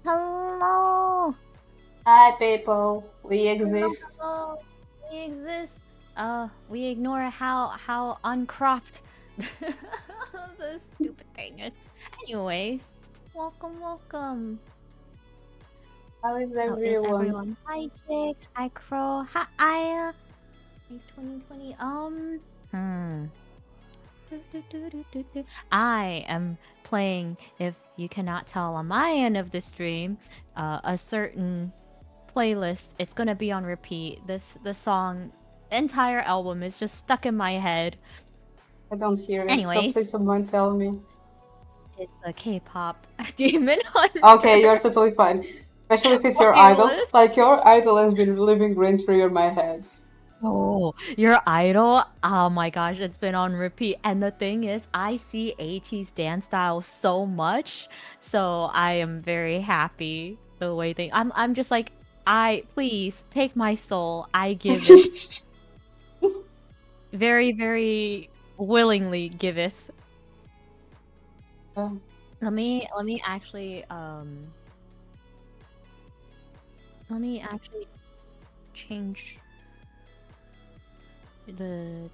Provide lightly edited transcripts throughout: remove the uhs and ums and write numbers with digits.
Hello. Hi, people. We exist. Hello. We exist. We ignore how uncropped the stupid thing is. Anyways, welcome. How is How is everyone? everyone? Hi, Jake. Hi, Crow. Hi, Aya. Hey, 2020. Hmm. I am playing, if you cannot tell on my end of the stream, a certain playlist. It's gonna be on repeat. The song, entire album is just stuck in my head. I don't hear it, so Anyways, please someone tell me. it's the K-pop Demon Okay, Hunter you're totally fine. Especially if it's your idol. playlist. Like, your idol has been living rent-free in my head. Oh, your idol? Oh my gosh, it's been on repeat. And the thing is, I see AT's dance style so much, so I am very happy the way they. I'm just like, please take my soul. I giveth, very very willingly giveth. Uh, Let me actually change the.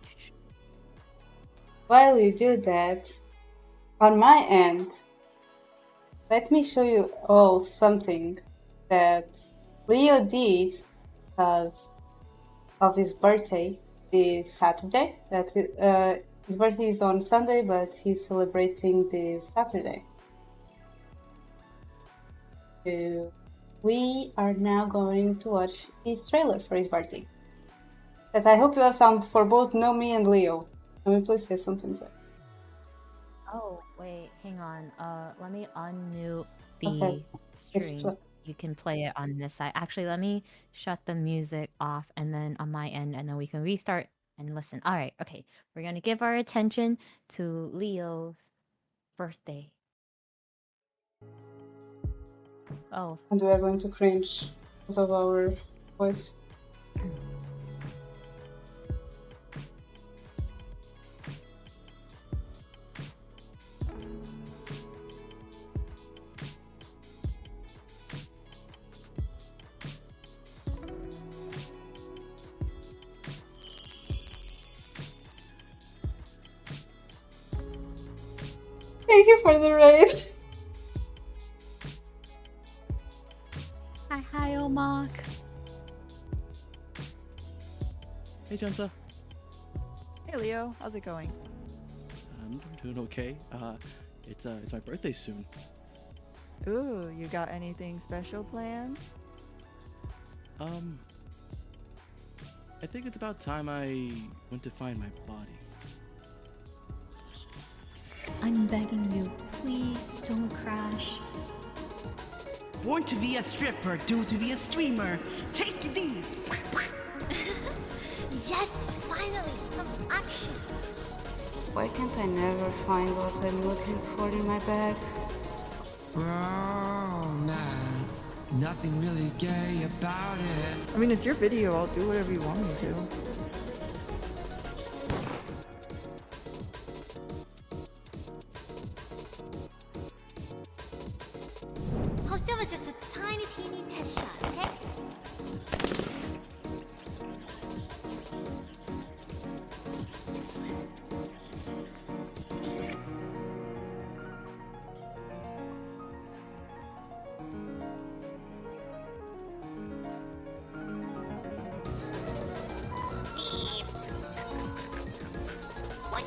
while you do that, on my end, let me show you all something that Leo did because of his birthday this Saturday. His birthday is on Sunday, but he's celebrating this Saturday. So we are now going to watch his trailer for his birthday. But I hope you have some for both Nomii and Leo. Let me please say something. Oh wait, hang on. Let me unmute Okay, the it's stream. You can play it on this side. Actually, let me shut the music off and then on my end, and then we can restart and listen. All right, okay. We're gonna give our attention to Leo's birthday. Oh. and we are going to cringe because of our voice. Thank you for the raid. Hi, Omak. Hey, Jensa. Hey, Leo. How's it going? I'm doing okay. It's my birthday soon. Ooh, you got anything special planned? I think it's about time I went to find my body. I'm begging you, please don't crash. Born to be a stripper, doomed to be a streamer. Take these! Yes, finally, some action. Why can't I never find what I'm looking for in my bag? Oh, nice. Nothing really gay about it. I mean, it's your video. I'll do whatever you want me to. Oh, still was just a tiny, teeny test shot, okay?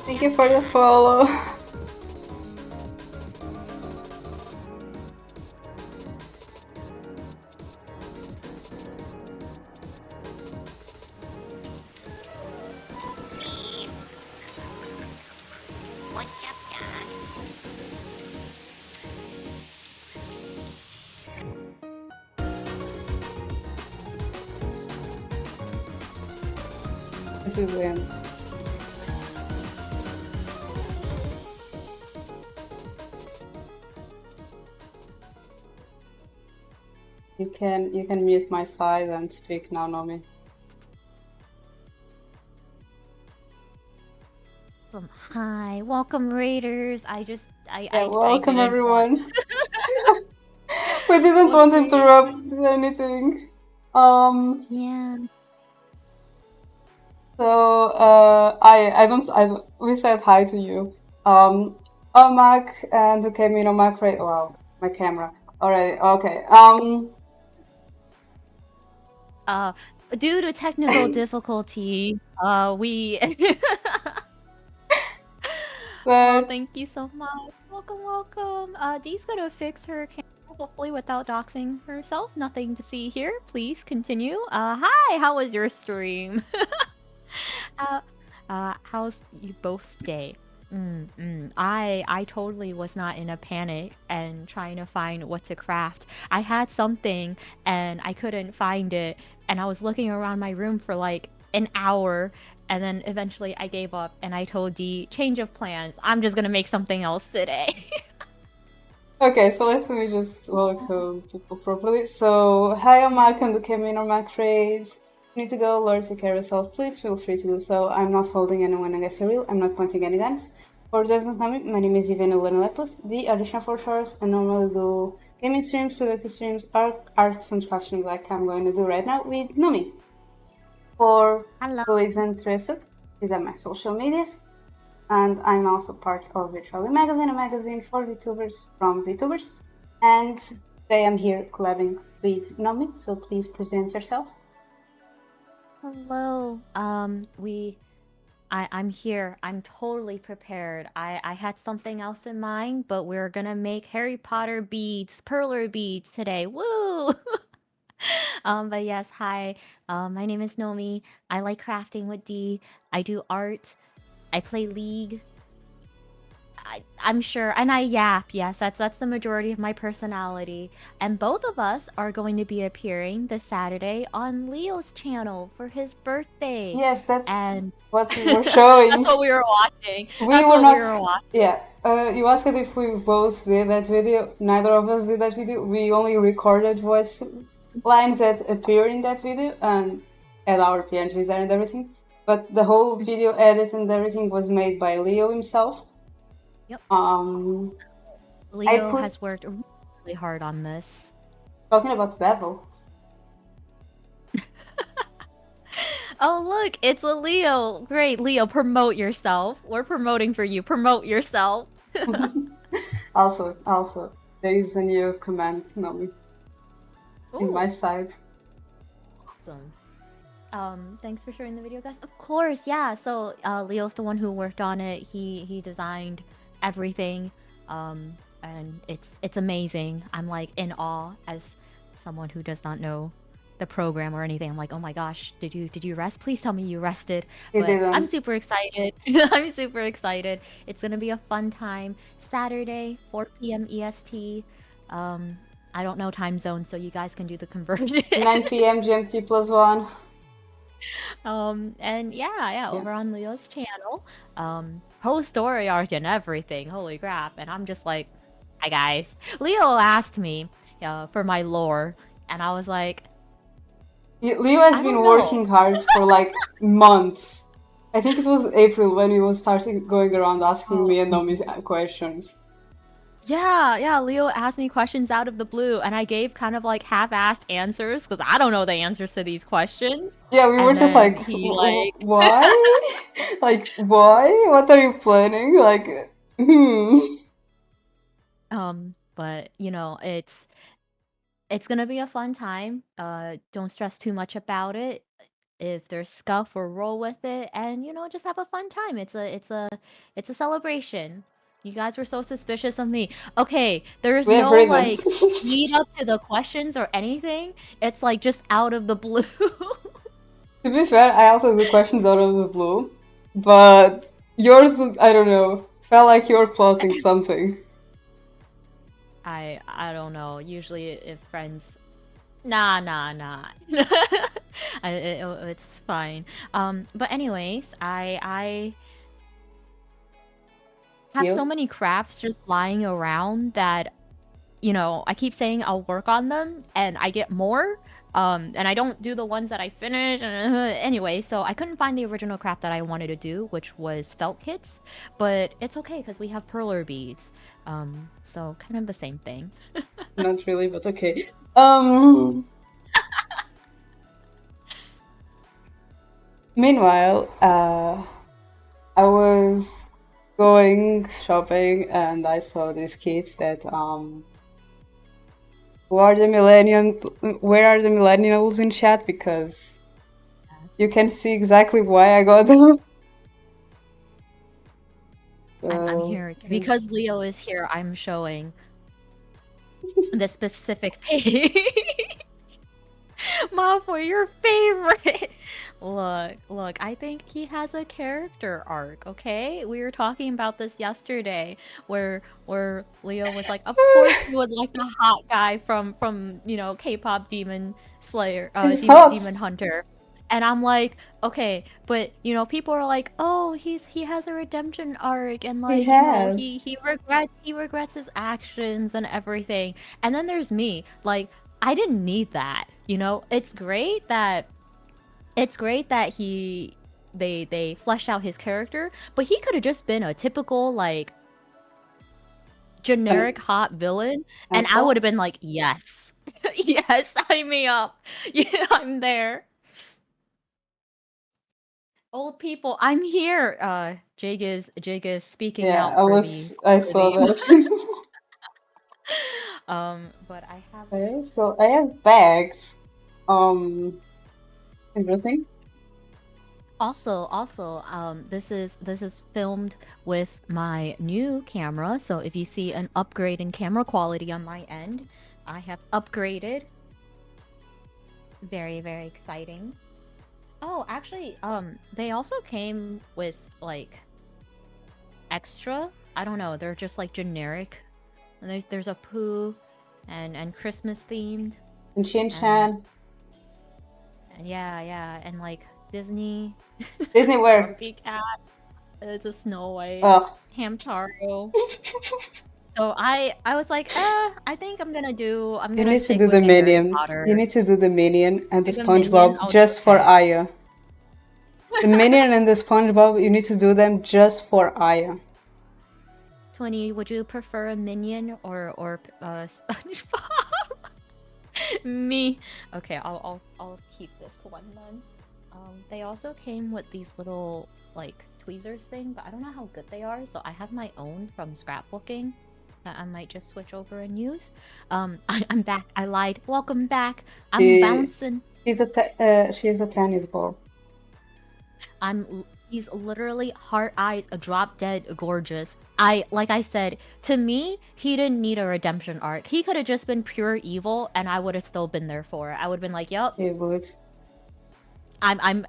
Thank you for the follow. What's up, Dad? This is Lynn. You can mute my side and speak now, Nomii. Hi, welcome Raiders. I Yeah, welcome didn't want. everyone. We didn't want to Okay. interrupt anything. Yeah. So we said hi to you. Mac and okay, Mac, right? Wow, my camera. Alright, okay. Due to technical difficulties, we well, But thank you so much. Welcome, welcome. Dee's gonna fix her camera, hopefully without doxing herself. Nothing to see here. Please continue. Hi, how was your stream? uh, how's you both day? I totally was not in a panic and trying to find what to craft. I had something and I couldn't find it, and I was looking around my room for like an hour, and then eventually I gave up and I told Dee, change of plans. I'm just gonna make something else today. okay, so let me just welcome people properly. So hi, I'm Mac and okay, Mac, right? You need to go, Lord, take care of yourself. Please feel free to do so. I'm not holding anyone against a reel. I'm not pointing any guns. For those who don't know me, my name is Ivana Lepus, the additional for shores, and normally do gaming streams, productive streams, arts and crafts like I'm going to do right now with Nomii. For Hello. who is interested, these are my social medias, and I'm also part of Virtually Magazine, a magazine for VTubers from VTubers, and today I'm here collabing with Nomii, so please present yourself. Hello. I'm here. I'm totally prepared. I had something else in mind, but we're gonna make Harry Potter beads, perler beads today. Woo! But yes, hi. My name is Nomii. I like crafting with D. I do art. I play League. I'm sure, and I yap. Yes, that's the majority of my personality. And both of us are going to be appearing this Saturday on Leo's channel for his birthday. Yes, that's And what we were showing. that's what we were watching. We That's were what not. we were watching. Yeah. You asked if we both did that video. Neither of us did that video. We only recorded voice lines that appear in that video and had our PNGs there and everything. But the whole video edit and everything was made by Leo himself. Yep. Leo has worked really hard on this. Talking about the devil. Oh, look, it's a Leo. Great, Leo, promote yourself. We're promoting for you. Promote yourself. also, there is a new command, Nomii, in my side. Awesome. Thanks for sharing the video, guys. Of course, yeah. So, Leo's the one who worked on it. He designed everything, and it's amazing. I'm like in awe as someone who does not know the program or anything. I'm like, oh my gosh, did you rest? Please tell me you rested. But I'm super excited. I'm super excited. It's gonna be a fun time. Saturday, 4 p.m. EST. I don't know time zone, so you guys can do the conversion. 9 p.m. GMT +1. And yeah, over on Leo's channel, whole story arc and everything. Holy crap! And I'm just like, hi guys. Leo asked me, for my lore, and I was like, Leo has been working hard for like months. I think it was April when he was starting going around asking me and Nomii questions. Yeah, Leo asked me questions out of the blue, and I gave kind of like half-assed answers because I don't know the answers to these questions. Yeah, we were just like, why? Like, why? What are you planning? Like, But you know, it's gonna be a fun time. Don't stress too much about it. If there's scuff, or roll with it, and you know, just have a fun time. It's a celebration. You guys were so suspicious of me. Okay, there's no like lead up to the questions or anything. It's like just out of the blue. To be fair, I also do questions out of the blue, but yours, I don't know, felt like you're plotting something. I don't know. Usually, if friends, nah. It's fine. But anyways, I have so many crafts just lying around that, you know, I keep saying I'll work on them and I get more. And I don't do the ones that I finish. Anyway, so I couldn't find the original craft that I wanted to do, which was felt kits. But it's okay because we have perler beads. So kind of the same thing. Not really, but okay. Meanwhile, I was going shopping and I saw these kids that where are the millennials in chat, because you can see exactly why I got them. I'm So, here because Leo is here. I'm showing the specific page. Malfoy, your favorite. Look, I think he has a character arc, okay? We were talking about this yesterday where Leo was like, "Of course you would like the hot guy from, you know, K-pop Demon Slayer, he's Demon hot. Demon Hunter." And I'm like, "Okay, but you know, people are like, "Oh, he has a redemption arc and He like, you know, has. he regrets his actions and everything." And then there's me, like I didn't need that, you know? It's great that they fleshed out his character, but he could have just been a typical like generic hot villain and I would Ansel? have been like, "Yes." Yes, sign me up. Yeah, I'm there. Old people, I'm here. Jake is speaking Yeah, out for the I for saw the that. but I have Okay, so I have bags. Interesting. Also, this is filmed with my new camera. So if you see an upgrade in camera quality on my end, I have upgraded. Very, very exciting. Oh, actually, they also came with like extra. I don't know. They're just like generic. And there's a Pooh, and Christmas themed, And Shin and Chan. yeah, and like Disney. Disney where? Grumpy Cat. It's a Snow White. Ugh. Hamtaro. So I was like, I think I'm You gonna need to stick do with the Harry minion. You Potter. need to do the minion and the Do the minion? SpongeBob just for Okay. Aya. The minion and the SpongeBob, you need to do them just for Aya. 20, would you prefer a minion or SpongeBob? Me. Okay, I'll keep this one then. They also came with these little like tweezers thing, but I don't know how good they are, so I have my own from scrapbooking that I might just switch over and use. I'm back. I lied. Welcome back. I'm bouncing. She's a tennis ball. He's literally heart eyes, a drop dead gorgeous. Like I said, to me, he didn't need a redemption arc. He could have just been pure evil and I would have still been there for it. I would have been like, "Yup, It would. I'm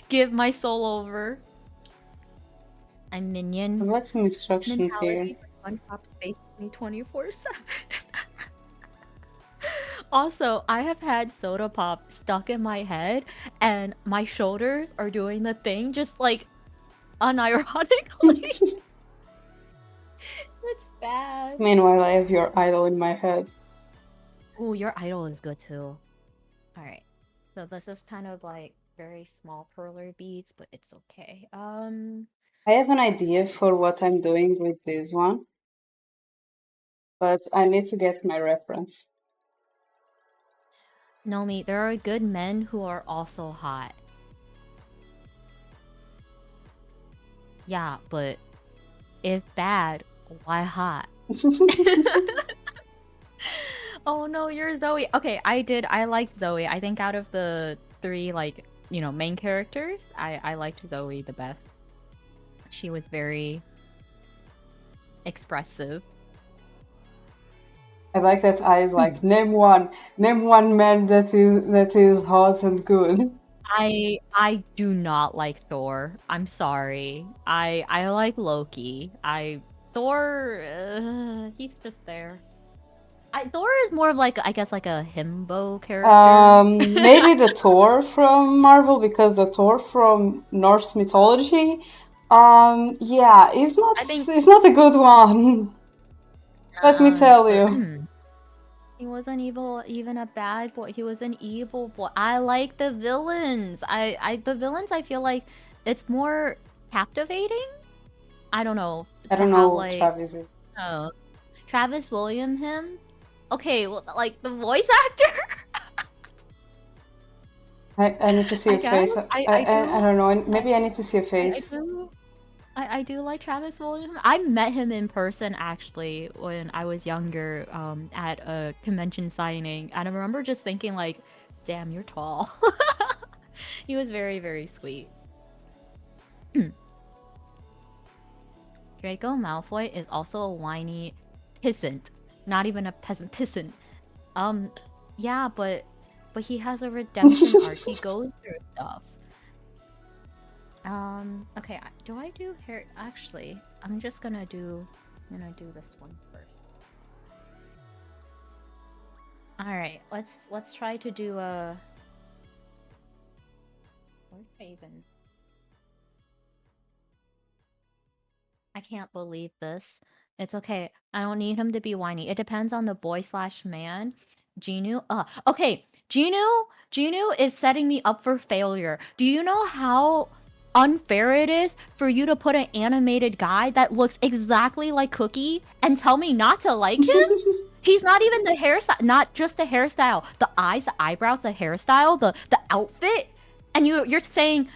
give my soul over." I'm minion. I'd like some instructions here. Mentality for SpongeBob Space Me 24/7. Also, I have had Soda Pop stuck in my head and my shoulders are doing the thing just like unironically. It's bad. Meanwhile, I have your idol in my head. Oh, your idol is good too. Alright. So this is kind of like very small perler beads, but it's okay. I have an idea for what I'm doing with this one, but I need to get my reference. Nomii, there are good men who are also hot. Yeah, but if bad, why hot? Oh no, you're Zoe. Okay, I liked Zoe. I think out of the three, like, you know, main characters, I liked Zoe the best. She was very expressive. I like that I is like, name one man that is hot and good. I do not like Thor. I'm sorry. I like Loki. Thor, he's just there. Thor is more of like, I guess, like a himbo character. Maybe the Thor from Marvel, because the Thor from Norse mythology, yeah, it's not a good one. Let me tell you. He wasn't even a bad boy. He was an evil boy. I like the villains. The villains, I feel like it's more captivating. I don't know. I To don't have know like Travis. Travis William him. Okay, well, like the voice actor. I need to see I a guess face. I I do. don't know. Maybe I need to see a I face. do. I do like Travis Williams. I met him in person actually when I was younger, at a convention signing, and I remember just thinking like, "Damn, you're tall." He was very, very sweet. Draco Malfoy is also a whiny pissant. Not even a peasant pissant. Um, yeah, but he has a redemption arc. He goes through stuff. Okay, do I do hair? Actually, I'm gonna do this one first. All right, let's try to do a. Where do I even? I can't believe this. It's okay. I don't need him to be whiny. It depends on the boy slash man. Genu. Okay. Genu is setting me up for failure. Do you know how unfair it is for you to put an animated guy that looks exactly like Cookie and tell me not to like him? He's not even the hairstyle, not just the hairstyle, the eyes, the eyebrows, the hairstyle, the outfit, and you're saying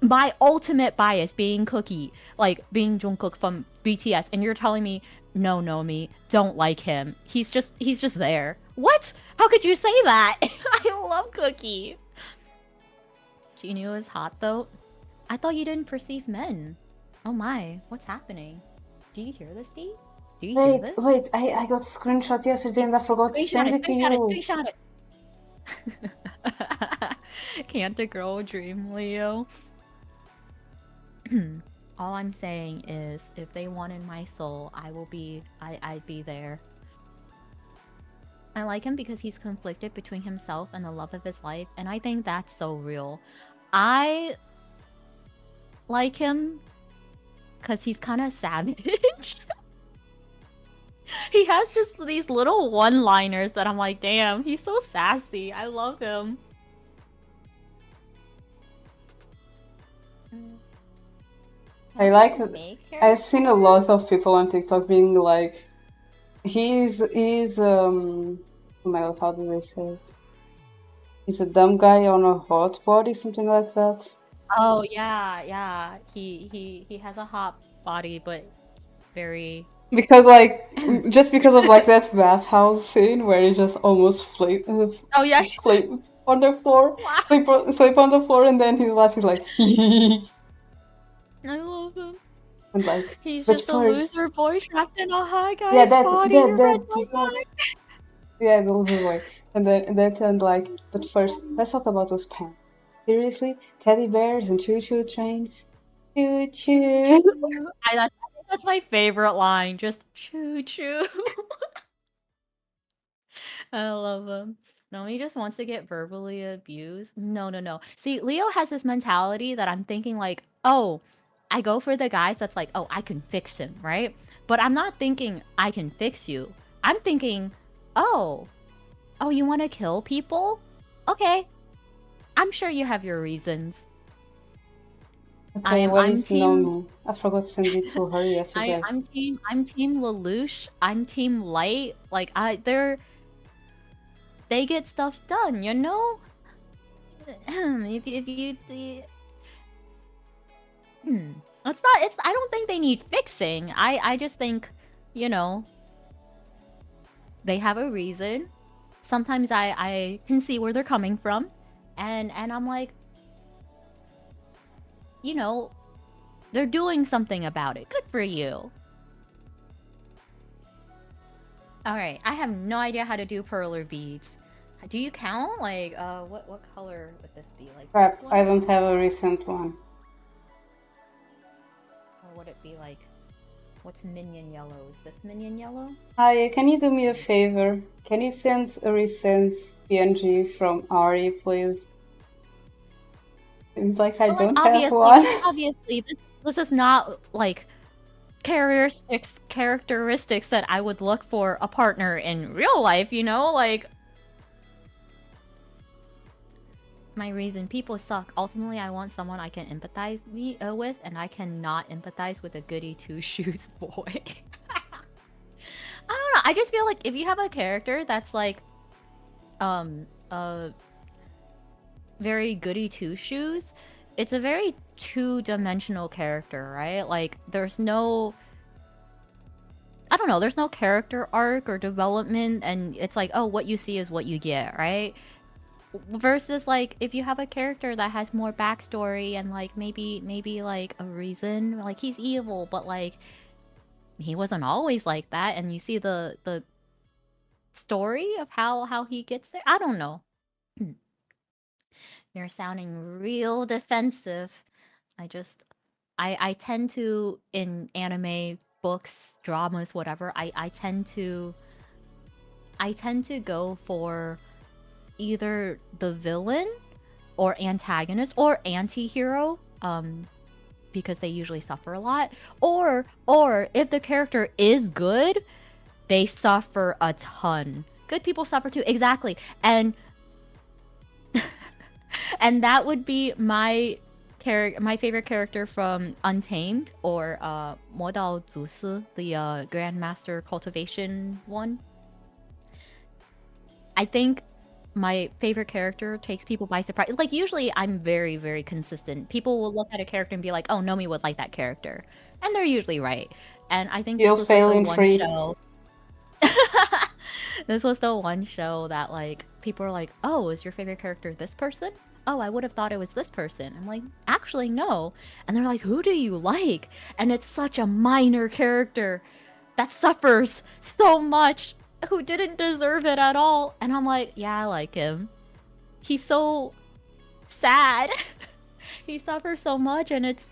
my ultimate bias being Cookie, like being Jungkook from BTS, and you're telling me no, Nomii, don't like him. He's just there. What? How could you say that? I love Cookie. Jinwoo is hot though. I thought you didn't perceive men. Oh my, what's happening? Do you hear this, D? Do you hear this? Wait, I got a screenshot yesterday and I forgot to send it to you. Screenshot it. Can't a girl dream, Leo? All I'm saying is, if they wanted my soul, I'd be there. I like him because he's conflicted between himself and the love of his life, and I think that's so real. I like him because he's kind of savage. He has just these little one-liners that I'm like, damn, he's so sassy. I love him. I like it. I've seen a lot of people on TikTok being like, he's oh my god, how do they say it? He's a dumb guy on a hot body, something like that. Oh yeah. He has a hot body, but very. Because just because of like that bathhouse scene where he just almost flip Oh yeah. flip on the floor, sleep on the floor, and then his wife is like, hee. I love him. And like, he's but just first, a loser boy trapped in a high guy's yeah, body. Yeah, the loser boy. And then like, but first, let's talk about those pants. Seriously, teddy bears and choo-choo trains. Choo-choo. That's my favorite line. Just choo-choo. I love him. No, he just wants to get verbally abused. No. See, Leo has this mentality that I'm thinking like, oh, I go for the guys that's like, oh, I can fix him, right? But I'm not thinking I can fix you. I'm thinking, oh, you want to kill people? Okay. I'm sure you have your reasons. Okay, what is Nomii? I forgot to send it to her yesterday. I'm team Lelouch. I'm team Light. Like they get stuff done, you know? It's I don't think they need fixing. I just think, you know, they have a reason. Sometimes I can see where they're coming from. And I'm like, you know, they're doing something about it. Good for you. Alright, I have no idea how to do perler beads. Do you count? Like, what color would this be? Like, crap, I don't have a recent one. Or would it be like, what's minion yellow? Is this minion yellow? Hi, can you do me a favor? Can you send a recent PNG from Ari, please? Seems like I don't have one. Obviously, this is not like characteristics that I would look for a partner in real life, you know? Like, my reason, people suck. Ultimately, I want someone I can empathize with, and I cannot empathize with a goody two-shoes boy. I don't know. I just feel like if you have a character that's like very goody two shoes, it's a very two-dimensional character, right? Like there's no, I don't know, there's no character arc or development, and it's like, oh, what you see is what you get, right? Versus like if you have a character that has more backstory and like maybe like a reason, like he's evil, but like he wasn't always like that, and you see the story of how he gets there. I don't know. You're sounding real defensive. I just I tend to, in anime, books, dramas, whatever, I tend to go for either the villain or antagonist or anti-hero, because they usually suffer a lot, or if the character is good, they suffer a ton. Good people suffer too, exactly. And and that would be my favorite character from Untamed, or Modal Zusi, the Grandmaster Cultivation one. I think my favorite character takes people by surprise. Like usually I'm very, very consistent. People will look at a character and be like, "Oh, Nomii would like that character." And they're usually right. And I think this You'll was just fail the in one free. show. This was the one show that like people are like, "Oh, is your favorite character this person?" "Oh, I would have thought it was this person." I'm like, "Actually, no." And they're like, "Who do you like?" And it's such a minor character that suffers so much, who didn't deserve it at all. And I'm like, "Yeah, I like him. He's so sad." He suffers so much, and it's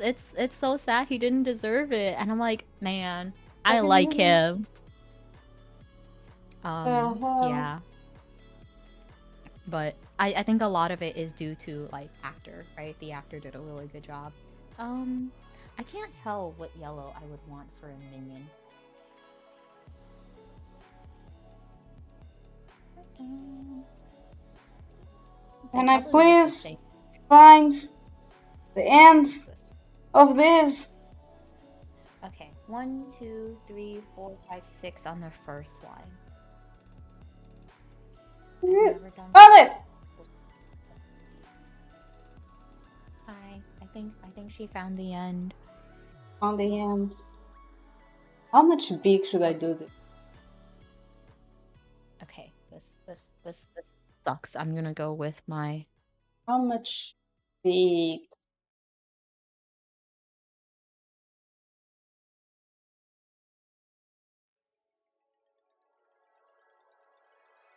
so sad. He didn't deserve it. And I'm like, "Man, I like him." Yeah. But I think a lot of it is due to like actor, right? The actor did a really good job. I can't tell what yellow I would want for a minion. Can I please find the end of this? Okay, 1, 2, 3, 4, 5, 6 on the first line. I've never done. Found it! Hi, I think she found the end. On the end. How much big should I do this? Okay, this sucks. I'm gonna go with my. How much big?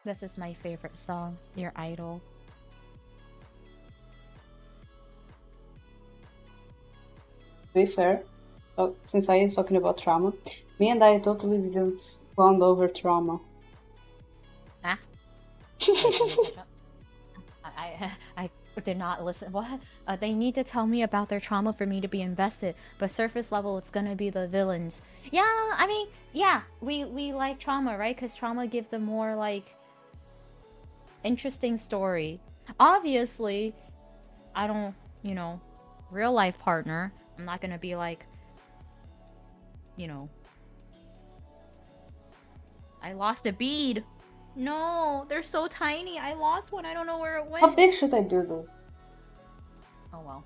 This is my favorite song, Your Idol. To be fair, since I is talking about trauma, me and I totally didn't bond over trauma. Huh? I did not listen. What? They need to tell me about their trauma for me to be invested. But surface level, it's gonna be the villains. Yeah, I mean, yeah, we like trauma, right? Because trauma gives a more like interesting story. Obviously, I don't, real life partner. I'm not gonna be like, I lost a bead. No, they're so tiny. I lost one. I don't know where it went. How big should I do this? Oh well.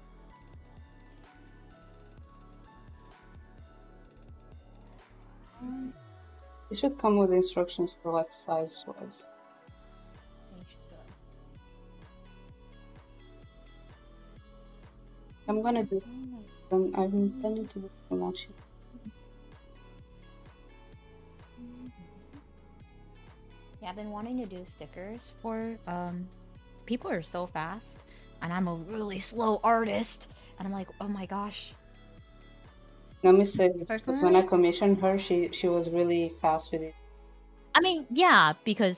It should come with instructions for like size wise. I'm gonna do. I'm intending to do so much. Yeah, I've been wanting to do stickers for people are so fast and I'm a really slow artist and I'm like, oh my gosh. Let me say, when I commissioned her, she was really fast with it. I mean, yeah, because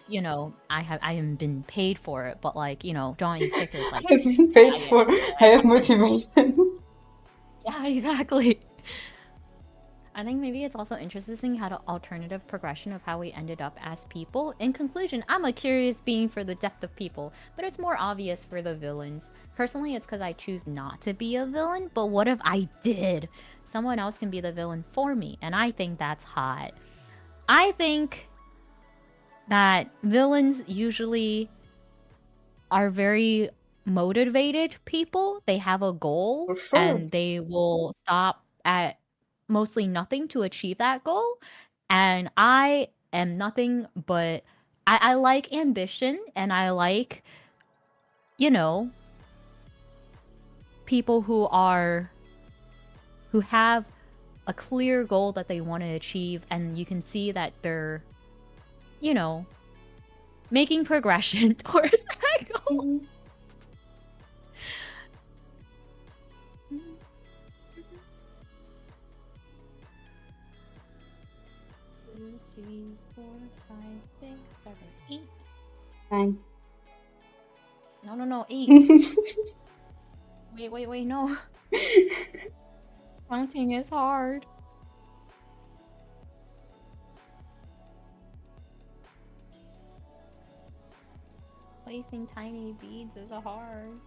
I haven't been paid for it, but like drawing stickers like I've been paid for. I have motivation. Yeah, exactly. I think maybe it's also interesting how the alternative progression of how we ended up as people. In conclusion, I'm a curious being for the depth of people, but it's more obvious for the villains. Personally, it's because I choose not to be a villain, but what if I did? Someone else can be the villain for me, and I think that's hot. I think that villains usually are very motivated people. They have a goal For sure. and they will stop at mostly nothing to achieve that goal. And I am nothing but I like ambition and I like, you know, people who have a clear goal that they want to achieve and you can see that they're, you know, making progression towards that goal. Mhm. Two, three, 4, 5, 6, 7, 8. 9. No, 8. Wait, no. Counting is hard. Placing tiny beads is hard.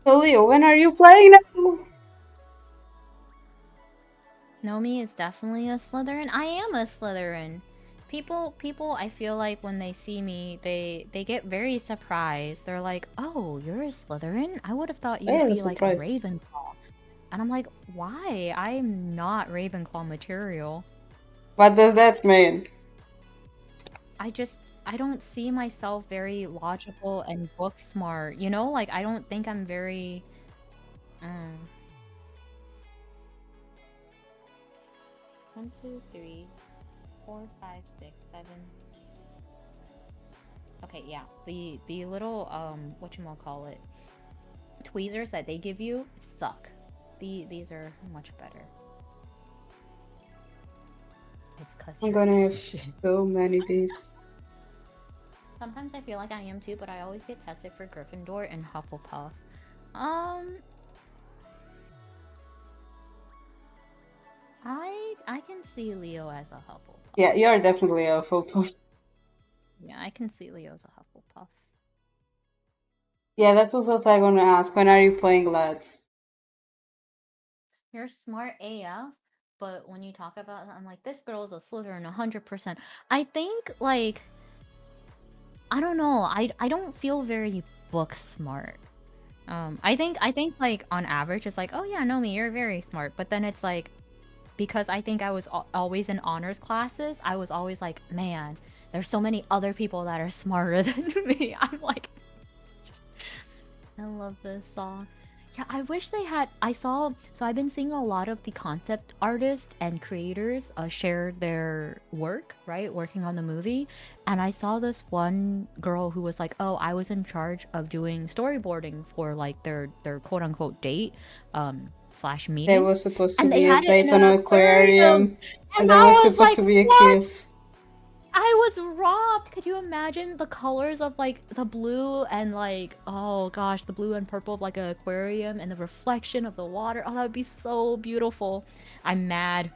So Leo, when are you playing now? Nomii is definitely a Slytherin. I am a Slytherin. People, I feel like when they see me, they get very surprised. They're like, "Oh, you're a Slytherin? I would have thought I you'd am be like a surprised. Ravenclaw." And I'm like, "Why? I'm not Ravenclaw material. What does that mean? I don't see myself very logical and book smart. You know, like I don't think I'm very. Mm. 1, 2, 3, 4, 5, 6, 7. Okay, yeah. The little whatchamacallit, tweezers that they give you suck. These are much better. It's cause I'm you're gonna have Asian. so many bees. Sometimes I feel like I am too, but I always get tested for Gryffindor and Hufflepuff. Um, I can see Leo as a Hufflepuff. Yeah, you are definitely a Hufflepuff. Yeah, I can see Leo as a Hufflepuff. Yeah, that was what I gonna ask. When are you playing, lads? You're smart AF, but when you talk about it, I'm like, this girl is a Slytherin 100%. I think, like, I don't know. I don't feel very book smart. I think like on average it's like, oh yeah, Nomi, you're very smart. But then it's like, because I think I was always in honors classes, I was always like, man, there's so many other people that are smarter than me. I'm like, I love this song. Yeah, I wish they had. So I've been seeing a lot of the concept artists and creators share their work, right? Working on the movie. And I saw this one girl who was like, oh, I was in charge of doing storyboarding for like their quote unquote date slash There meeting. was supposed to And they be a had it in date on an an aquarium. aquarium, And and there was I was supposed like, to be a what? kiss. I was robbed. Could you imagine the colors of like the blue and like, oh gosh, the blue and purple of like an aquarium and the reflection of the water? Oh, that would be so beautiful. I'm mad.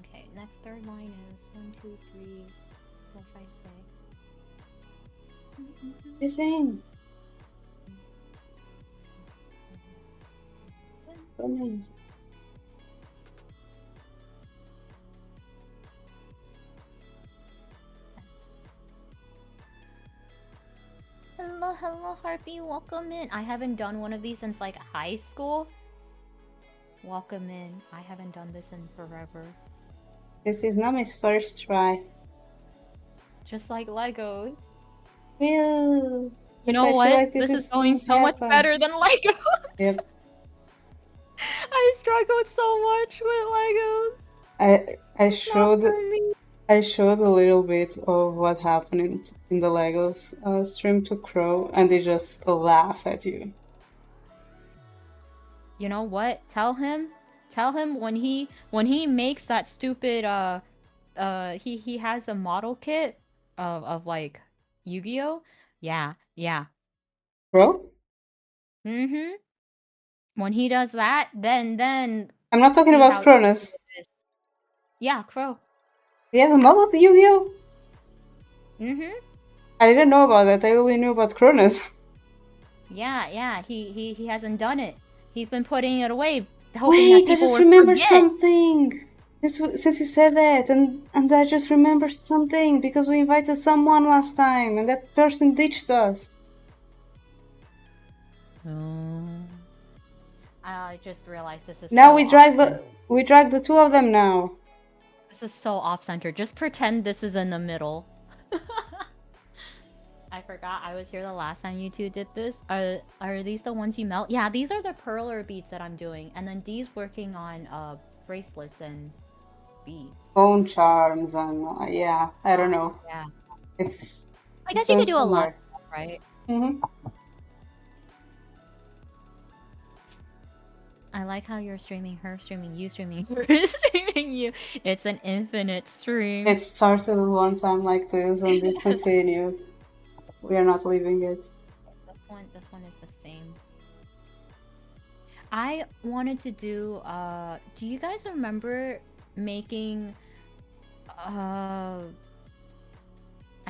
Okay, next third line is 1, 2, 3, 4, 5, 6. Listen. Funny. Hello, Harpy. Welcome in. I haven't done one of these since like high school. Welcome in. I haven't done this in forever. This is Nomi's first try. Just like Legos. Will. You know what? Like this is going so much better than Legos. Yep. I struggled so much with Legos. I showed a little bit of what happened in the Legos stream to Crow, and they just laugh at you. You know what? Tell him when he makes that stupid he has a model kit of like Yu-Gi-Oh. Yeah. Crow? Mm-hmm. When he does that, then I'm not talking see about how Cronus. it is. Yeah, Crow. He has a model of Yu-Gi-Oh? Mm-hmm. I didn't know about that. I only knew about Cronus. Yeah, he hasn't done it. He's been putting it away, hoping that Wait, I people just would remembered forget. something. Since you said that, and I just remembered something because we invited someone last time, and that person ditched us. I just realized this is Now so we drag the two of them now. This is so off-center. Just pretend this is in the middle. I forgot I was here the last time you two did this. Are these the ones you melt? Yeah, these are the perler beads that I'm doing, and then Dee's working on bracelets and beads. Phone charms and yeah, I don't know. Yeah. It's. I guess you could do a lot, right? Mm-hmm. I like how you're streaming her, streaming you, streaming her, streaming you. It's an infinite stream. It started one time like this and it continued. We are not leaving it. This one is the same. I wanted to do do you guys remember making I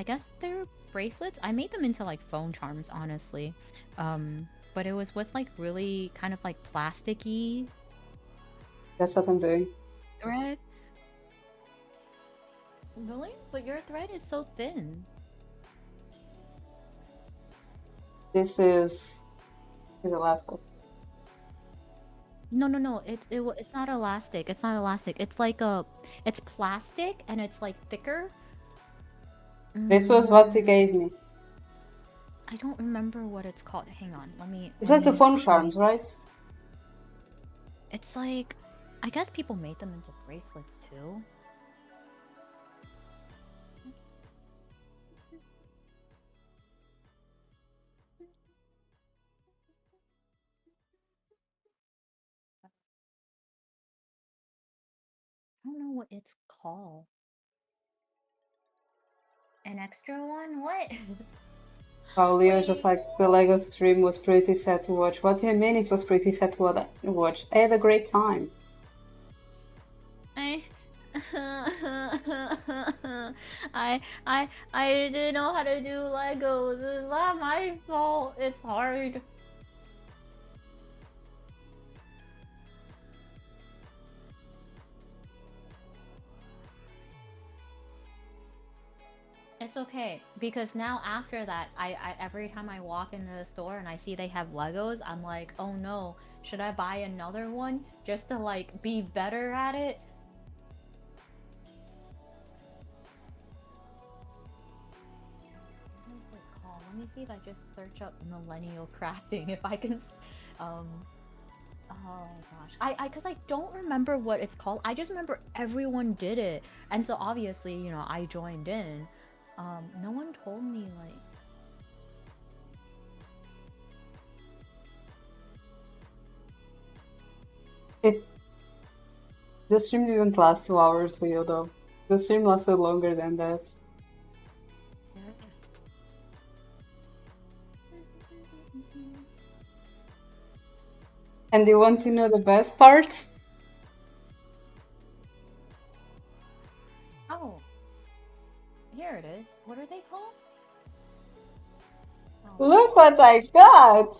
guess they're bracelets? I made them into like phone charms, honestly. But it was with like really kind of like plasticky That's what I'm doing. thread. Really? But your thread is so thin. This is elastic. No. It's not elastic. It's not elastic. It's like it's plastic and it's like thicker. This was what they gave me. I don't remember what it's called. Hang on, let me. It's like the phone charms, right? It's like, I guess people made them into bracelets too. I don't know what it's called. An extra one? What? Wow, Leo just like the Lego stream was pretty sad to watch. What do you mean it was pretty sad to watch? I had a great time. I didn't know how to do Legos. It's not my fault. It's hard. It's okay, because now after that, I every time I walk into the store and I see they have Legos, I'm like, oh no, should I buy another one just to like be better at it? What is it called? Let me see if I just search up millennial crafting if I can. Oh gosh, because I don't remember what it's called. I just remember everyone did it, and so obviously, you know, I joined in. No one told me, like... The stream didn't last 2 hours, Leo, though. The stream lasted longer than that. And you want to know the best part? Oh. Here it is. What are they called? Oh. Look what I got!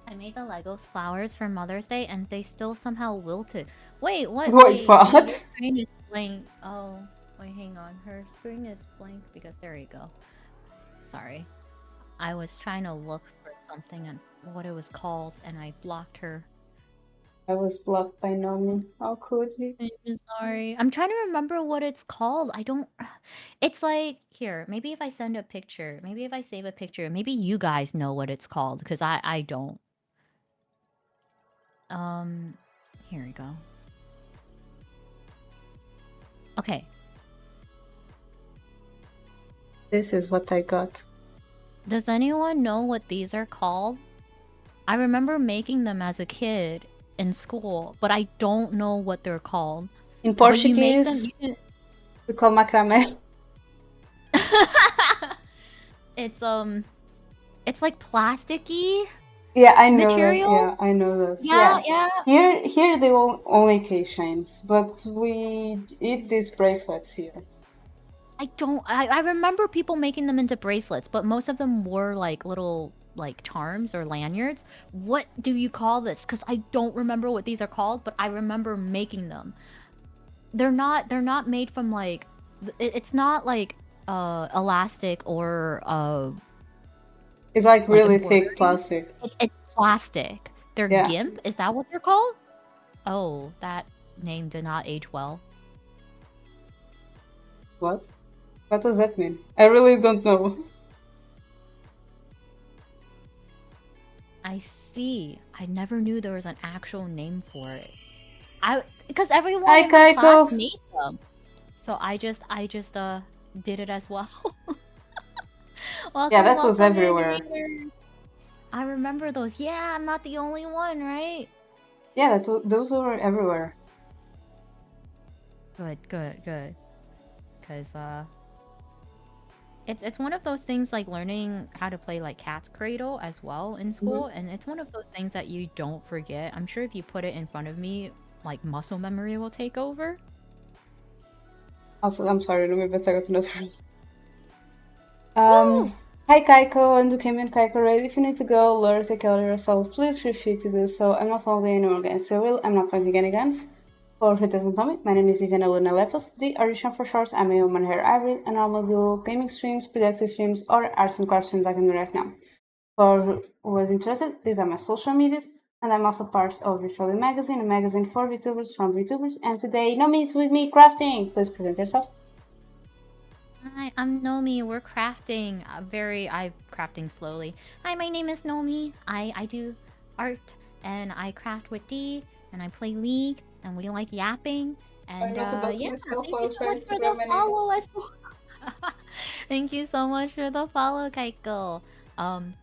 I made the Legos flowers for Mother's Day and they still somehow wilted. Wait, what? Wait, what? Her screen is blank. Oh, wait, hang on. Her screen is blank because there you go. Sorry. I was trying to look for something and what it was called and I blocked her. I was blocked by Nomii. How could you? I'm sorry. I'm trying to remember what it's called. I don't... It's like... Here, maybe if I send a picture. Maybe if I save a picture. Maybe you guys know what it's called because I don't. Here we go. Okay. This is what I got. Does anyone know what these are called? I remember making them as a kid in school, but I don't know what they're called. In Portuguese, we call macramé. It's like plasticky. Yeah, I know that. material. Yeah, I know that. Yeah, Yeah. yeah. Here they only keychains, but we eat these bracelets here. I remember people making them into bracelets, but most of them were like little like charms or lanyards. What do you call this? Because I don't remember what these are called, but I remember making them. They're not made from like it's not like elastic or It's like like really thick embroidery. plastic. It's plastic. They're Yeah. GIMP? Is that what they're called? Oh, that name did not age well. What? What does that mean? I really don't know. I see. I never knew there was an actual name for it. Because everyone Hi, in my class Kaiko. made them. So I just did it as well. Yeah, Welcome, that was welcome in, everywhere. reader. I remember those. Yeah, I'm not the only one, right? Yeah, those were everywhere. Good, good, good. Cause it's one of those things like learning how to play like Cat's Cradle as well in school, and it's one of those things that you don't forget. I'm sure if you put it in front of me, like muscle memory will take over. Also, I'm sorry, Nomii, but I got another. Woo! Hi Kaiko, and Dukem and Kaiko Raid. If you need to go, learn, take care of yourself, please feel free to do so. I'm not holding anyone against your will, I'm not pointing any guns. For who doesn't know me, my name is Ivana Luna Lepos, the original for short. I'm a human hair hybrid, and I will do gaming streams, productive streams, or arts and crafts streams like I'm doing right now. For who is interested, these are my social medias, and I'm also part of Virtually Magazine, a magazine for VTubers from VTubers, and today Nomii is with me crafting. Please present yourself. Hi, I'm Nomii. We're crafting. I'm crafting slowly. Hi, my name is Nomii. I do art and I craft with D and I play League and we like yapping. And I'm not about to yeah, myself thank you while so much trying to for grab the my name. follow as well. Thank you so much for the follow, Kaiko. Um,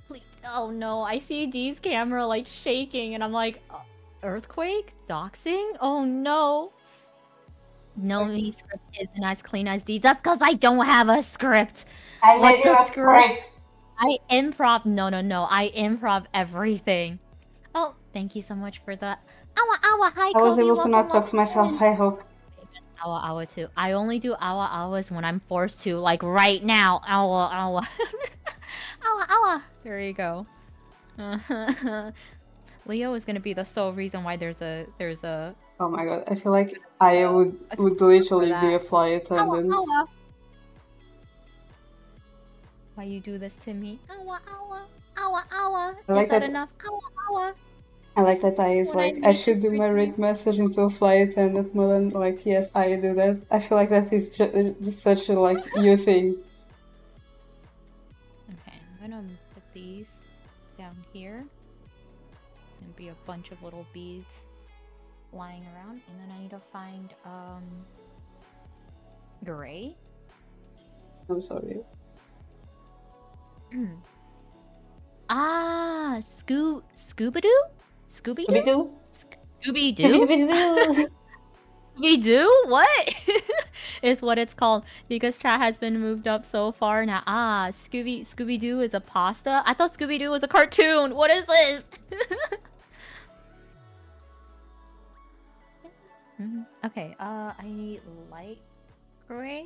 please. Oh no, I see D's camera like shaking and I'm like, earthquake? Doxing? Oh no. Nomii's script isn't as clean as D's. That's because I don't have a script. I made What's you a a script? script. I improv. No. I improv everything. Oh, thank you so much for the awa awa. Hi, I was Kobe. able to Welcome, not talk to welcome myself, in. I hope. Awa awa too. I only do awa awas when I'm forced to, like right now. Awa awa. Awa awa. There you go. Leo is gonna be the sole reason why there's a Oh my god, I feel like I would literally be a flight awa attendant. awa. Why you do this to me? Awa awa. Awa awa. I like Is that that. enough? Awa awa. I like that I is When I like, I need should do to my read message into a flight attendant mode and like, yes, I do that. I feel like that is just such a like you thing. Okay, I'm gonna put these down here. It's gonna be a bunch of little beads lying around, and then I need to find gray. I'm sorry. Ah, Scooby-Doo? Scooby-Doo? Scooby-Doo? Scooby-Doo? Scooby-Doo! Scooby-Doo? What? Is what it's called because chat has been moved up so far now. Ah, Scooby-Doo is a pasta? I thought Scooby-Doo was a cartoon. What is this? Okay, I need light gray.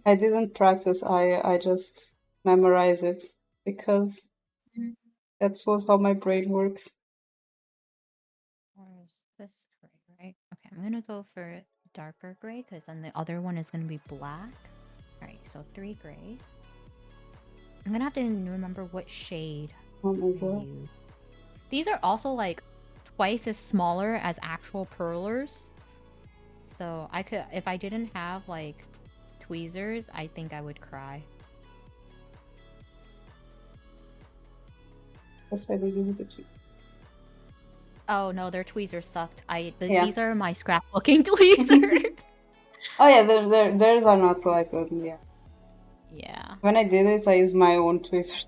I didn't practice, I just memorize it because that's was how my brain works. Where's this gray, right? Okay, I'm gonna go for darker gray because then the other one is gonna be black. Alright, so 3 grays. I'm gonna have to remember what shade Oh my I god. use. These are also like twice as smaller as actual pearlers. So I could, if I didn't have like tweezers, I think I would cry. That's why they give it a cheat. Oh no, their tweezers sucked. Yeah. These are my scrapbooking tweezers. Oh yeah, theirs are not like good, yeah. Yeah. When I did it, I used my own tweezers.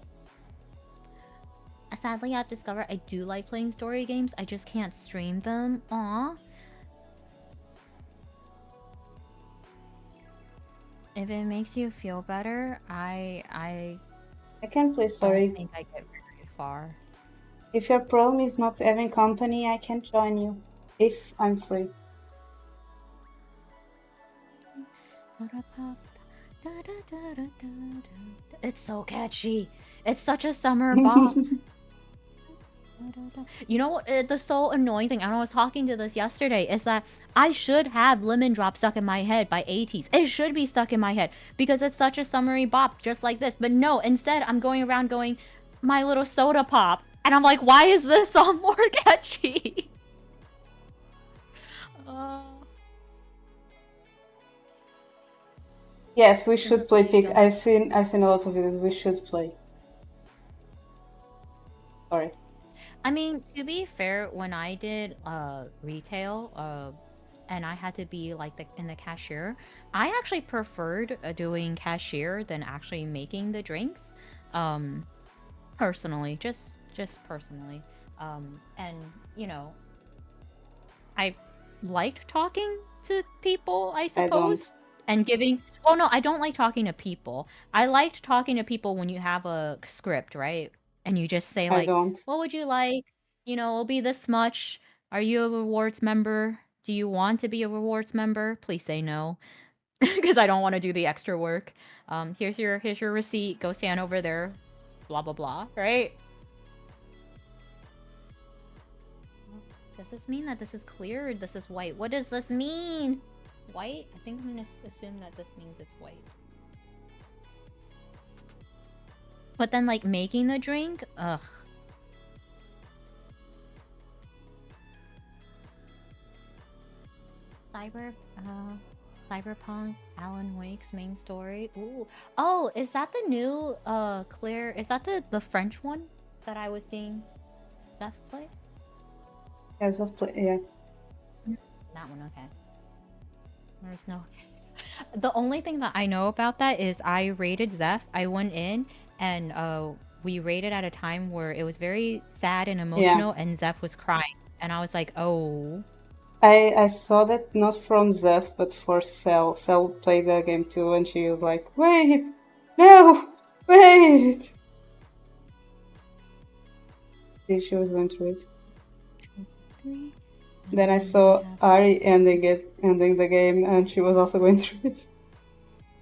Sadly, I've discovered I do like playing story games. I just can't stream them. Aw. If it makes you feel better, I I can play, I don't sorry. think I get very far. If your problem is not having company, I can join you. If I'm free. It's so catchy. It's such a summer bop. You know what? The so annoying thing, and I was talking to this yesterday, is that I should have Lemon Drop stuck in my head by 80s. It should be stuck in my head because it's such a summery bop, just like this. But no, instead, I'm going around going, My Little Soda Pop. And I'm like, why is this song more catchy? Yes, we This should is play why I Pick. don't. I've seen a lot of videos. We should play. Sorry. I mean, to be fair, when I did retail, and I had to be like in the cashier, I actually preferred doing cashier than actually making the drinks. Personally, just personally. And you know, I liked talking to people, I I don't. suppose, and giving. Oh no, I don't like talking to people. I liked talking to people when you have a script, right? And you just say I like, don't. "What would you like? You know, it'll be this much. Are you a rewards member? Do you want to be a rewards member? Please say no, because I don't want to do the extra work. Here's your receipt. Go stand over there. Blah blah blah. Right? Does this mean that this is clear or this is white? What does this mean? White? I think I'm gonna assume that this means it's white. But then, like, making the drink? Ugh. Cyberpunk, Alan Wake's main story. Ooh. Oh, is that the new, Claire? Is that the French one that I was seeing Zeph play? As of play, yeah. That one, okay. There's no. The only thing that I know about that is I rated Zeph. I went in and we rated at a time where it was very sad and emotional, and Zeph was crying, and I was like, oh. I saw that not from Zeph, but for Cell. Cell played the game too, and she was like, "Wait, no, wait." She was going through it. Then I saw Ari ending the game, and she was also going through it.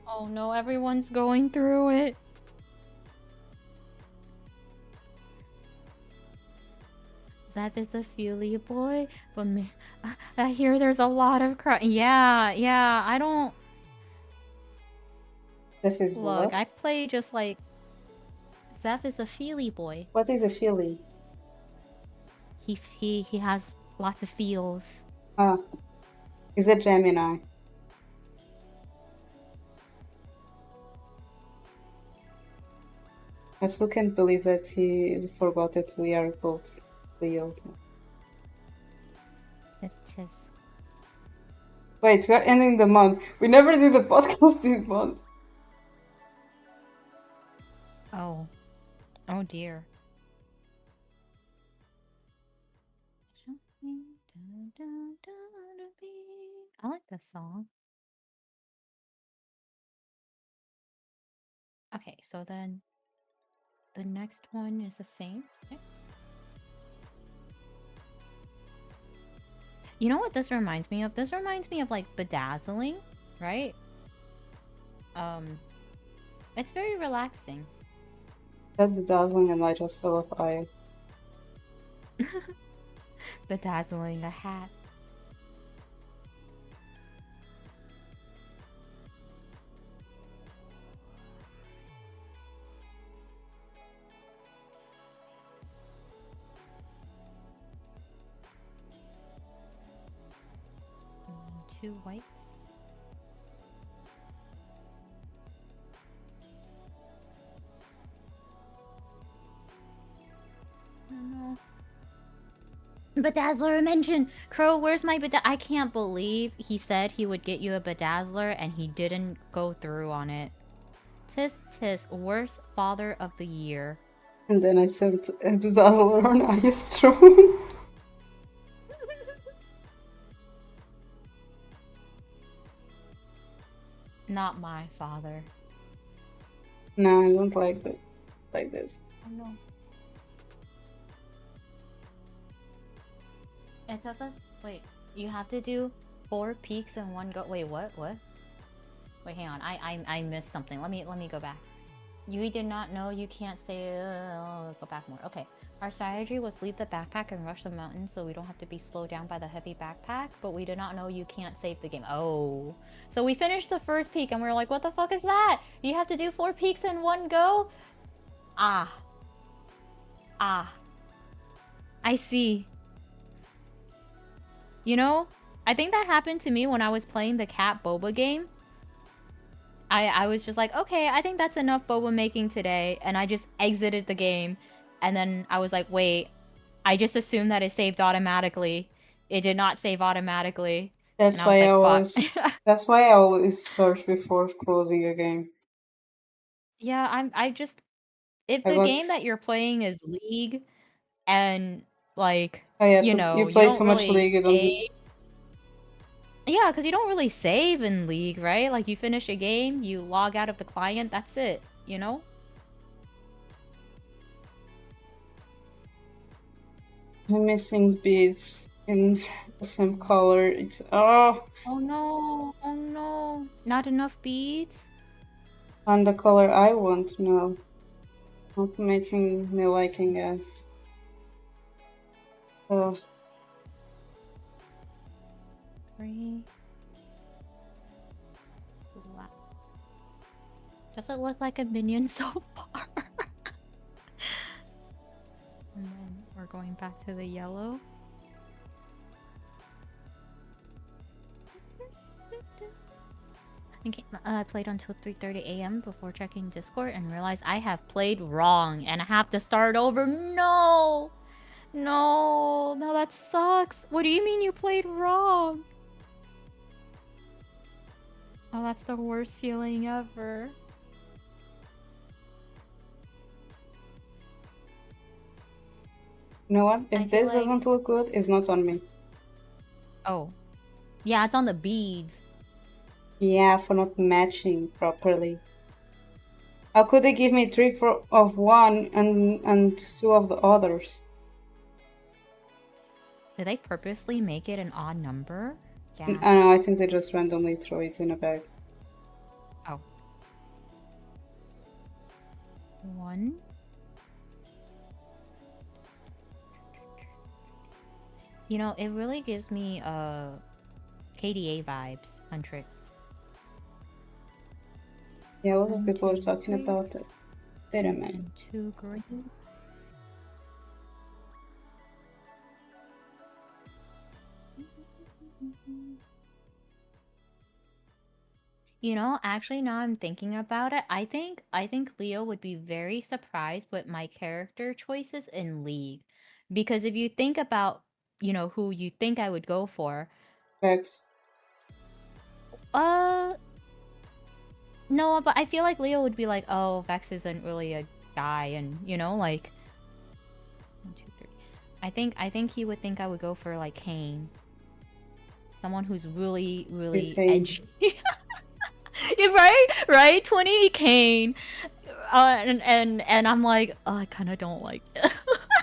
Oh no, everyone's going through it. Zeph is a feely boy, but me, I hear there's a lot of crying. Yeah, I don't. Zeph is Look, what? I play just like. Zeph is a feely boy. What is a feely? He has lots of feels. Ah, he's a Gemini. I still can't believe that he forgot that we are both Leos. Tis. Wait, we are ending the month. We never did the podcast this month. Oh dear. I like this song. Okay, so then the next one is the same. Okay. You know what this reminds me of? This reminds me of like bedazzling, right? It's very relaxing. That bedazzling, and I just thought of I. Bedazzling a hat. And 2 whites. No. Bedazzler mentioned! Crow, where's my I can't believe he said he would get you a bedazzler and he didn't go through on it. Tis, worst father of the year. And then I sent a bedazzler on Iastron. Not my father. No, I don't like that. like this. Oh no. It took us. Wait, you have to do 4 peaks in one go. Wait, what? What? Wait, hang on. I missed something. Let me go back. You did not know you can't say. Go back more. Okay. Our strategy was leave the backpack and rush the mountain so we don't have to be slowed down by the heavy backpack, but we did not know you can't save the game. Oh. So we finished the first peak and we were like, what the fuck is that? You have to do 4 peaks in one go? Ah. Ah. I see. You know, I think that happened to me when I was playing the Cat Boba game. I was just like, okay, I think that's enough boba making today, and I just exited the game. And then I was like, wait, I just assumed that it saved automatically. It did not save automatically. That's And I was why I like, fuck. always. That's why I always search before closing a game. Yeah, I just... If I the got. game that you're playing is League, and, like, Oh yeah, you know, you you play don't too much really League. You don't. save... Yeah, because you don't really save in League, right? Like, you finish a game, you log out of the client, that's it, you know? I'm missing beads in the same color. It's oh, Oh no, oh no. Not enough beads? on the color I want. No, not making me liking us. Oh, 3. Black. Does it look like a minion so far? And then we're going back to the yellow. Okay, I played until 3:30 a.m. before checking Discord and realized I have played wrong and I have to start over. No! No, no, that sucks. What do you mean you played wrong? Oh, that's the worst feeling ever. you know what? I If feel this like... doesn't look good, it's not on me. Oh. Yeah, it's on the beads. Yeah, for not matching properly. How could they give me 3 of one and 2 of the others? Did they purposely make it an odd number? I Yeah. don't know, I think they just randomly throw it in a bag. Oh. 1. You know, it really gives me KDA vibes on tricks. Yeah, a lot of 1, people are 2, talking 3, about it. Wait a minute. and 2 greens. You know, actually, now I'm thinking about it, I think Leo would be very surprised with my character choices in League. Because if you think about, you know, who you think I would go for, X. no, but I feel like Leo would be like, oh, Vex isn't really a guy, and, you know, like... 1, 2, 3. I think he would think I would go for, like, Kane. Someone who's really, really Kane? edgy. Yeah, right? Right? 20 Kane. And I'm like, oh, I kind of don't like it.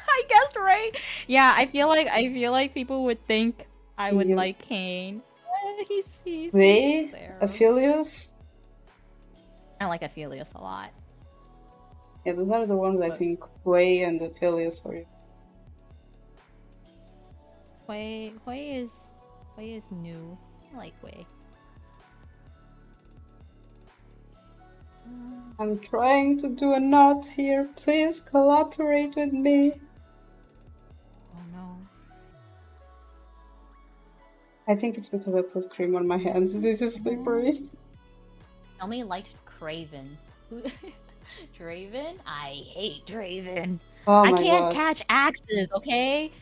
I guess, right? Yeah, I feel like people would think I would You- like Kane. He's Wait, there. Aphelios? I like Aphelios a lot. Yeah, those are the ones I think Way and Aphelios for you. Hui is new. I like Hui. I'm trying to do a knot here. Please collaborate with me. Oh no. I think it's because I put cream on my hands. This is slippery. Nomii liked Craven. Draven? I hate Draven. Oh I my can't god. catch axes, okay?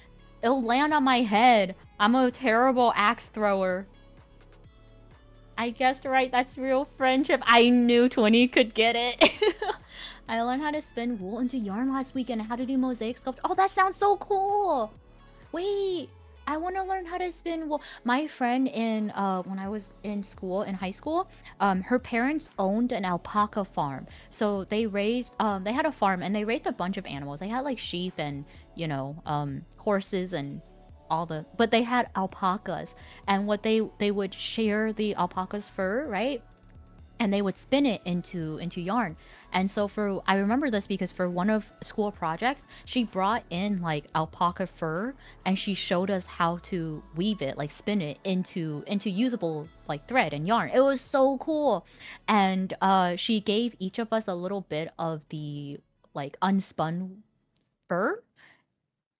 It'll land on my head. I'm a terrible axe thrower. I guessed right, that's real friendship. I knew 20 could get it. I learned how to spin wool into yarn last week and how to do mosaic sculpture. Oh, that sounds so cool! Wait, I want to learn how to spin wool. My friend in when I was in school in high school, her parents owned an alpaca farm. So they had a farm and they raised a bunch of animals. They had like sheep and, horses and but they had alpacas. And what they would share the alpaca's fur, right? And they would spin it into yarn. And so I remember this because for one of school projects, she brought in like alpaca fur and she showed us how to weave it, like spin it into usable like thread and yarn. It was so cool. And she gave each of us a little bit of the like unspun fur,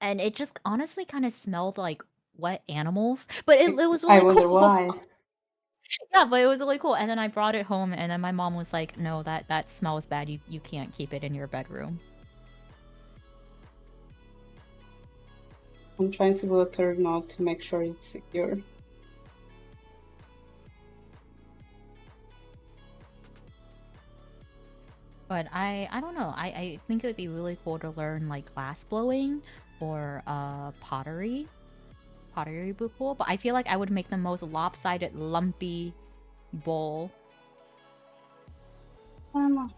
and it just honestly kind of smelled like wet animals, but it was I really wonder cool. why. Yeah, but it was really cool. And then I brought it home, and then my mom was like, "No, that smells bad. You can't keep it in your bedroom." I'm trying to do a third knot to make sure it's secure. But I don't know. I think it would be really cool to learn like glass blowing or pottery. Pottery would be cool, but I feel like I would make the most lopsided, lumpy bowl. I'm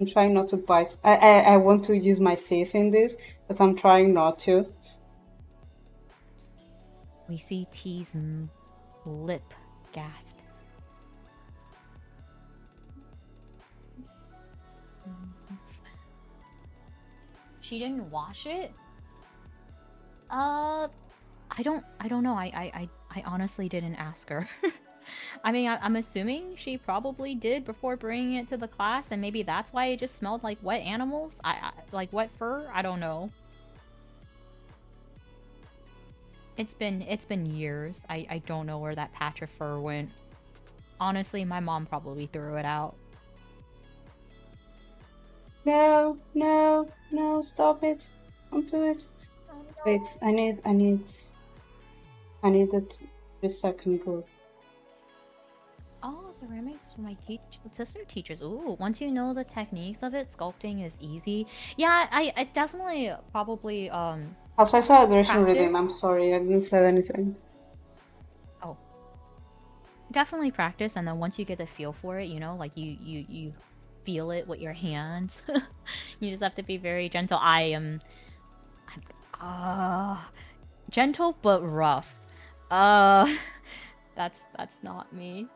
trying not to bite. I want to use my faith in this, but I'm trying not to. We see T's lip gasp. She didn't wash it? I don't know. I honestly didn't ask her. I mean, I'm assuming she probably did before bringing it to the class, and maybe that's why it just smelled like wet animals. Like wet fur. I don't know. It's been years. I don't know where that patch of fur went. Honestly, my mom probably threw it out. No, no, no, stop it. Don't do it. Oh, no. Wait, I need the 3-second glue. Oh, ceramics my sister teaches. Ooh, once you know the techniques of it, sculpting is easy. Yeah, I definitely probably Also, I saw a direction practice. reading. I'm sorry, I didn't say anything. Oh. Definitely practice, and then once you get the feel for it, like you feel it with your hands. You just have to be very gentle. I'm gentle but rough. That's not me.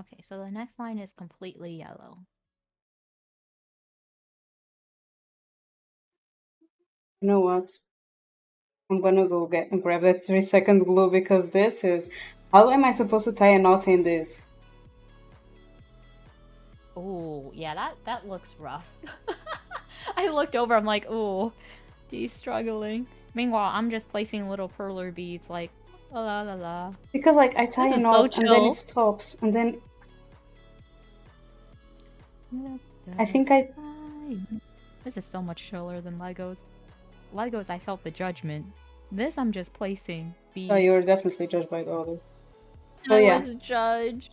Okay, so the next line is completely yellow. You know what? I'm gonna go grab that 3-second glue because this is... How am I supposed to tie a knot in this? Oh, yeah, that looks rough. I looked over, I'm like, oh, he's struggling. Meanwhile, I'm just placing little perler beads like, la la la. Because like I tie a knot and then it stops and then... I think This is so much chiller than Legos. Legos, I felt the judgment. This, I'm just placing beads. Oh, you were definitely judged by the others. So I was judged.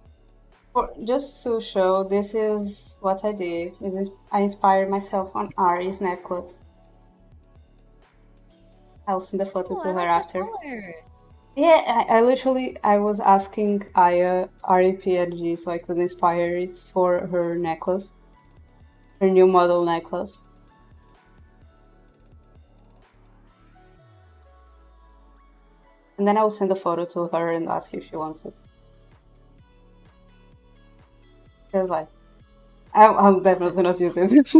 Just to show, this is what I did. I inspired myself on Ari's necklace. I'll send the photo to her after. Yeah, I was asking Aya Ari PNG so I could inspire it for her necklace. Her new model necklace. And then I will send a photo to her and ask if she wants it. Because like, I'm definitely not using it.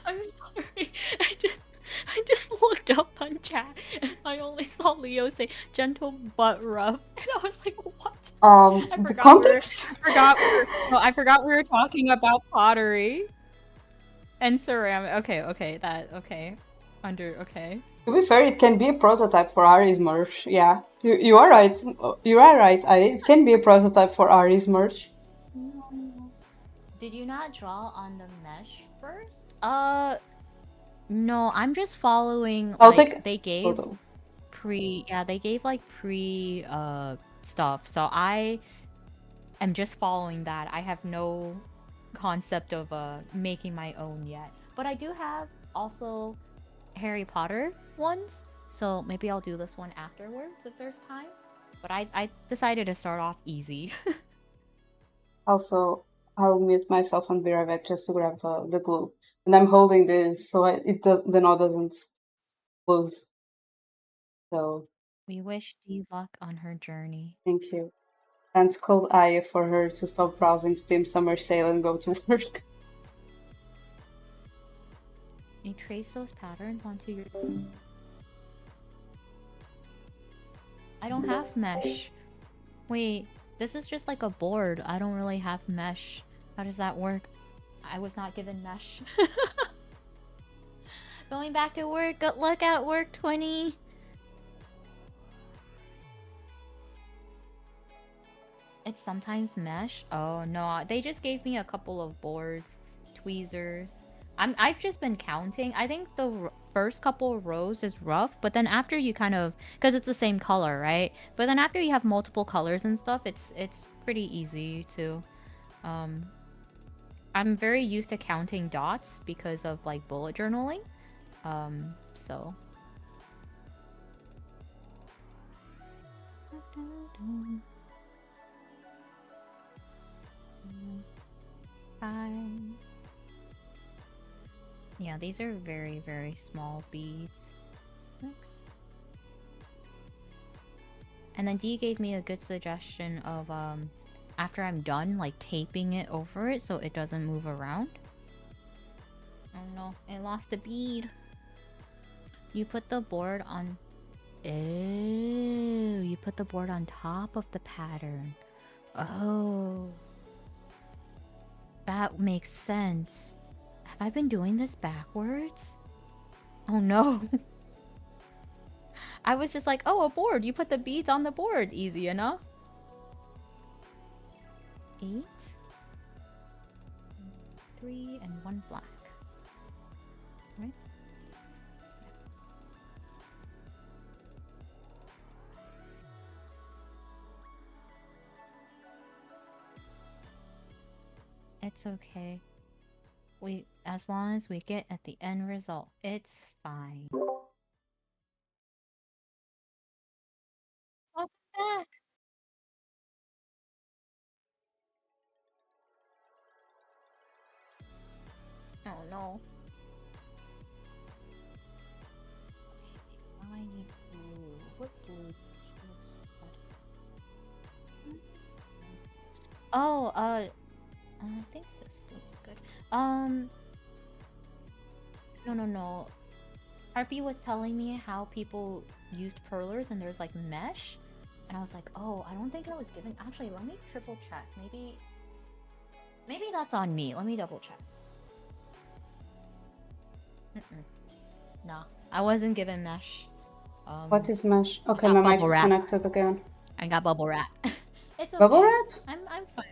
I'm sorry. I just looked up on chat and I only saw Leo say gentle but rough, and I was like, what? The context? I forgot we were talking about pottery and ceramic. Okay. To be fair, it can be a prototype for Ari's merch. Yeah, you are right. You are right. It can be a prototype for Ari's merch. Did you not draw on the mesh first? No, I'm just following. They gave pre stuff. So I am just following that. I have no concept of making my own yet. But I do have also Harry Potter ones, so maybe I'll do this one afterwards if there's time. But I decided to start off easy. Also, I'll mute myself and be right back just to grab the glue. And I'm holding this so the knot doesn't lose. So We wish Dee luck on her journey. thank you. And scold Aya for her to stop browsing Steam Summer Sale and go to work. You trace those patterns onto your... I don't have mesh. Wait, this is just like a board. I don't really have mesh. How does that work? I was not given mesh. Going back to work. Good luck at work, 20. It's sometimes mesh. Oh no, they just gave me a couple of boards, tweezers. I've just been counting. I think the first couple of rows is rough, but then after you kind of, because it's the same color, right? But then after you have multiple colors and stuff, it's pretty easy to. I'm very used to counting dots because of like bullet journaling. So. Yeah, these are very, very small beads. 6. And then Dee gave me a good suggestion of after I'm done, like taping it over it so it doesn't move around. Oh no, I lost a bead. You put the board on... Ew, you put the board on top of the pattern. Oh. That makes sense. Have I been doing this backwards? Oh no. I was just like, oh, a board. You put the beads on the board. Easy enough. 8. 3 and 1 black. Right? It's okay. As long as we get at the end result, it's fine. Welcome back. Oh no. Okay, I need blue. What blue looks better? Oh, I think this blue is good. No. Harpy was telling me how people used perlers and there's like mesh. And I was like, oh, I don't think I was given... Actually, let me triple check. Maybe that's on me. Let me double check. No, I wasn't given mesh. What is mesh? Okay, my mic is connected again. I got bubble wrap. It's okay. Bubble wrap? I'm fine.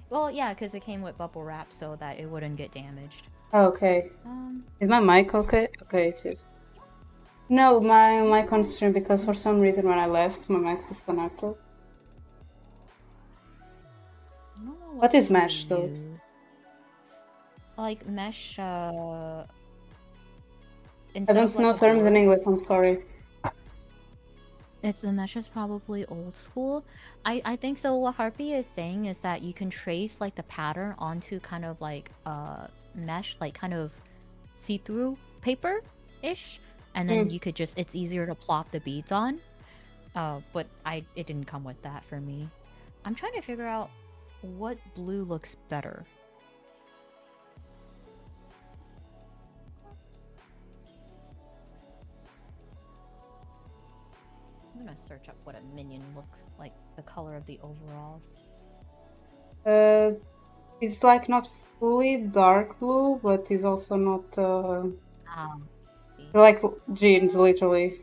Well, yeah, because it came with bubble wrap so that it wouldn't get damaged. Oh, okay. Is my mic okay? Okay, it is. No, my mic on stream because for some reason when I left, my mic disconnected. What is mesh though? Like mesh, I don't know terms in English, I'm sorry. The mesh is probably old school. I think so. What Harpy is saying is that you can trace like the pattern onto kind of like mesh, like kind of see-through paper-ish, and then you could just, it's easier to plop the beads on. But it didn't come with that for me. I'm trying to figure out what blue looks better. I'm gonna search up what a minion looks like, the color of the overalls. It's like not fully dark blue, but it's also not like jeans, literally.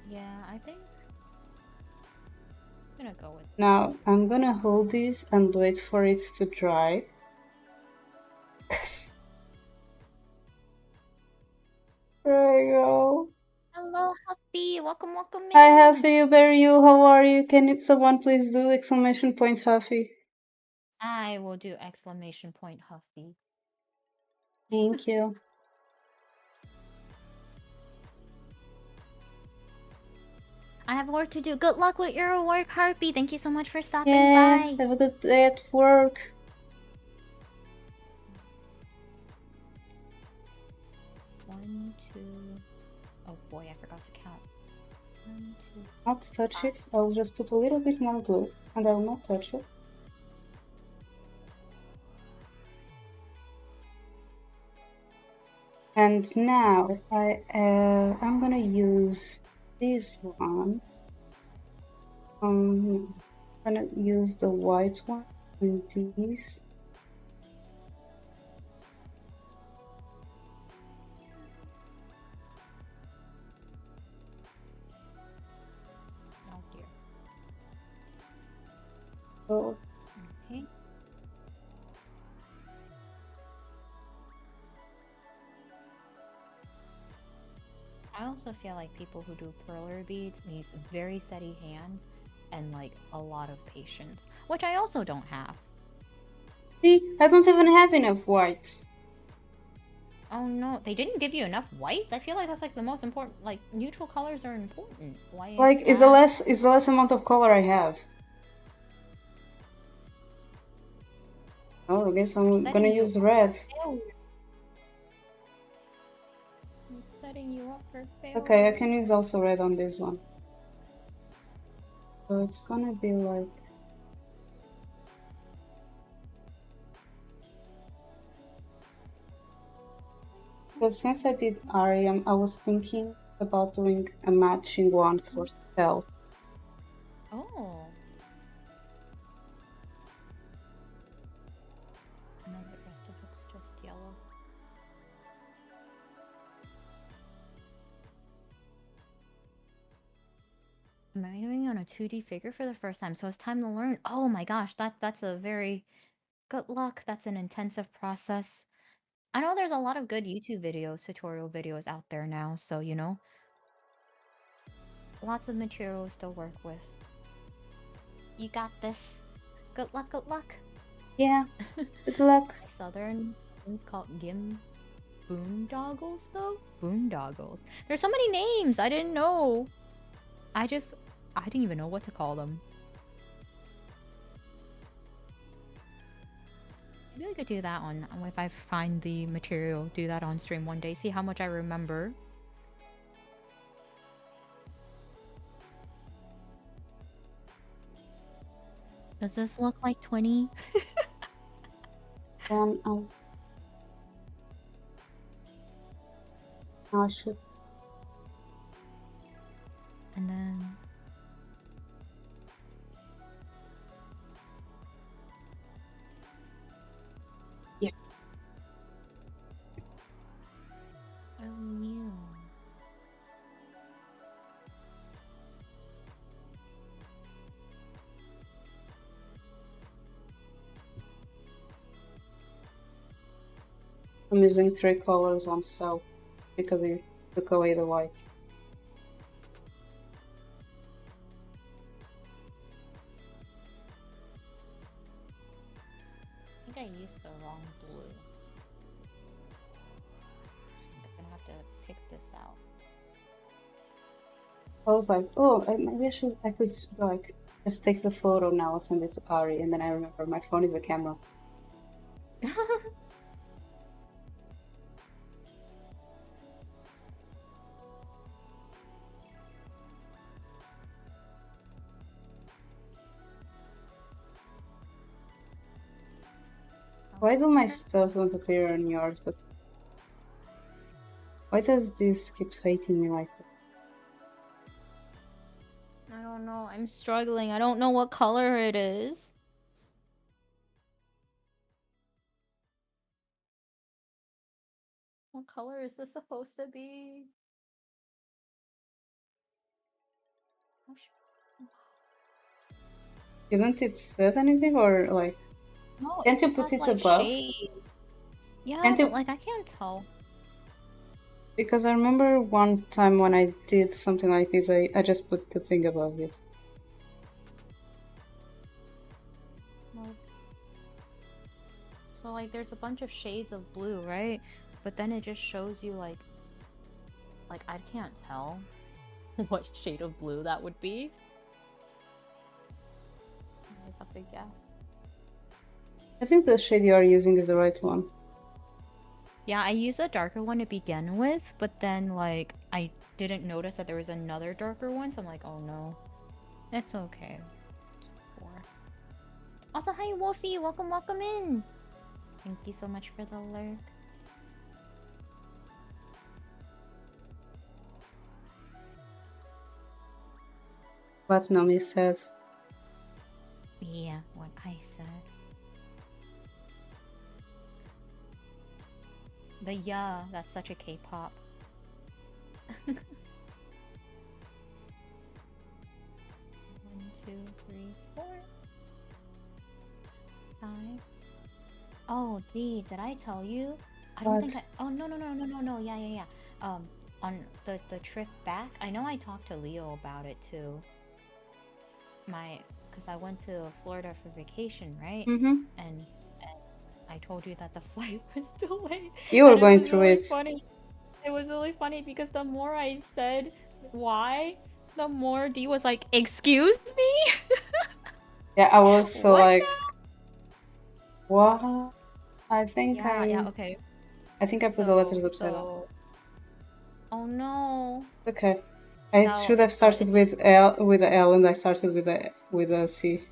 Yeah, I think I'm gonna go with... Now, I'm gonna hold this and wait for it to dry. There you go. Hello, Huffy! Welcome in! Hi, Huffy, where are you? How are you? Can someone please do exclamation point, Huffy? I will do exclamation point Huffy. Thank you. I have work to do. Good luck with your work, Harpy. Thank you so much for stopping Yeah, by. have a good day at work. One, two. Oh boy, I forgot to count. One, two. Not touch it. I'll just put a little bit more glue and I will not touch it. And now I'm gonna use this one. I'm gonna use the white one and these. Oh dear. So Okay. I also feel like people who do perler beads need very steady hands and like a lot of patience, which I also don't have. see, I don't even have enough whites. Oh no, they didn't give you enough whites? I feel like that's like the most important, like neutral colors are important. White, Like it's the less amount of color I have. Oh, I guess I'm gonna use red. I'm setting you up for failure. Okay, I can use also red on this one. So it's gonna be like... Because since I did Ariam, I was thinking about doing a matching one for Stealth. Oh. And then the rest of it's just yellow. Am I doing on a 2D figure for the first time? So it's time to learn. Oh my gosh, that's a very good luck. That's an intensive process. I know there's a lot of good YouTube videos, tutorial videos out there now, so you know, lots of materials to work with. You got this. Good luck, good luck. Yeah, good luck. My southern one's called boondoggles though? Boondoggles. There's so many names, I didn't know. I didn't even know what to call them. Maybe we could do that on, if I find the material, do that on stream one day, see how much I remember. Does this look like 20? I should. And then... Yeah. Oh, no. I'm using 3 colors on Stealth because we took away the white. I think I used the wrong blue. I'm gonna have to pick this out. I was like, oh, maybe I could like just take the photo now, send it to Ari, and then I remember my phone is a camera. Why do my stuff not appear on yours? But why does this keep hating me like that? I don't know. I'm struggling. I don't know what color it is. What color is this supposed to be? Oh, Didn't it said anything or like? no, Can't you just put has, it like, above? shade. Yeah, Can't but you? like I can't tell. Because I remember one time when I did something like this, I just put the thing above it. Nope. So like there's a bunch of shades of blue, right? But then it just shows you like I can't tell what shade of blue that would be. I just have to guess. I think the shade you are using is the right one. Yeah, I used a darker one to begin with, but then like I didn't notice that there was another darker one, so I'm like, oh no. It's okay. Also, hi Wolfie, welcome in. Thank you so much for the lurk. What Nomii said. Yeah, what I said. That's such a K-pop. 1, 2, 3, 4, 5. Oh, did I tell you? I don't think I. Oh no. Yeah. On the trip back, I know I talked to Leo about it too. Because I went to Florida for vacation, right? And I told you that the flight was delayed. You were And going it was through really it. funny. It was really funny because the more I said why, the more D was like, "Excuse me." Yeah, I was so What like, now? what? I think Okay. I think I put the letters upside down. Oh no. Okay. I should have started with the L and I started with a C.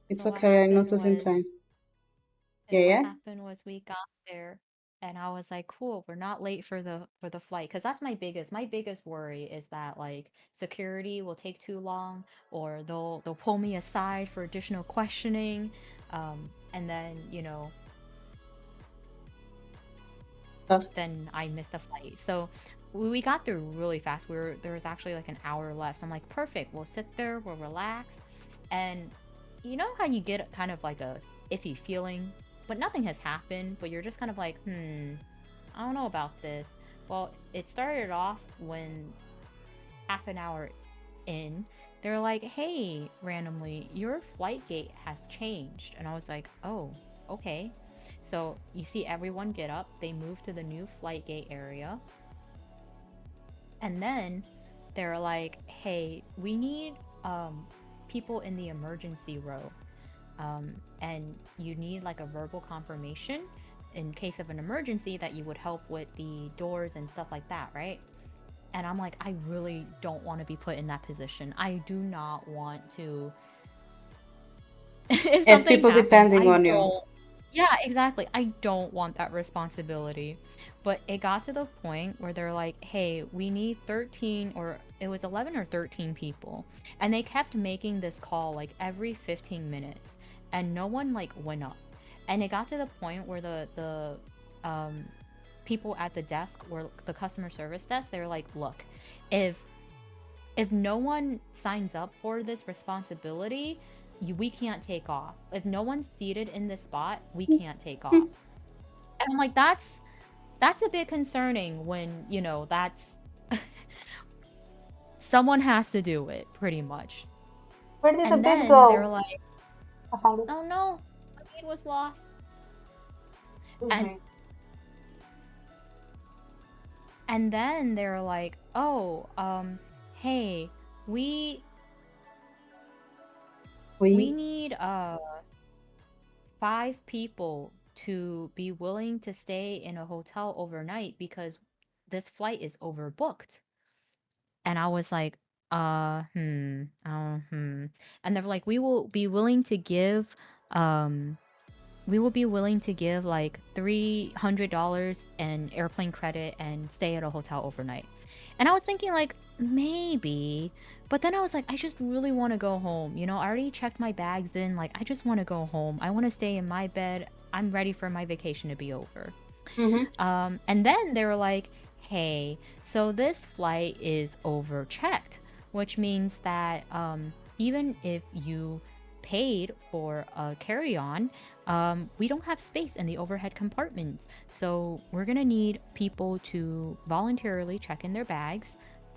It's okay, I'm not as in time. What happened was we got there and I was like, cool, we're not late for the flight. Because that's my biggest worry is that like security will take too long or they'll pull me aside for additional questioning. And then, then I missed the flight. So we got through really fast. There was actually like an hour left. So I'm like, perfect. We'll sit there, we'll relax. And you know how you get kind of like a iffy feeling, but nothing has happened, but you're just kind of like, I don't know about this. Well, it started off when half an hour in, they're like, hey, randomly, your flight gate has changed. And I was like, oh, okay. So you see everyone get up, they move to the new flight gate area. And then they're like, hey, we need people in the emergency row. And you need like a verbal confirmation in case of an emergency that you would help with the doors and stuff like that, right? And I'm like, I really don't want to be put in that position. I do not want to. If people happens, depending on you. Yeah, exactly. I don't want that responsibility. But it got to the point where they're like, hey, we need 13 or it was 11 or 13 people. And they kept making this call like every 15 minutes. And no one like went up. And it got to the point where the people at the desk or the customer service desk, they were like, look, if no one signs up for this responsibility, we can't take off. If no one's seated in this spot, we can't take off. And I'm like, that's a bit concerning when, that's someone has to do it, pretty much. Where did the bead go? They're like, I found it. Oh no, the bead was lost. And then they're like, oh, hey, we need 5 people to be willing to stay in a hotel overnight because this flight is overbooked. And I was like, And they're like, we will be willing to give like $300 in airplane credit and stay at a hotel overnight. And I was thinking like, maybe, but then I was like, I just really want to go home. I already checked my bags in. Like, I just want to go home. I want to stay in my bed. I'm ready for my vacation to be over. And then they were like, hey, so this flight is overchecked, which means that even if you paid for a carry-on, we don't have space in the overhead compartments. So we're gonna need people to voluntarily check in their bags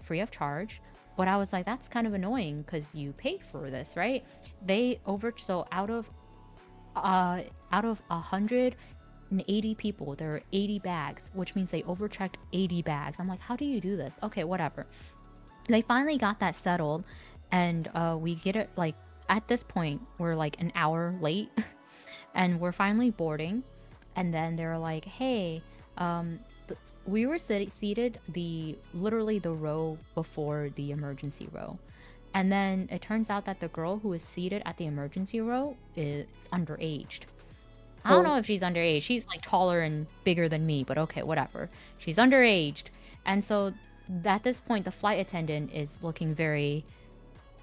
free of charge, But I was like, that's kind of annoying because you paid for this, right? So out of 180 people, there are 80 bags, which means they overchecked 80 bags. I'm like, how do you do this? Okay, whatever. They finally got that settled, and we get it like at this point we're like an hour late, and we're finally boarding, and then they're like, hey, um, we were seated literally the row before the emergency row. And then it turns out that the girl who is seated at the emergency row is underaged. I don't Oh, know if she's underage. She's like taller and bigger than me, but okay, whatever. She's underaged. And so at this point, the flight attendant is looking very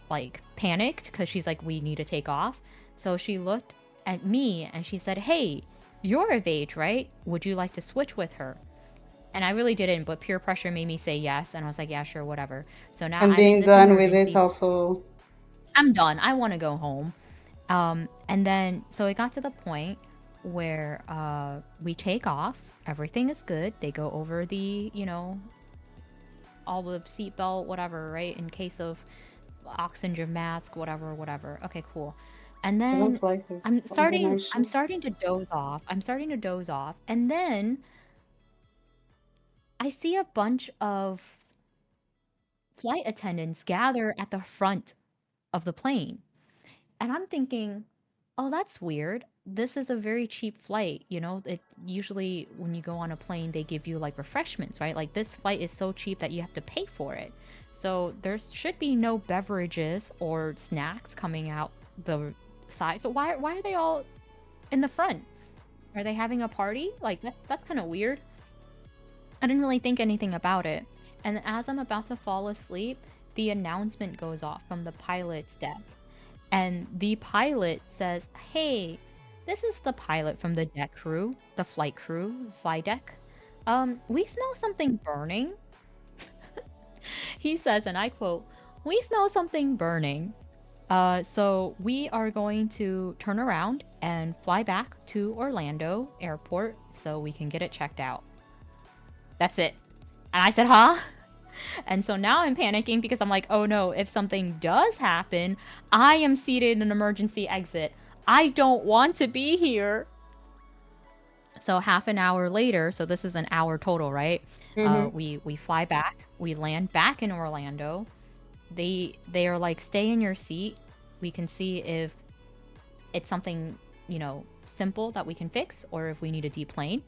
like panicked because she's like, we need to take off. So she looked at me and she said, hey, you're of age, right? Would you like to switch with her? And I really didn't, but peer pressure made me say yes. And I was like, yeah, sure, whatever. So now and I'm in being this done with it emergency. also. I'm done. I want to go home. And then, so it got to the point where we take off. Everything is good. They go over the, all the seatbelt, whatever, right? In case of oxygen mask, whatever, whatever. Okay, cool. And I then don't like this I'm combination. starting to doze off. I'm starting to doze off. And then I see a bunch of flight attendants gather at the front of the plane. And I'm thinking, oh, that's weird. This is a very cheap flight. It usually when you go on a plane, they give you like refreshments, right? Like this flight is so cheap that you have to pay for it. So there should be no beverages or snacks coming out the side. So why are they all in the front? Are they having a party? Like that's kind of weird. I didn't really think anything about it. And as I'm about to fall asleep, the announcement goes off from the pilot's deck. And the pilot says, hey, this is the pilot from the deck crew, the flight crew, fly deck. We smell something burning. He says, and I quote, we smell something burning. So we are going to turn around and fly back to Orlando airport so we can get it checked out. That's it. And I said, huh? And so now I'm panicking because I'm like, oh no, if something does happen, I am seated in an emergency exit. I don't want to be here. So half an hour later, so this is an hour total, right? Mm-hmm. We fly back. We land back in Orlando. They are like, stay in your seat. We can see if it's something, simple that we can fix or if we need to deplane.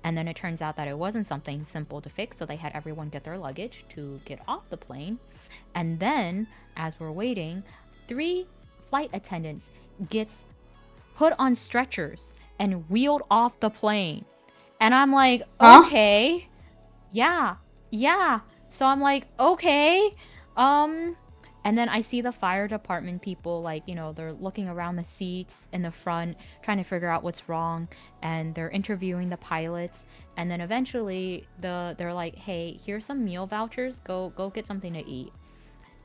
And then it turns out that it wasn't something simple to fix, so they had everyone get their luggage to get off the plane. And then, as we're waiting, 3 flight attendants gets put on stretchers and wheeled off the plane. And I'm like, Huh? okay, yeah, yeah. So I'm like, okay, um, and then I see the fire department people, like, they're looking around the seats in the front, trying to figure out what's wrong, and they're interviewing the pilots. And then eventually, they're like, hey, here's some meal vouchers. Go get something to eat.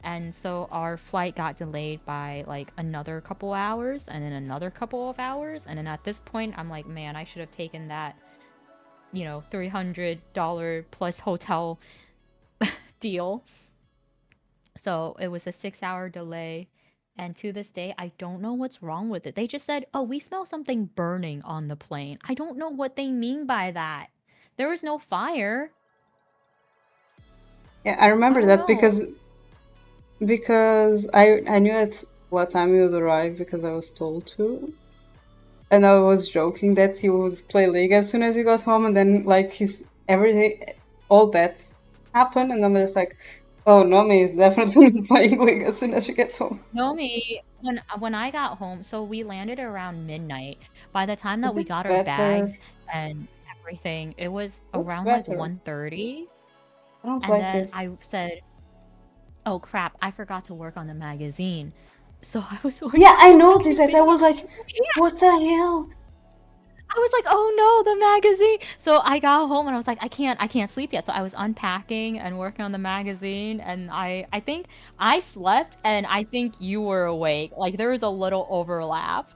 And so our flight got delayed by like another couple hours, and then another couple of hours. And then at this point, I'm like, man, I should have taken that, $300 plus hotel deal. So it was a 6-hour delay. And to this day, I don't know what's wrong with it. They just said, oh, we smell something burning on the plane. I don't know what they mean by that. There was no fire. Yeah, I I remember don't that know. because I knew at what time he would arrive because I was told to. And I was joking that he would play League as soon as he got home, and then like everything, all that happened, and I'm just like, oh, Nomii is definitely playing League as soon as she gets home. Nomii, when I got home, so we landed around midnight. By the time A that we bit got our bags better. and everything, it was What's around like better? 1:30. I don't And like then this. I said, oh crap, I forgot to work on the magazine. So I was working Yeah, I on the noticed that. I magazine. was like, what the hell? I was like, oh no, the magazine. So I got home and I was like, I can't sleep yet. So I was unpacking and working on the magazine, and I think I slept and I think you were awake. Like there was a little overlap.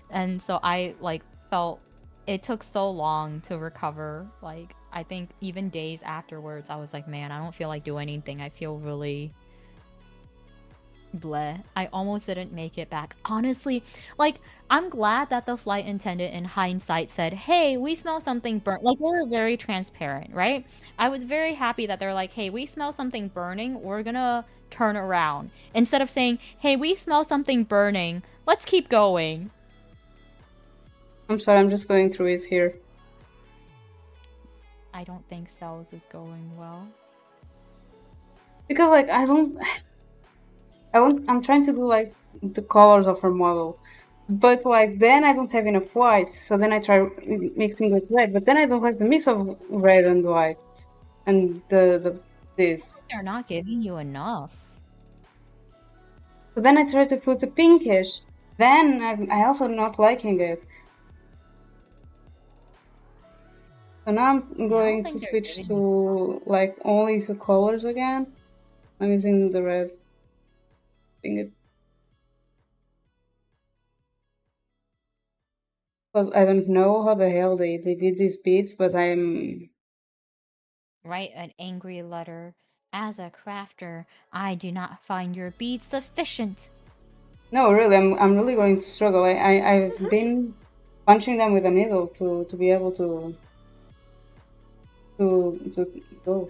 And so I like felt it took so long to recover. Like I think even days afterwards I was like, man, I don't feel like doing anything. I feel really bleh. I almost didn't make it back. Honestly, like, I'm glad that the flight attendant in hindsight said, hey, we smell something burnt. Like, they were very transparent, right? I was very happy that they're like, hey, we smell something burning. We're gonna turn around. Instead of saying, hey, we smell something burning. Let's keep going. I'm sorry, I'm just going through it here. I don't think sales is going well. Because, like, I'm trying to do, like, the colors of her model. But, like, then I don't have enough white, so then I try mixing with red, but then I don't like the mix of red and white. And this. They're not giving you enough. So then I try to put a pinkish. Then I also not liking it. So now I'm going to switch to, like, only 2 colors again. I'm using the red. Because I don't know how the hell they did these beats, but I'm... Write an angry letter. As a crafter, I do not find your beads sufficient. No, really, I'm really going to struggle. I've been punching them with a needle to be able to go.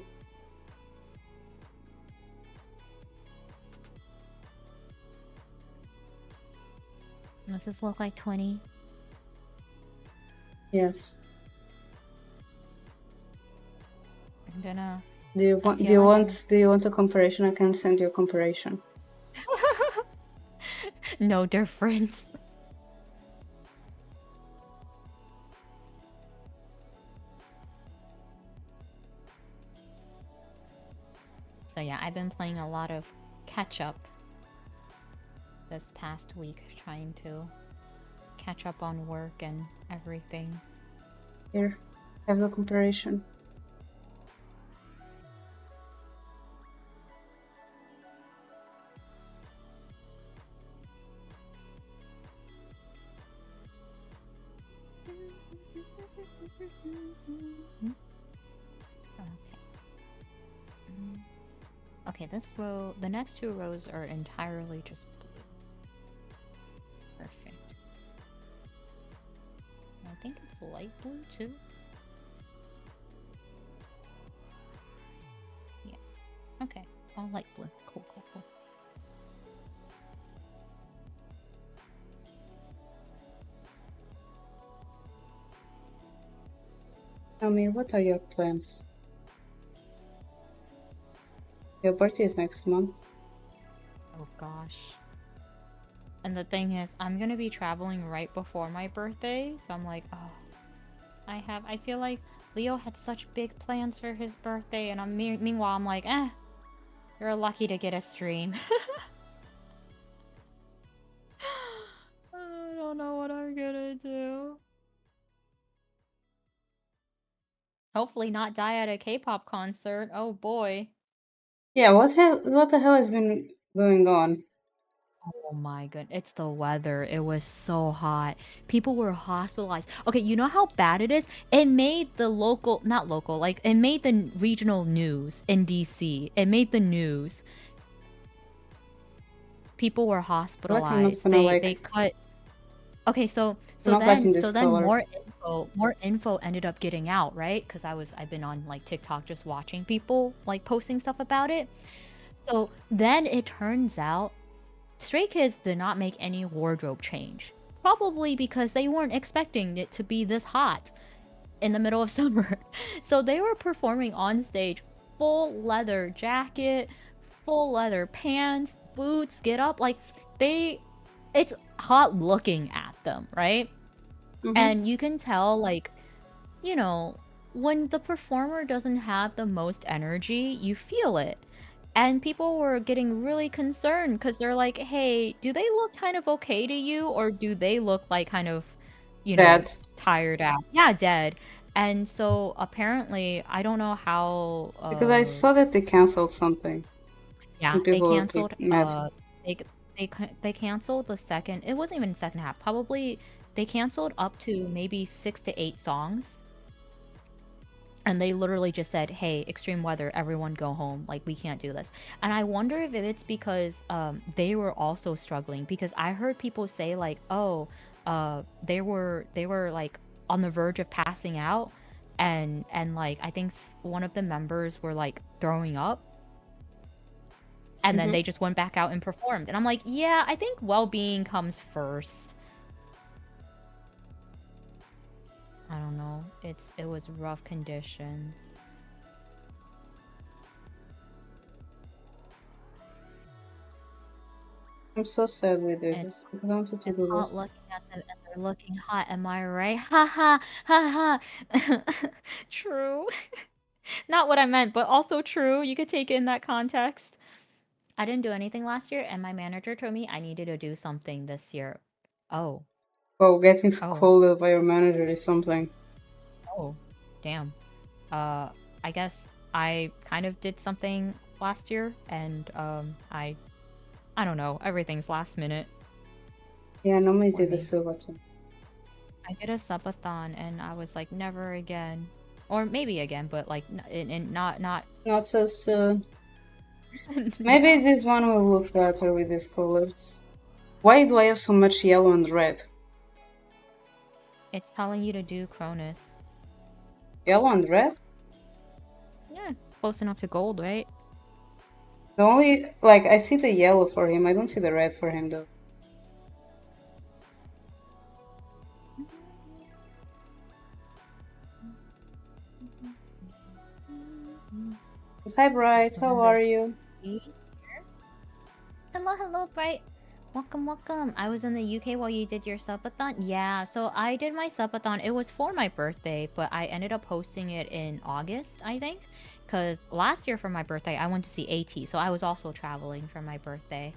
Does this look like 20? Yes. I'm gonna... Do you want a comparison? I can send you a comparison. No difference. So yeah, I've been playing a lot of catch up this past week, trying to catch up on work and everything. Here, have the comparison. Okay, this row, the next 2 rows are entirely just blue. Perfect. I think it's light blue too. Yeah. Okay, all light blue. Cool, cool, cool. Tell me, what are your plans? Your birthday is next month. Oh gosh. And the thing is, I'm gonna be traveling right before my birthday, so I'm like, oh. I feel like Leo had such big plans for his birthday, and meanwhile, I'm like, you're lucky to get a stream. I don't know what I'm gonna do. Hopefully not die at a K-pop concert. Oh boy. Yeah, what the hell has been going on? Oh my god, it's the weather. It was so hot. People were hospitalized. Okay, you know how bad it is? It made the local, not local, like it made the regional news in DC. It made the news. People were hospitalized. They cut. Okay, so then more info ended up getting out, right? Because I've been on like TikTok just watching people like posting stuff about it. So then it turns out Stray Kids did not make any wardrobe change. Probably because they weren't expecting it to be this hot in the middle of summer. So they were performing on stage full leather jacket, full leather pants, boots, get up. Like it's hot looking at them, right? And you can tell, like, you know, when the performer doesn't have the most energy, you feel it. And people were getting really concerned because they're like, hey, do they look kind of okay to you? Or do they look like kind of, Dead. tired out? Yeah, dead. And so apparently, I don't know how... Because I saw that they canceled something. Yeah, they canceled... They canceled the second... It wasn't even the second half. Probably they canceled up to maybe 6 to 8 songs. And they literally just said, "Hey, extreme weather, everyone go home. Like, we can't do this." And I wonder if it's because they were also struggling, because I heard people say like, "Oh, they were like on the verge of passing out, and like I think one of the members were like throwing up, and then Mm-hmm. they just went back out and performed." And I'm like, "Yeah, I think well-being comes first." I don't know. It was rough conditions. I'm so sad with this It's because I wanted to It's do this. hot looking at them and they're looking hot, am I right? Ha ha, ha ha. True. Not what I meant, but also true. You could take it in that context. I didn't do anything last year, and my manager told me I needed to do something this year. Oh, Well, getting oh, scolded by your manager is something. oh, damn. Uh, I guess I kind of did something last year, and I don't know. Everything's last minute Yeah, Nomii for did the me. silver too. I did a subathon and I was like, never again. Or maybe again, but like, not. Not so soon. No. Maybe this one will look better with these colors. Why do I have so much yellow and red? It's telling you to do Cronus. Yellow and red? Yeah, close enough to gold, right? The only, like, I see the yellow for him, I don't see the red for him though. Hi Bright, how are you? Hello, Bright. Welcome. I was in the UK while you did your subathon. Yeah, so I did my subathon. It was for my birthday, but I ended up hosting it in August, I think. Because last year for my birthday, I went to see AT, so I was also traveling for my birthday.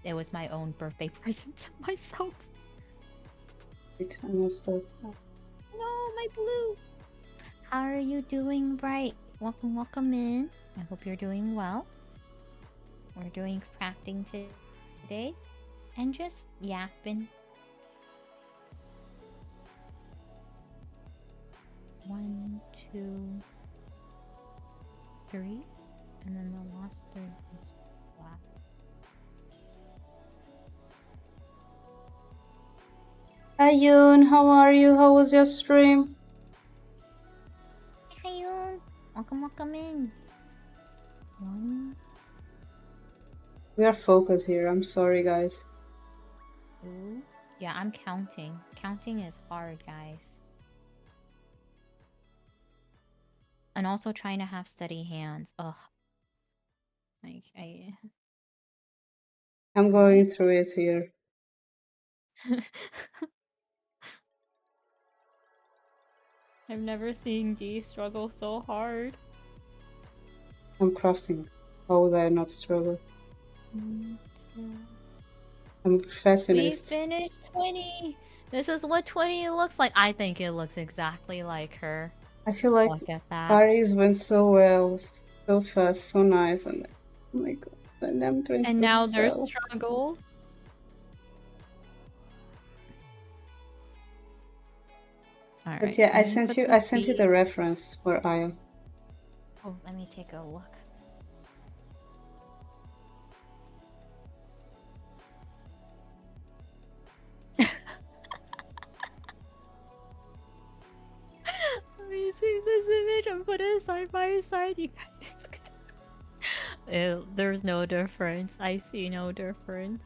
It was my own birthday present to myself. No, my blue. How are you doing, Bright? Welcome in. I hope you're doing well. We're doing crafting today and just yapping. 1, 2, 3, and then the last 3 is black. Hi Yoon, how are you? How was your stream? Hi Yoon, welcome in. 1, We are focused here, I'm sorry guys. 2. Yeah, I'm counting. Counting is hard, guys. And also trying to have steady hands. Ugh. Like, I'm going through it here. I've never seen G struggle so hard. I'm crafting. How would I not struggle? 1, 2. I'm a We perfectionist. finished 20! This is what 20 looks like. I think it looks exactly like her. I feel like Look at that. Paris went so well, so fast, so nice, and oh my god, and I'm doing And this now there's so. struggle. All But right. yeah, I let me sent put you the reference for Aya. Oh, let me take a look. Let me see this image and put it side by side. You guys. There's no difference. I see no difference.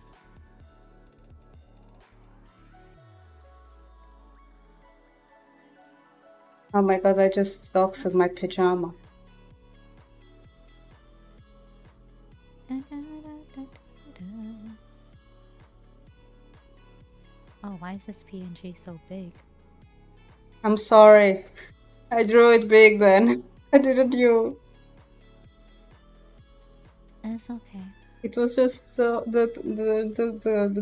Oh my god, I just doxed my pajama. Oh, why is this PNG so big? I'm sorry. I drew it big then. I didn't do. It's okay. It was just the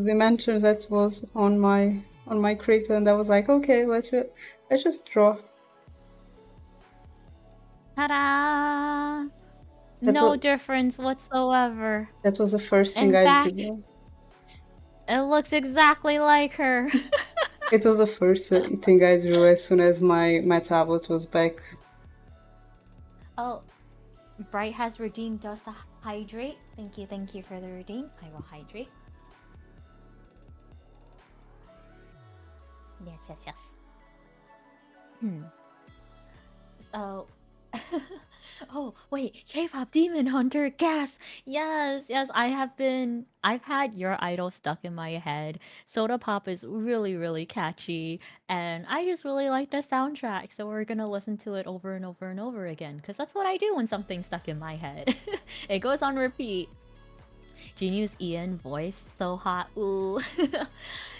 dimensions that was on my creator, and I was like, okay, let's just draw. Ta-da! No difference whatsoever. That was the first thing In I fact, did. it looks exactly like her. It was the first thing I drew as soon as my tablet was back. Oh, Bright has redeemed us to hydrate. Thank you for the redeem. I will hydrate. Yes. So, oh wait, K-pop Demon Hunter, gas! Yes, I've had Your Idol stuck in my head. Soda Pop is really catchy, and I just really like the soundtrack, so we're gonna listen to it over and over and over again, because that's what I do when something's stuck in my head. It goes on repeat. Genius Ian voice, so hot, ooh.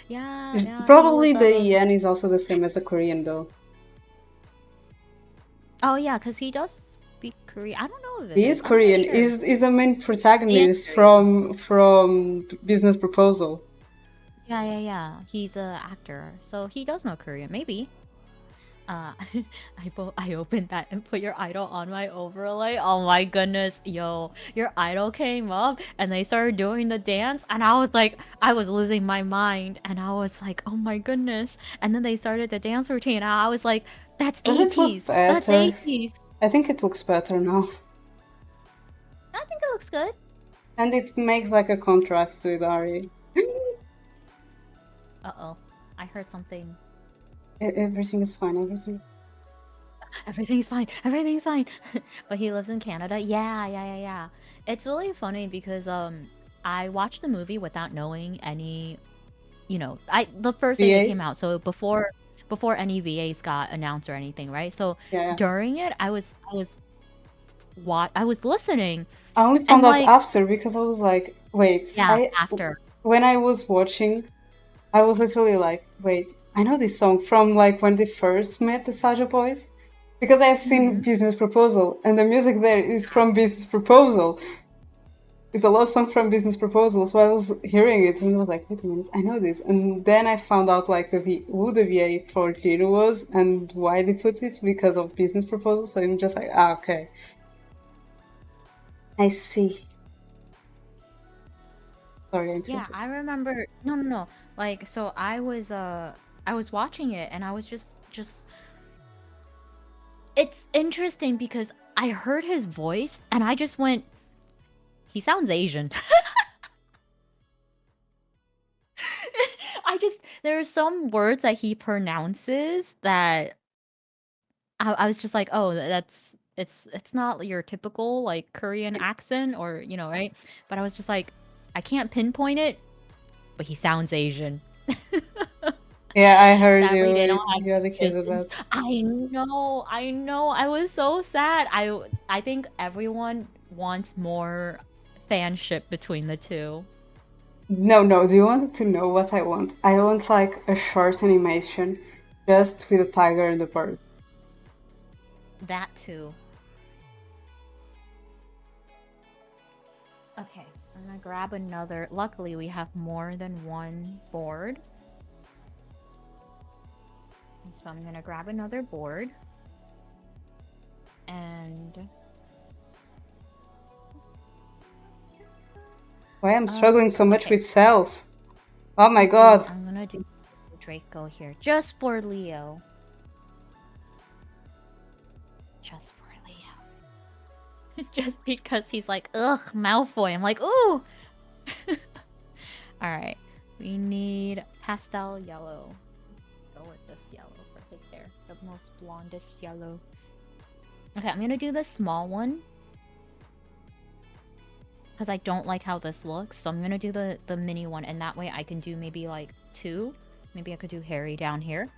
Yeah, Probably he was, the yen is also the same as the Korean though. Oh yeah, because he does speak Korean. I don't know if it He is. is I'm not Korean. sure. Is the main protagonist from Business Proposal. Yeah. He's a actor, so he does know Korean. Maybe. I opened that and put Your Idol on my overlay. Oh my goodness, yo, Your Idol came up and they started doing the dance, and I was losing my mind, and I was like, oh my goodness. And then they started the dance routine, and I was like, that's Does 80s. it look That's better? 80s. I think it looks better now. I think it looks good. And it makes like a contrast with Ari. Uh-oh. I heard something. Everything is fine. Everything's fine. But he lives in Canada. Yeah. It's really funny because I watched the movie without knowing any, the first day it came VAs? out. So before any VAs got announced or anything, right? So Yeah. during it, I was listening. I only And found out like, after because I was like, wait. yeah, after. When I was watching, I was literally like, wait, I know this song from like when they first met the Saja Boys. Because I have seen Business Proposal, and the music there is from Business Proposal. It's a love song from Business Proposal, so I was hearing it and I was like, wait a minute, I know this. And then I found out like who the VA for Jiro was and why they put it because of Business Proposal. So I'm just like, okay. I see. Sorry, Yeah, I remember. No. Like, so I was watching it, and I was just. It's interesting because I heard his voice, and I just went, he sounds Asian. There are some words that he pronounces that I was just like, oh, it's not your typical like Korean accent or, right? But I was just like, I can't pinpoint it, but he sounds Asian. Yeah, I heard Sadly, they don't have you other kids distance. about. I know. I was so sad. I think everyone wants more fanship between the two. No. Do you want to know what I want? I want like a short animation, just with a tiger and a bird. That too. Okay, I'm gonna grab another. Luckily, we have more than one board. So I'm gonna grab another board. And Why I'm struggling so much with cells? Oh my god. I'm gonna do Draco here, just for Leo. Just for Leo. Just because he's like, ugh, Malfoy. I'm like, ooh. Alright, we need pastel yellow. Go with this yellow for his hair. The most blondest yellow. Okay, I'm gonna do the small one. Because I don't like how this looks. So I'm gonna do the mini one. And that way I can do maybe like 2. Maybe I could do Harry down here.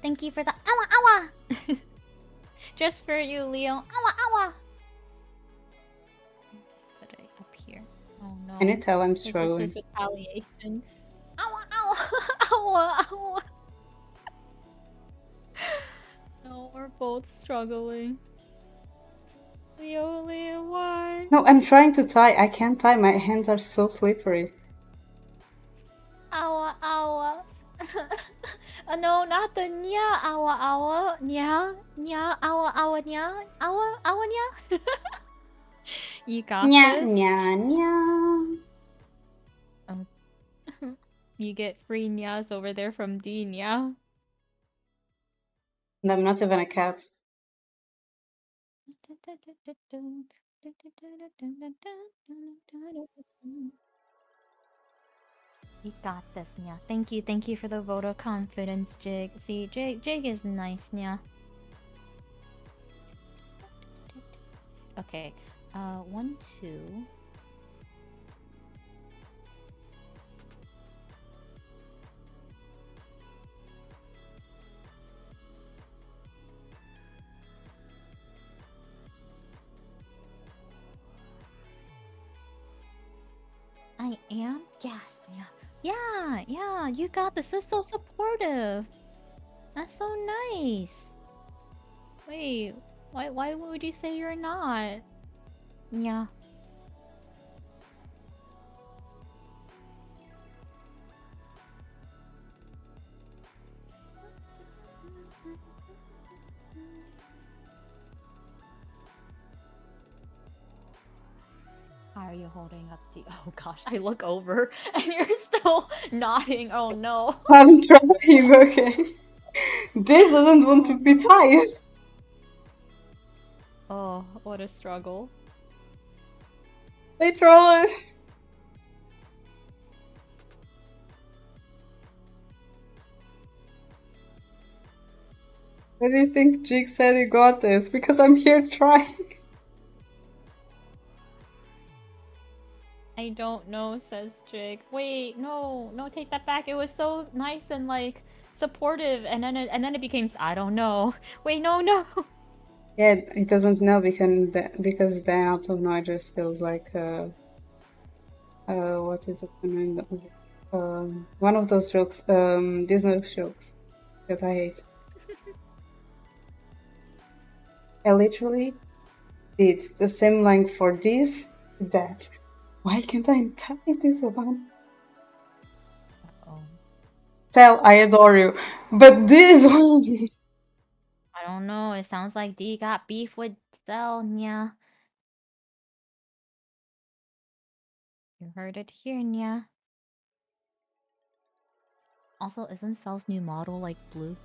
Thank you for the awa awa! Just for you, Leo. Awa awa! Put it up here. Oh no. Can you tell I'm struggling? This is retaliation. Awa awa! Awa awa! No, we're both struggling. Leo, why? No, I'm trying to tie. I can't tie. My hands are so slippery. Awa awa. No, not the nya awa awa. Nya awa awa nya. Awa nya. You got Nya, this. nya, nya. Oh. You get free nyas over there from Dean, yeah? And I'm not even a cat. You got this, Nya. Thank you for the vote of confidence, Jig. See, Jig is nice, Nya. Okay, 1, 2. I am? Gasp, yeah. Yeah, you got this. This is so supportive. That's so nice. Wait, why would you say you're not? Yeah. How are you holding up to? Oh gosh, I look over and you're still nodding. Oh no. I'm trying, okay. This doesn't want to be tied. Oh, what a struggle. I tried. Why do you think Jig said he got this? Because I'm here trying. I don't know, says Jig. Wait, no, take that back. It was so nice and like supportive, and then it became I don't know. Wait, no. Yeah, he doesn't know because then out of nowhere just feels like what is it? One of those jokes, Disney jokes that I hate. I literally did the same length for this, that. Why can't I tie this one? Oh, Tell, I adore you, but this one. I don't know. It sounds like D got beef with Cell. Yeah, you heard it here, yeah. Also, isn't Cell's new model like blue?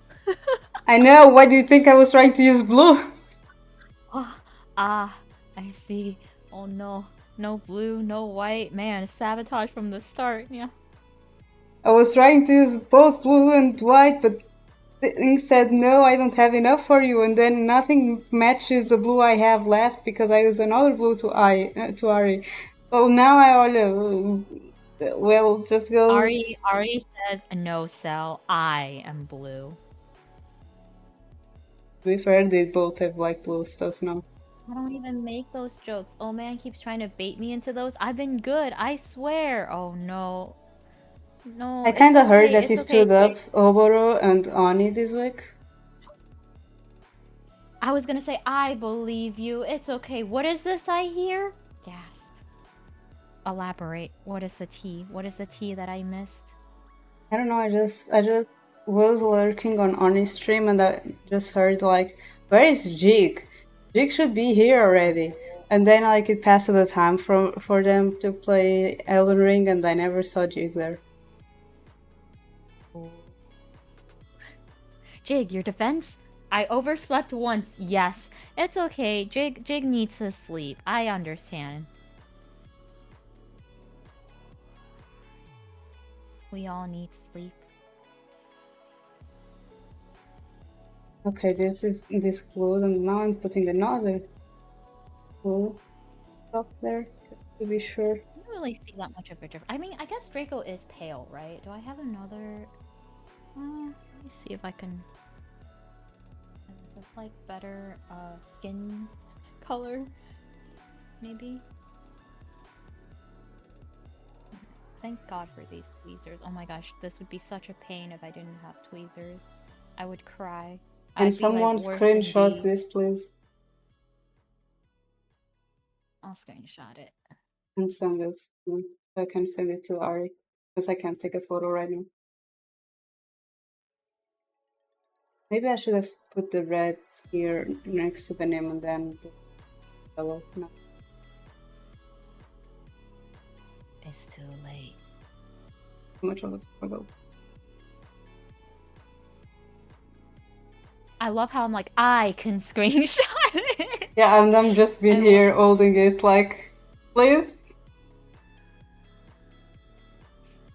I know. Why do you think I was trying to use blue? Oh, I see. Oh no, no blue, no white. Man, sabotage from the start. Yeah. I was trying to use both blue and white, but the thing said no, I don't have enough for you, and then nothing matches the blue I have left because I used another blue to Ari. So now I all well just goes. Ari says no, Cell. I am blue. To be fair, they both have like blue stuff now. I don't even make those jokes. Oh man keeps trying to bait me into those. I've been good, I swear. Oh no. No, I it's kinda heard okay. that It's he okay. stood up Oboro and Ani this week. I was gonna say, I believe you. It's okay. What is this I hear? Gasp. Elaborate. What is the tea? What is the tea that I missed? I don't know, I just was lurking on Ani's stream and I just heard like, where is Jig? Jig should be here already. And then like it passed the time for them to play Elden Ring and I never saw Jig there. Jig, your defense? I overslept once. Yes. It's okay. Jig needs to sleep. I understand. We all need sleep. Okay, this is this glue and now I'm putting another glue up there to be sure. I don't really see that much of a difference. I mean, I guess Draco is pale, right? Do I have another? Let me see if I can. Is this like better skin color? Maybe. Thank God for these tweezers. Oh my gosh, this would be such a pain if I didn't have tweezers. I would cry. And I'd be someone like worse than screenshot D. this, please. I'll screenshot it. And send it so I can send it to Ari. Because I can't take a photo right now. Maybe I should have put the red here next to the name and then the yellow. No. It's too late. too much of a struggle. I love how I'm like, I can screenshot it. Yeah, and I'm just been here holding it like, please.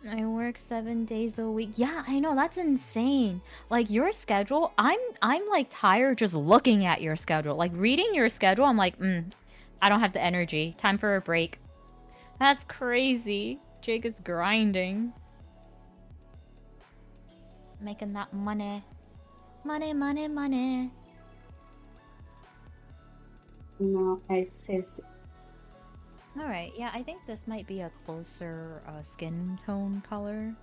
I work 7 days a week. Yeah, I know, that's insane. Like your schedule, I'm like tired just looking at your schedule. Like reading your schedule, I'm like, I don't have the energy. Time for a break. That's crazy. Jake is grinding. Making that money. Money, money, money. No, I saved it. Alright, yeah, I think this might be a closer skin tone color,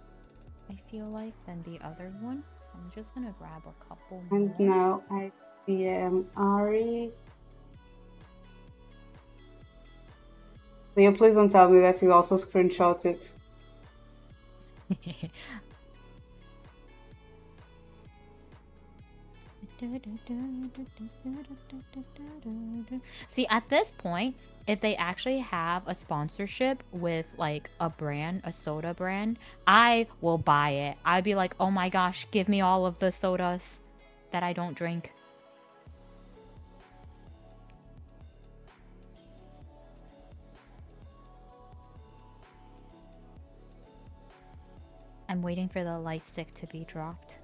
I feel like, than the other one. So I'm just gonna grab a couple more. And now I DM Ari. Leo, please don't tell me that you also screenshot it. See, at this point, if they actually have a sponsorship with like a brand, a soda brand, I will buy it. I'd be like, oh my gosh, give me all of the sodas that I don't drink. I'm waiting for the light stick to be dropped.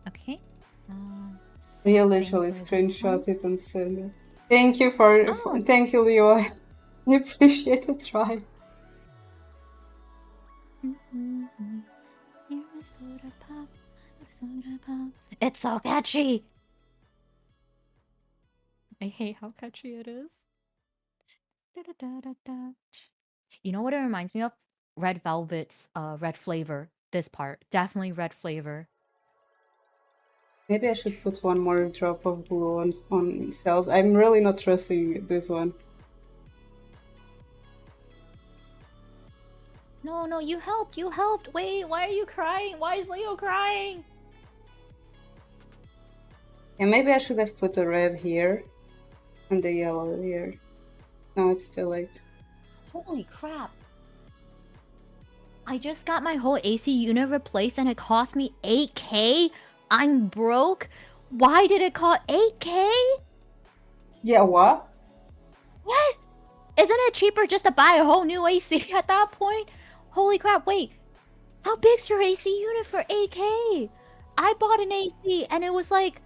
Okay. Leo literally screenshot it and send it. Thank you thank you, Leo. I appreciate the try. You're a soda pop, soda pop. It's so catchy. I hate how catchy it is. You know what it reminds me of? Red Velvet's red flavor. This part. Definitely red flavor. Maybe I should put one more drop of glue on cells. I'm really not trusting this one. No, no, you helped, you helped. Wait, why are you crying? Why is Leo crying? Yeah, maybe I should have put the red here and the yellow here. No, it's too late. Holy crap. I just got my whole AC unit replaced and it cost me 8K? I'm broke? Why did it cost 8K? Yeah, what? What? Isn't it cheaper just to buy a whole new AC at that point? Holy crap, wait. How big's your AC unit for 8K? I bought an AC and it was like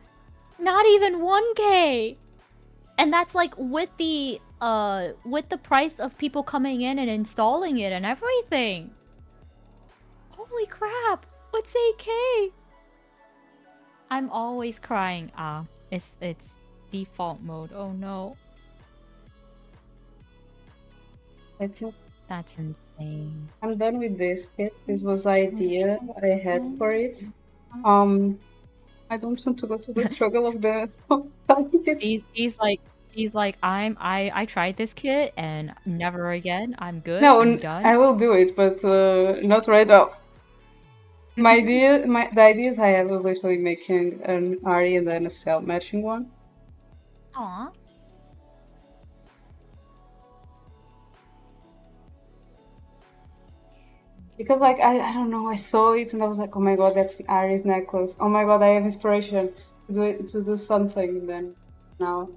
not even 1K. And that's like with the price of people coming in and installing it and everything. Holy crap. What's 8K? I'm always crying. It's default mode. Oh no. I think That's insane. I'm done with this kit. This was the idea I had for it. I don't want to go to the struggle of the He's like I tried this kit and never again. I'm good. No, I'm done. I will do it, but not right off. The ideas I had was literally making an Ari and then a cell matching one. Aw. Because like I don't know, I saw it and I was like, oh my god, that's the Ari's necklace. Oh my god, I have inspiration to do something. And then now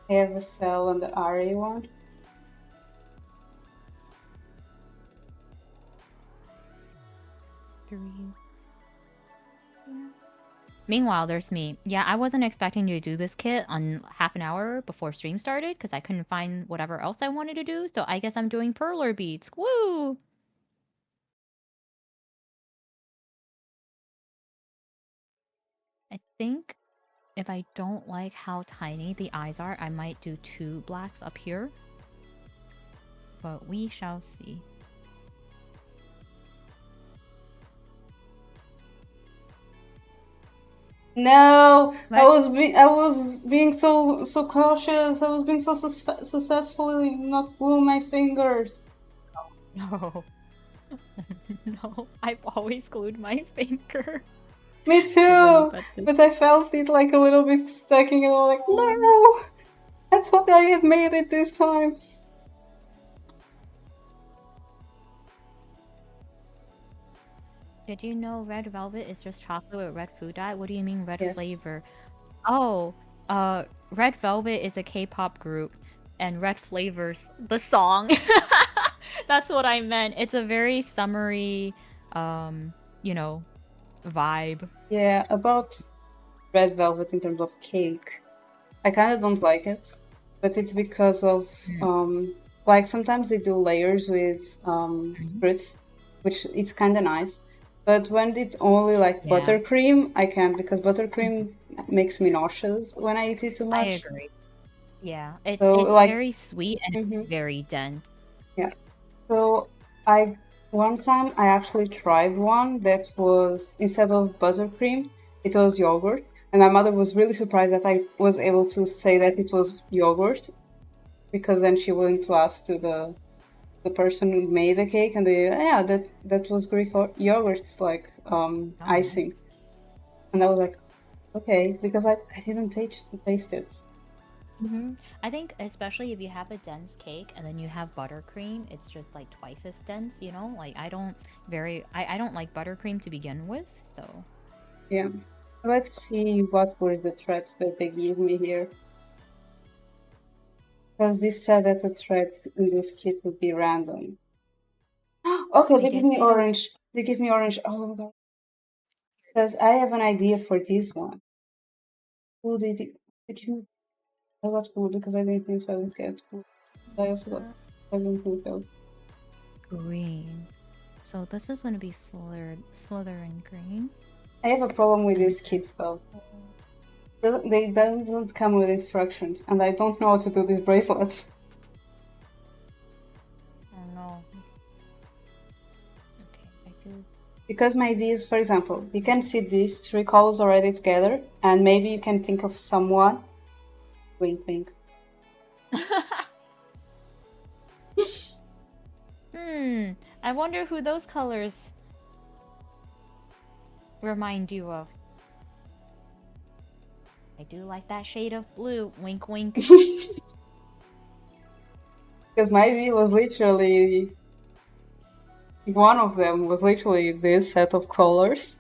I have a cell and the Ari one. Meanwhile, there's me. Yeah, I wasn't expecting to do this kit on half an hour before stream started because I couldn't find whatever else I wanted to do. So I guess I'm doing perler beads. Woo! I think if I don't like how tiny the eyes are, I might do 2 blacks up here. But we shall see. No, What? I was being so cautious. I was being so successfully not glue my fingers. No. No, I've always glued my finger. Me too, but I felt it like a little bit stacking and I'm like, no, I thought I had made it this time. Did you know red velvet is just chocolate with red food dye? What do you mean red Yes. flavor? Oh, Red Velvet is a K-pop group, and Red Flavor's the song. That's what I meant. It's a very summery, you know, vibe. Yeah, about red velvet in terms of cake. I kind of don't like it, but it's because of like sometimes they do layers with fruits, which it's kind of nice. But when it's only like Yeah. buttercream, I can't because buttercream makes me nauseous when I eat it too I much. agree. Yeah, it's So it's like very sweet and very dense. yeah. So one time I actually tried one that was instead of buttercream, it was yogurt, and my mother was really surprised that I was able to say that it was yogurt, because then she went to ask to the person who made the cake, and they that was Greek yogurt, it's like icing, and I was like, okay, because I didn't taste it. I think especially if you have a dense cake and then you have buttercream, it's just like twice as dense, you know? Like I don't like buttercream to begin with, so Yeah. Let's see what were the threads that they give me here. Because this said that the threads in this kit would be random. Okay, we they give did me get a orange. They give me orange. Oh, because I have an idea for this one. Oh, they give me. I got food because I didn't think I would get food. I also got. I didn't think I would. green. So this is gonna be Slytherin green. I have a problem with this kit though. They doesn't come with instructions, and I don't know how to do these bracelets. Oh no. Okay, I do. Because my idea is, for example, you can see these three colors already together, and maybe you can think of someone. Wink, wink. I wonder who those colors remind you of. I do like that shade of blue. Wink, wink. Because my idea was literally. One of them was literally this set of colors.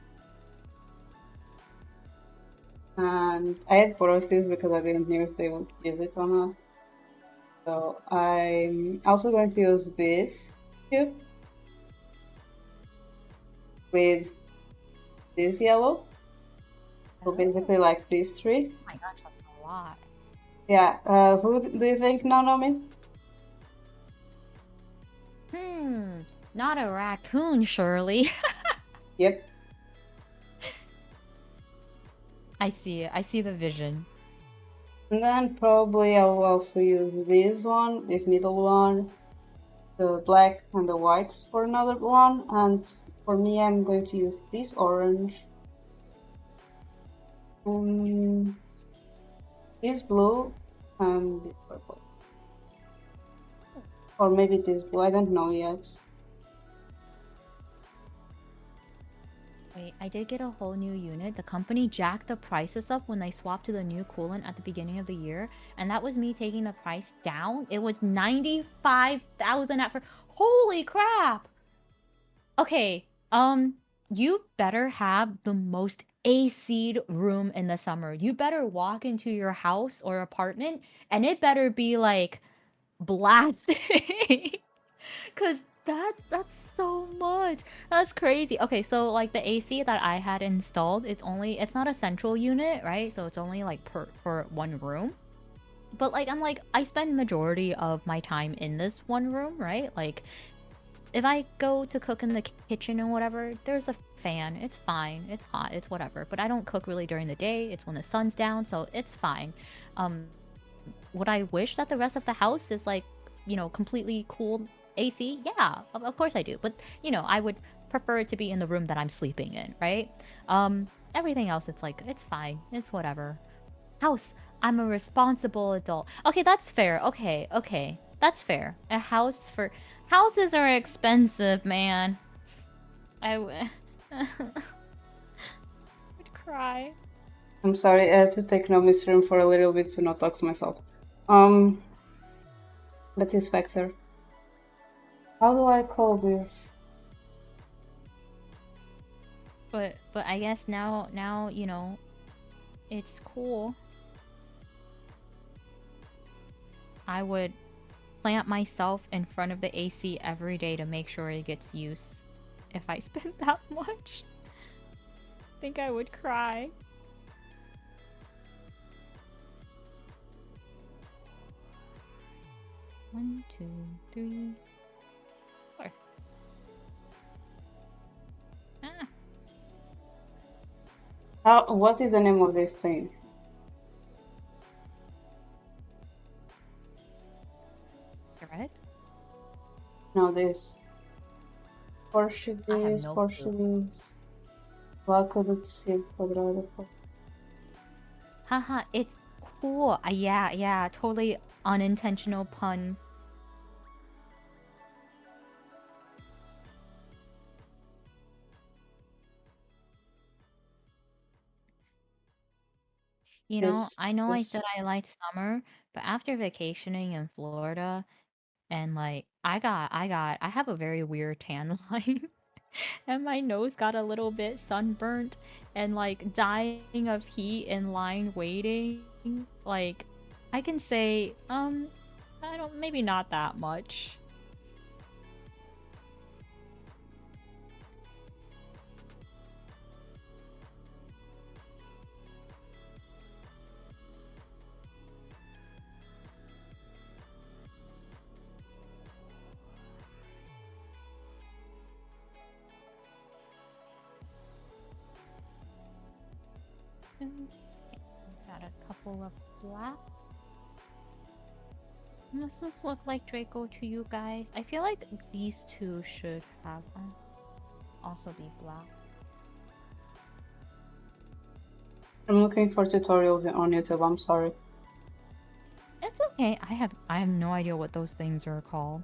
And I had borrowed this because I didn't know if they would use it or not. So I'm also going to use this too with this yellow. So basically like these three. Oh my gosh, that's a lot. Yeah, who do you think, Nomii? Not a raccoon, surely. Yep. I see it. I see the vision. And then probably I'll also use this middle one, the black and the white for another one, and for me I'm going to use this orange, and this blue, and this purple. Or maybe this blue, I don't know yet. Wait, I did get a whole new unit. The company jacked the prices up when they swapped to the new coolant at the beginning of the year, and that was me taking the price down. It was 95,000 at first. Holy crap! Okay, you better have the most AC'd room in the summer. You better walk into your house or apartment, and it better be like blasting. Cause that's so much. That's crazy. Okay, so like the AC that I had installed, it's not a central unit, right? So it's only like for one room. But like I spend majority of my time in this one room, right? Like if I go to cook in the kitchen and whatever, there's a fan. It's fine. It's hot. It's whatever. But I don't cook really during the day. It's when the sun's down, so it's fine. Um would I wish that the rest of the house is like, completely cool AC? Yeah, of course I do. But, I would prefer it to be in the room that I'm sleeping in, right? Everything else, it's like, it's fine. It's whatever. House, I'm a responsible adult. Okay, that's fair. Okay. That's fair. Houses are expensive, man. I would cry. I'm sorry, I had to take Nomii's room for a little bit to not talk to myself. Satisfactor. How do I call this? But I guess now you know, it's cool. I would plant myself in front of the AC every day to make sure it gets use. If I spent that much, I think I would cry. One, two, three, four. Ah. What is the name of this thing? Thread? No, this. Portuguese, no Portuguese. Vaca do tecido quadrado. Haha, it's cool. Yeah, totally unintentional pun. You know, I know I said I liked summer, but after vacationing in Florida and like I have a very weird tan line and my nose got a little bit sunburnt and like dying of heat in line waiting. Like I can say I don't maybe not that much. Got a couple of black. Does this look like Draco to you guys? I feel like these two should have also be black. I'm looking for tutorials on YouTube, I'm sorry. It's okay. I have no idea what those things are called.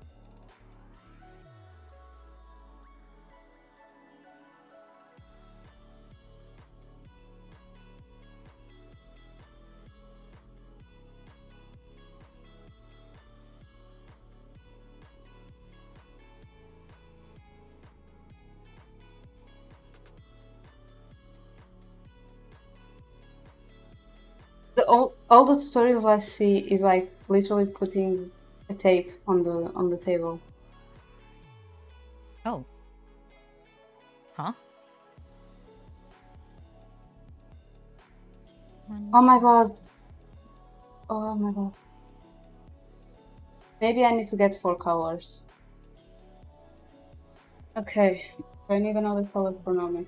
All the tutorials I see is like literally putting a tape on the table. Oh. Huh? Oh my god. Oh my god. Maybe I need to get 4 colors. Okay. I need another color for Nomii.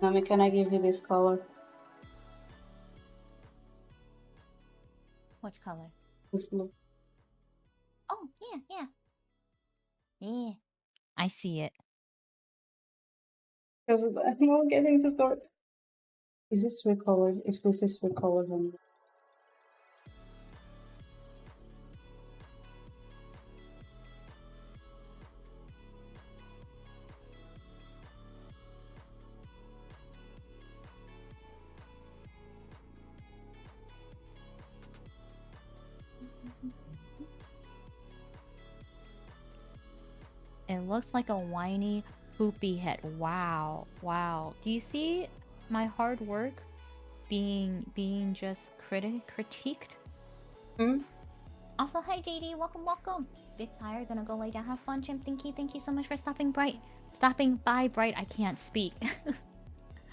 Nomii, can I give you this color? Which color? This blue. Oh, yeah. Yeah. I see it. Because I'm not getting the door. Is this recolored? If this is recolored, then It looks like a whiny, poopy head. Wow. Do you see my hard work being just critiqued? Hmm? Also, hi JD, welcome. Big Fire, gonna go lay down, have fun, Jim. Thank you so much for stopping by, Bright. I can't speak.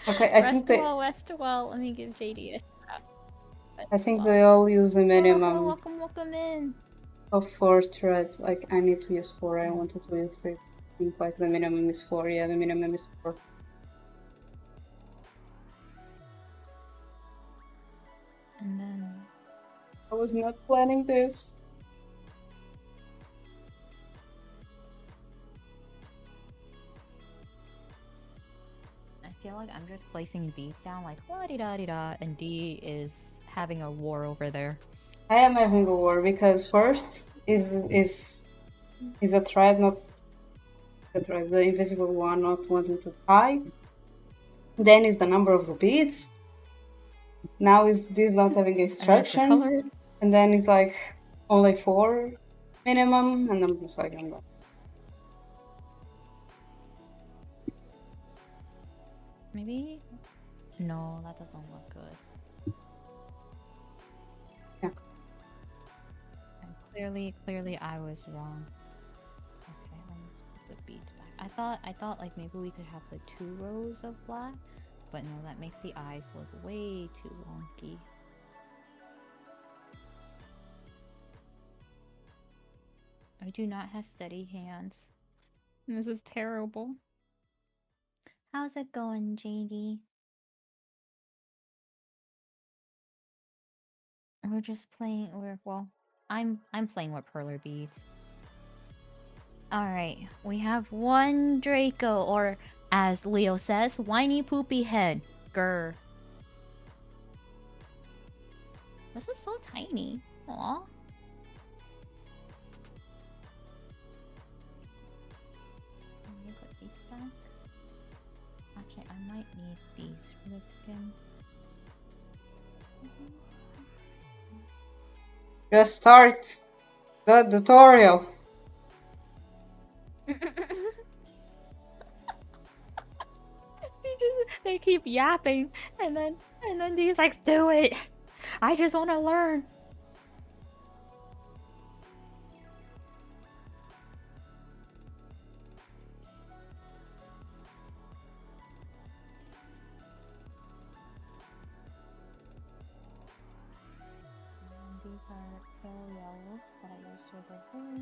okay, I think Rest well. Let me give JD a shout. I think they all use a minimum Welcome in. of 4 threads. Like I need to use 4. I wanted to use 3. I think like the minimum is 4. Yeah, the minimum is 4. And then I was not planning this. I feel like I'm just placing beats down like la-di-da-di-da, and D is having a war over there. I am having a war because first is is the thread not the thread, the invisible one not wanting to tie. Then is the number of the beads. Now is this not having And it's the instructions. color. And then it's like only 4 minimum, and I'm just like, I'm done. Maybe? No, that doesn't look good. Yeah. And clearly I was wrong. Okay, let's put the beads back. I thought like maybe we could have the 2 rows of black, but no, that makes the eyes look way too wonky. I do not have steady hands. This is terrible. How's it going, JD? We're just playing. I'm playing with perler beads. All right, we have 1 Draco, or as Leo says, whiny poopy head. Grr. This is so tiny. Aw. Let me put these back. Actually, I might need these for the skin. Just start the tutorial. They keep yapping, and then he's like, do it. I just want to learn. And these are pale yellows that I used for the hair.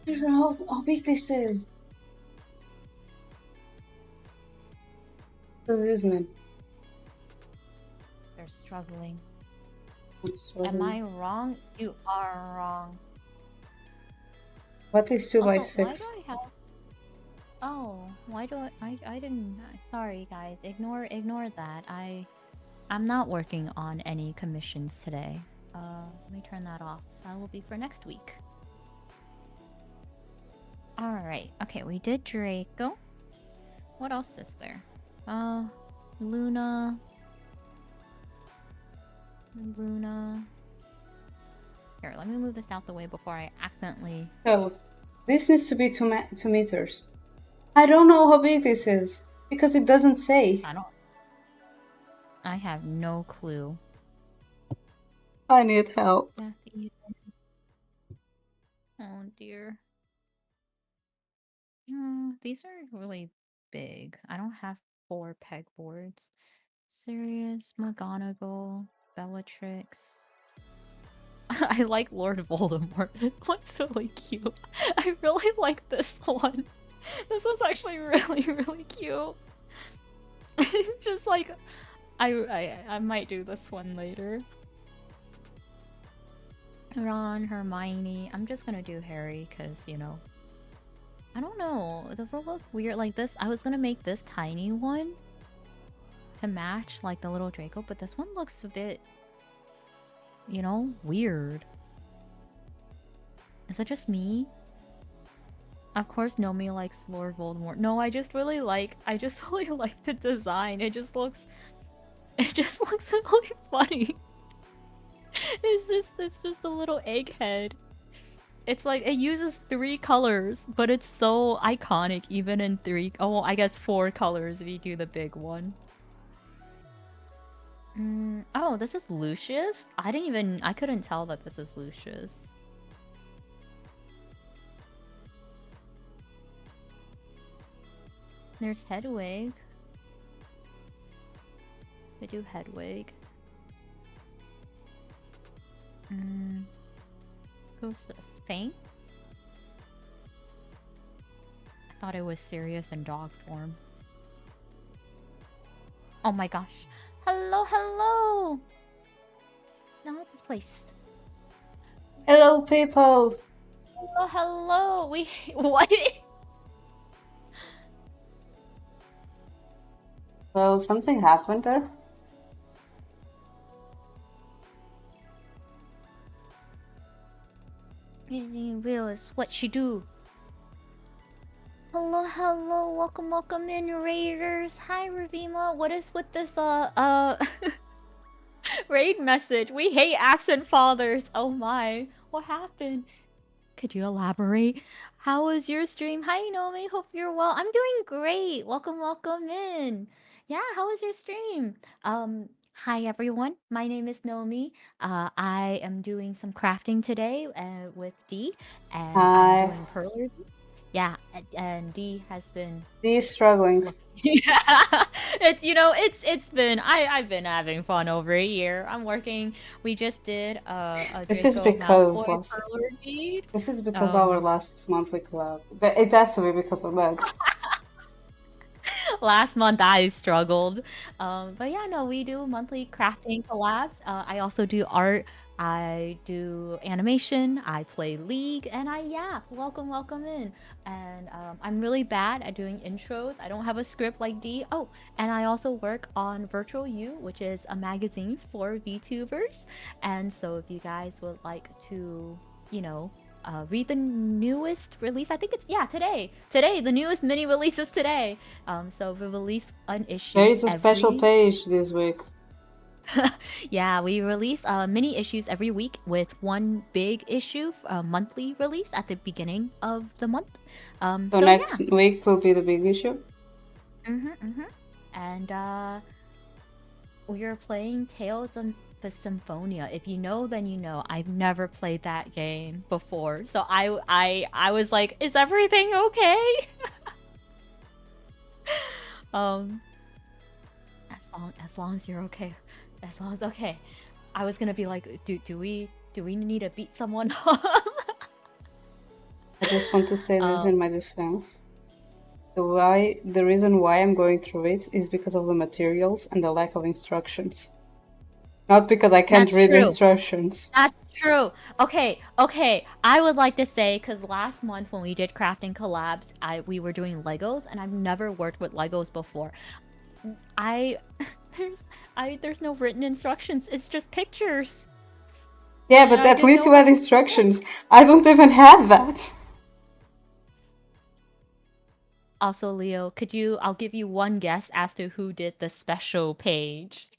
I don't know how big this is. What does this mean? They're struggling. Am Am I wrong? You are wrong. What is 2 by Also, 6? why do I have... Oh, why do I didn't... Sorry, guys. Ignore that. I'm not working on any commissions today. Let me turn that off. That will be for next week. Alright. Okay, we did Draco. What else is there? Luna. Here, let me move this out the way before I accidentally... So, this needs to be 2 meters. I don't know how big this is, because it doesn't say. I have no clue. I need help. Oh dear. These are really big. I don't have 4 pegboards. Sirius, McGonagall, Bellatrix. I like Lord Voldemort. This one's really cute. I really like this one. This one's actually really cute. It's just like I might do this one later. Ron, Hermione. I'm just gonna do Harry because, you know. I don't know. Does it look weird like this? I was gonna make this tiny one to match like the little Draco, but this one looks a bit, you know, weird. Is it just me? Of course Nomii likes Lord Voldemort. No, I just really like the design. It just looks really funny. It's just a little egghead. It's like it uses 3 colors, but it's so iconic even in 3. Oh, well, I guess 4 colors if you do the big one. Oh, this is Lucius? I couldn't tell that this is Lucius. There's Hedwig. I do Hedwig. Who's this? Fang? I thought it was Sirius in dog form. Oh my gosh. Hello! Now what's this place? Hello, people! Hello! What? Well, something happened there. Guess what she do? Hello, hello, welcome in, Raiders. Hi, Ravima. What is with this, raid message? We hate absent fathers. Oh my. What happened? Could you elaborate? How was your stream? Hi, Nomii. Hope you're well. I'm doing great. Welcome in. Yeah, how was your stream? Hi everyone. My name is Nomii. I am doing some crafting today with D, and I'm Hi. doing perlers. Yeah, and D has been He's struggling. yeah, it's been I've been having fun over a year. I'm working. We just did a This is Draco because Malfoy perler deed. our last monthly collab. It has to be because of that. Last month I struggled. But yeah, no, we do monthly crafting collabs. I also do art. I do animation. I play League, and yeah, welcome in. And I'm really bad at doing intros. I don't have a script like D. Oh, and I also work on Virtual You, which is a magazine for VTubers. And so if you guys would like to, read the newest release. I think it's today. Today, the newest mini release is today. So we release an issue. There is a special page this week. Yeah, we release mini issues every week with one big issue, monthly release at the beginning of the month. So next week will be the big issue. And we are playing Tales of the Symphonia. If you know, then you know. I've never played that game before, so I was like, is everything okay? As long as you're okay, as long as okay. I was gonna be like, do we need to beat someone up? I just want to say this in my defense. The reason why I'm going through it is because of the materials and the lack of instructions. Not because I can't read instructions. That's true. Okay. I would like to say, because last month when we did crafting collabs, we were doing Legos, and I've never worked with Legos before. There's no written instructions. It's just pictures. Yeah, but at least you had instructions. I don't even have that. Also, Leo, I'll give you one guess as to who did the special page.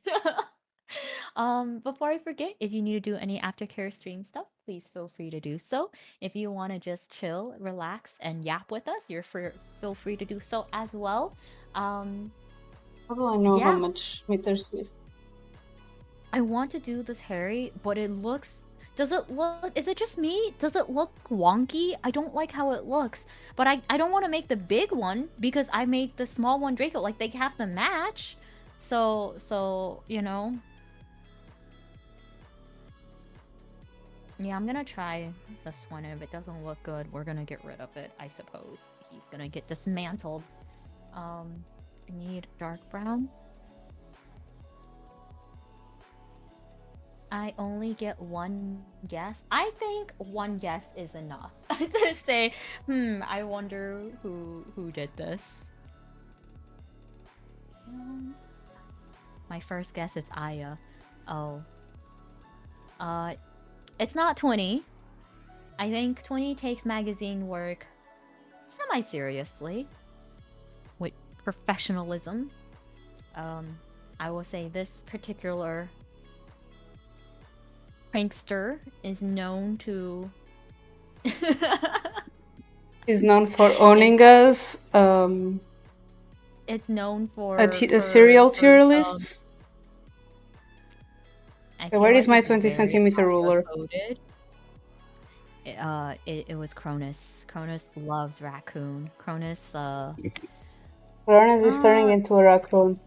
Before I forget, if you need to do any aftercare stream stuff, please feel free to do so. If you want to just chill, relax, and yap with us, feel free to do so as well. How do I know how much meters is? I want to do this Harry, but is it just me? Does it look wonky? I don't like how it looks. But I don't want to make the big one because I made the small one Draco. Like, they have to match. So, Yeah, I'm gonna try this one, and if it doesn't look good, we're gonna get rid of it, I suppose. He's gonna get dismantled. I need dark brown. I only get one guess. I think one guess is enough to say, I wonder who did this. My first guess is Aya. Oh. It's not 20. I think 20 takes magazine work semi-seriously. With professionalism. I will say this particular prankster is known to... Is known for owning us. It's known for... a serial tier list. Where is my 20 centimeter ruler? It was Cronus. Cronus loves raccoon. Cronus is turning into a raccoon.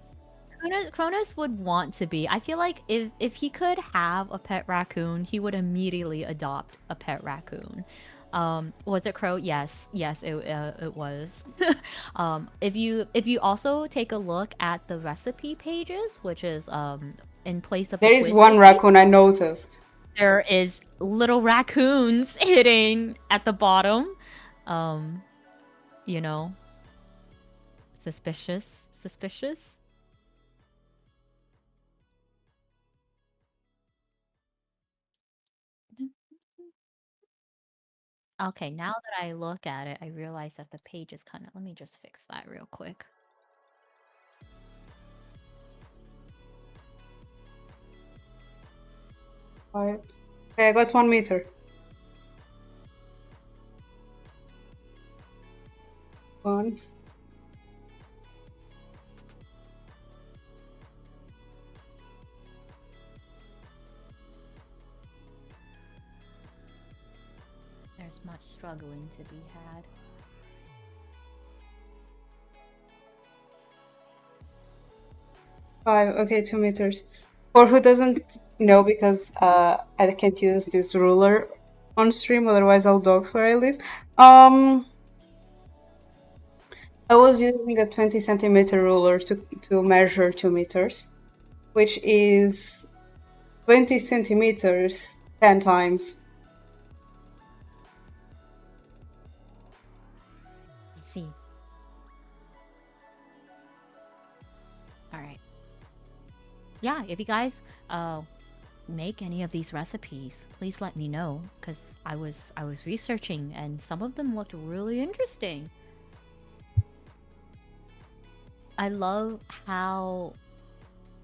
Cronus would want to be. I feel like if he could have a pet raccoon, he would immediately adopt a pet raccoon. Was it Crow? Yes, it was. If you also take a look at the recipe pages, which is in place of there is one raccoon I noticed. There is little raccoons hitting at the bottom. Suspicious. Okay, now that I look at it, I realize that the page is kind of. Let me just fix that real quick. Alright. Okay, I got 1 meter. 1. There's much struggling to be had. Five. Okay, 2 meters. For who doesn't know, because I can't use this ruler on stream, otherwise I'll dox where I live. I was using a 20 centimeter ruler to measure 2 meters, which is 20 centimeters 10 times. I see. Alright. Yeah, if you guys make any of these recipes, please let me know, because I was researching and some of them looked really interesting. I love how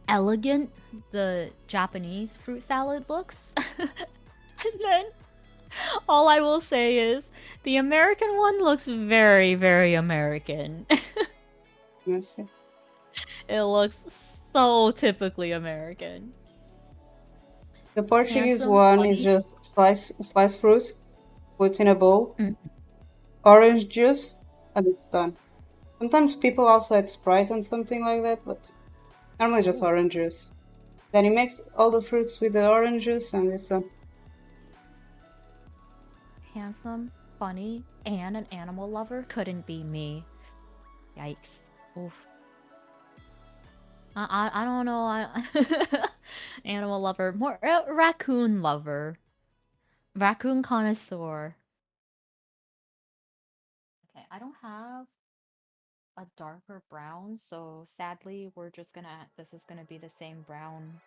elegant the Japanese fruit salad looks. And then all I will say is the American one looks very, very American. Yes. It looks so typically American. The Portuguese Handsome, one is funny. just slice fruit, put in a bowl, Mm. orange juice, and it's done. Sometimes people also add Sprite on something like that, but normally just orange juice. Then you mix all the fruits with the orange juice, and it's done. Handsome, funny, and an animal lover couldn't be me. Yikes. Oof. I don't know. Animal lover, more raccoon lover, raccoon connoisseur. Okay, I don't have a darker brown, so sadly we're just gonna. This is gonna be the same brown.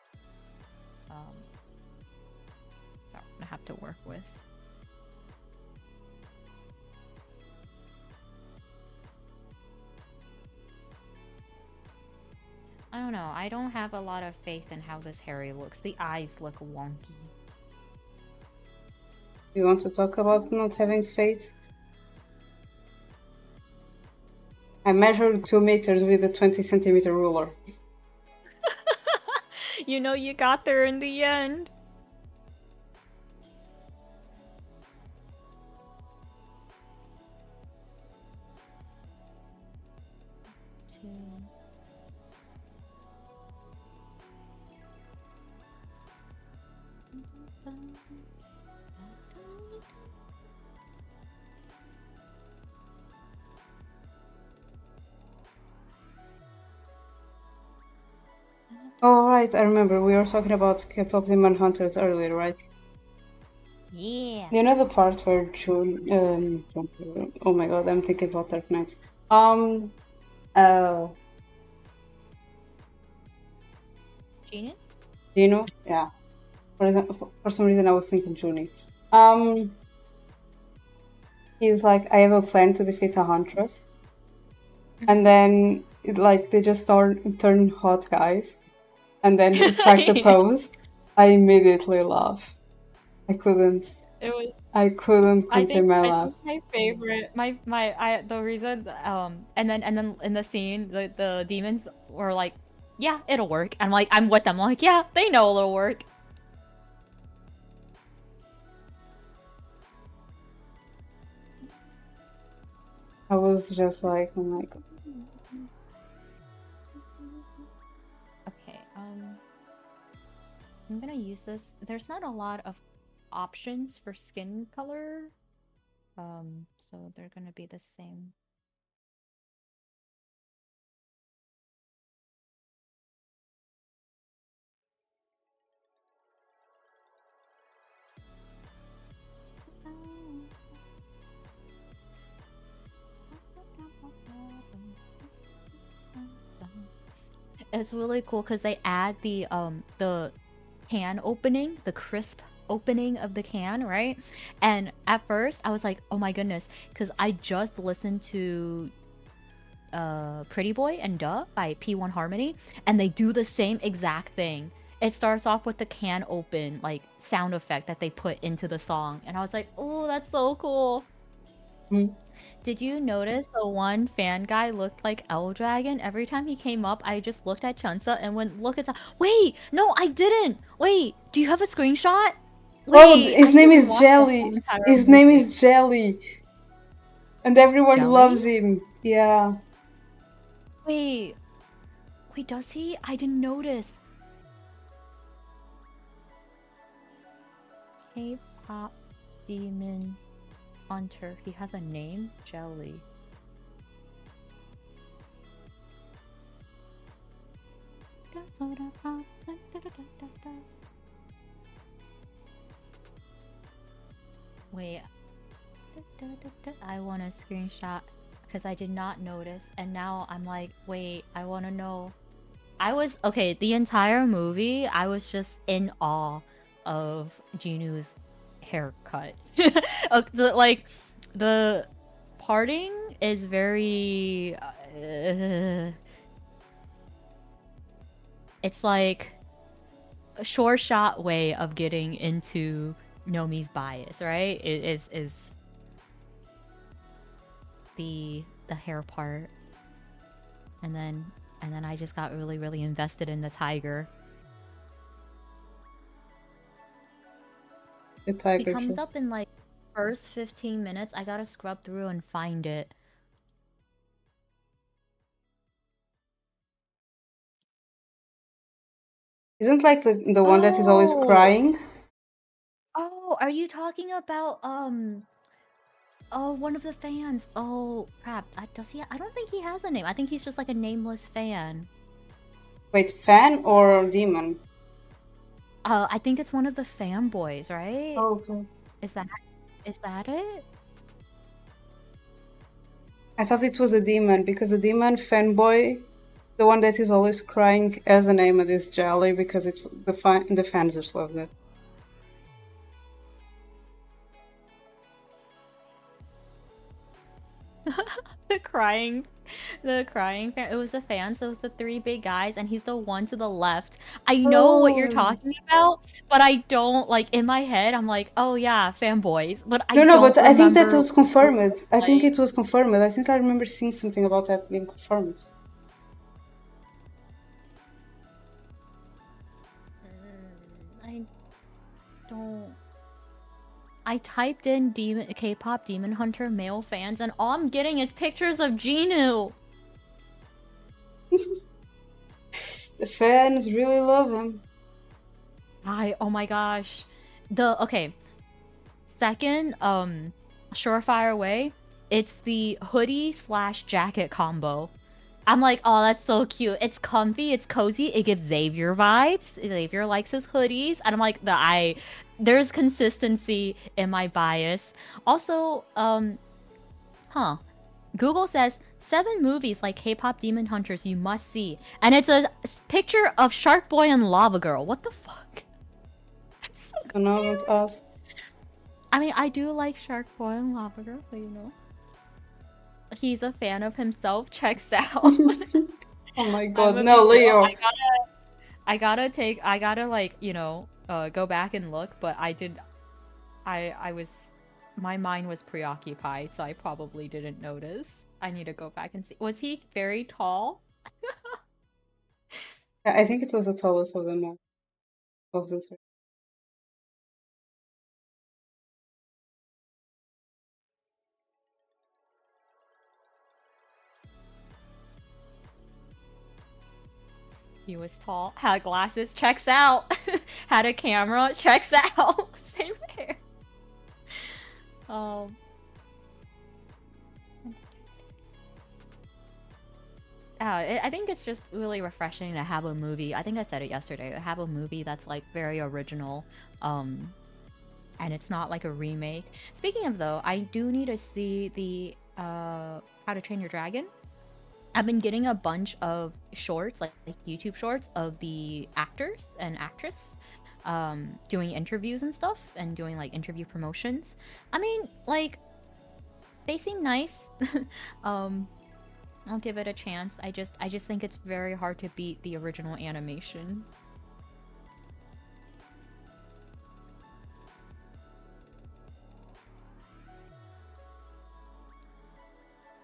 That I'm gonna have to work with. I don't know. I don't have a lot of faith in how this Harry looks. The eyes look wonky. You want to talk about not having faith? I measured 2 meters with a 20 centimeter ruler. You know, you got there in the end. Oh, right, I remember. We were talking about K-pop Demon Hunters earlier, right? Yeah. You know the part where oh my god, I'm thinking about Dark Knight. Gina? Gino? Yeah. For some reason I was thinking Juni. He's like, I have a plan to defeat a huntress. And then, they just turn hot guys. And then he strikes the pose. I immediately laugh. I couldn't contain my laugh. My favorite, the reason, and then in the scene, the demons were like, yeah, it'll work. And I'm with them. I'm like, yeah, they know it'll work. I was just like, oh my god. Okay, I'm gonna use this. There's not a lot of options for skin color, so they're gonna be the same. It's really cool because they add the can opening, the crisp opening of the can, right? And at first I was like, oh my goodness, because I just listened to Pretty Boy and Duh by P1 Harmony, and they do the same exact thing. It starts off with the can open, like, sound effect that they put into the song, and I was like, oh, that's so cool. Did you notice the one fan guy looked like L Dragon? Every time he came up, I just looked at Chunsa and went, look at the— Wait! No, I didn't! Wait, do you have a screenshot? Oh, Wait, his I name didn't is watch the whole Jelly. entire His name movie. is Jelly. And everyone Jelly? loves him. Yeah. Wait. Wait, does he? I didn't notice. K-pop demon hunter. He has a name? Jelly. Wait. I want a screenshot because I did not notice, and now I'm like, wait, I want to know. I was okay. The entire movie, I was just in awe of Jinu's haircut. Like the parting is very. It's like a sure shot way of getting into Nomi's bias, right? It is the hair part, and then I just got really invested in the tiger. The He tiger comes dress. up in like first 15 minutes. I gotta scrub through and find it. Isn't like the one that is always Oh, crying? oh, are you talking about oh, one of the fans? Oh crap! Does he? I don't think he has a name. I think he's just like a nameless fan. Wait, fan or demon? I think it's one of the fanboys, right? Oh, okay. Is that it? I thought it was a demon because the demon fanboy, the one that is always crying, has a name, and is Jelly because it's the fans just love it. the crying fan. It was the fans. So it was the three big guys, and he's the one to the left. I know what you're Oh. talking about, but I don't like in my head. I'm like, oh yeah, fanboys, but I No, don't but I think that remember. was confirmed. I think Like, it was confirmed. I think I remember seeing something about that being confirmed. I don't. I typed in K-pop Demon Hunter male fans, and all I'm getting is pictures of Jinu. The fans really love him. Oh my gosh. Okay. Second, surefire way, it's the hoodie / jacket combo. I'm like, oh, that's so cute. It's comfy, it's cozy, it gives Xavier vibes. Xavier likes his hoodies, and I'm like, there's consistency in my bias. Also, Google says 7 movies like K-pop Demon Hunters you must see, and it's a picture of Shark Boy and Lava Girl. What the fuck? I'm so So now don't confused. ask. I mean, I do like Shark Boy and Lava Girl, so you know. He's a fan of himself. Checks out. Oh my I'm god, gonna no, be real. Leo. I gotta like, you know, go back and look, but I was, my mind was preoccupied, so I probably didn't notice. I need to go back and see. Was he very tall? Yeah, I think it was the tallest of them all. Of the three. He was tall, had glasses, checks out. Had a camera, checks out. Same hair. I think it's just really refreshing to have a movie. I think I said it yesterday. To have a movie that's like very original, and it's not like a remake. Speaking of though, I do need to see the How to Train Your Dragon. I've been getting a bunch of shorts, like YouTube shorts of the actors and actress doing interviews and stuff and doing like interview promotions. I mean, like they seem nice. um, I'll give it a chance. I just think it's very hard to beat the original animation.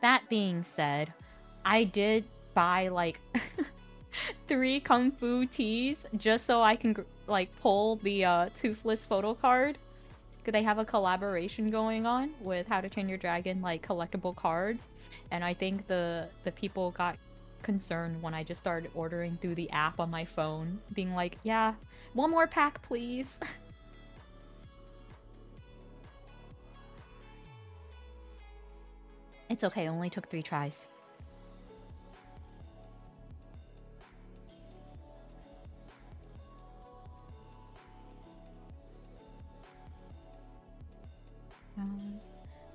That being said, I did buy like 3 Kung Fu teas just so I can like pull the Toothless photo card. Cause they have a collaboration going on with How to Train Your Dragon like collectible cards, and I think the people got concerned when I just started ordering through the app on my phone, being like, "Yeah, one more pack, please." It's okay. It only took 3 tries.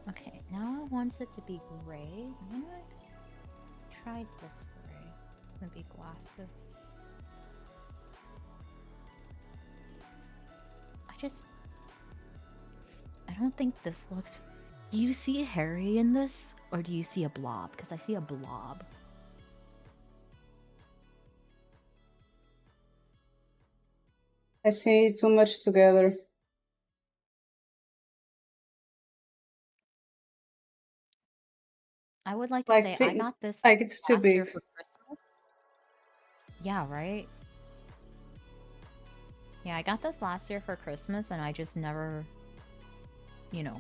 Okay, now I want it to be gray. I'm gonna try this gray. It's gonna be glasses. I don't think this looks... Do you see Harry in this? Or do you see a blob? Because I see a blob. I see too much together. I would like to Like, say I got this like it's too last year big. for Christmas. Yeah, right? Yeah, I got this last year for Christmas and I just never, you know,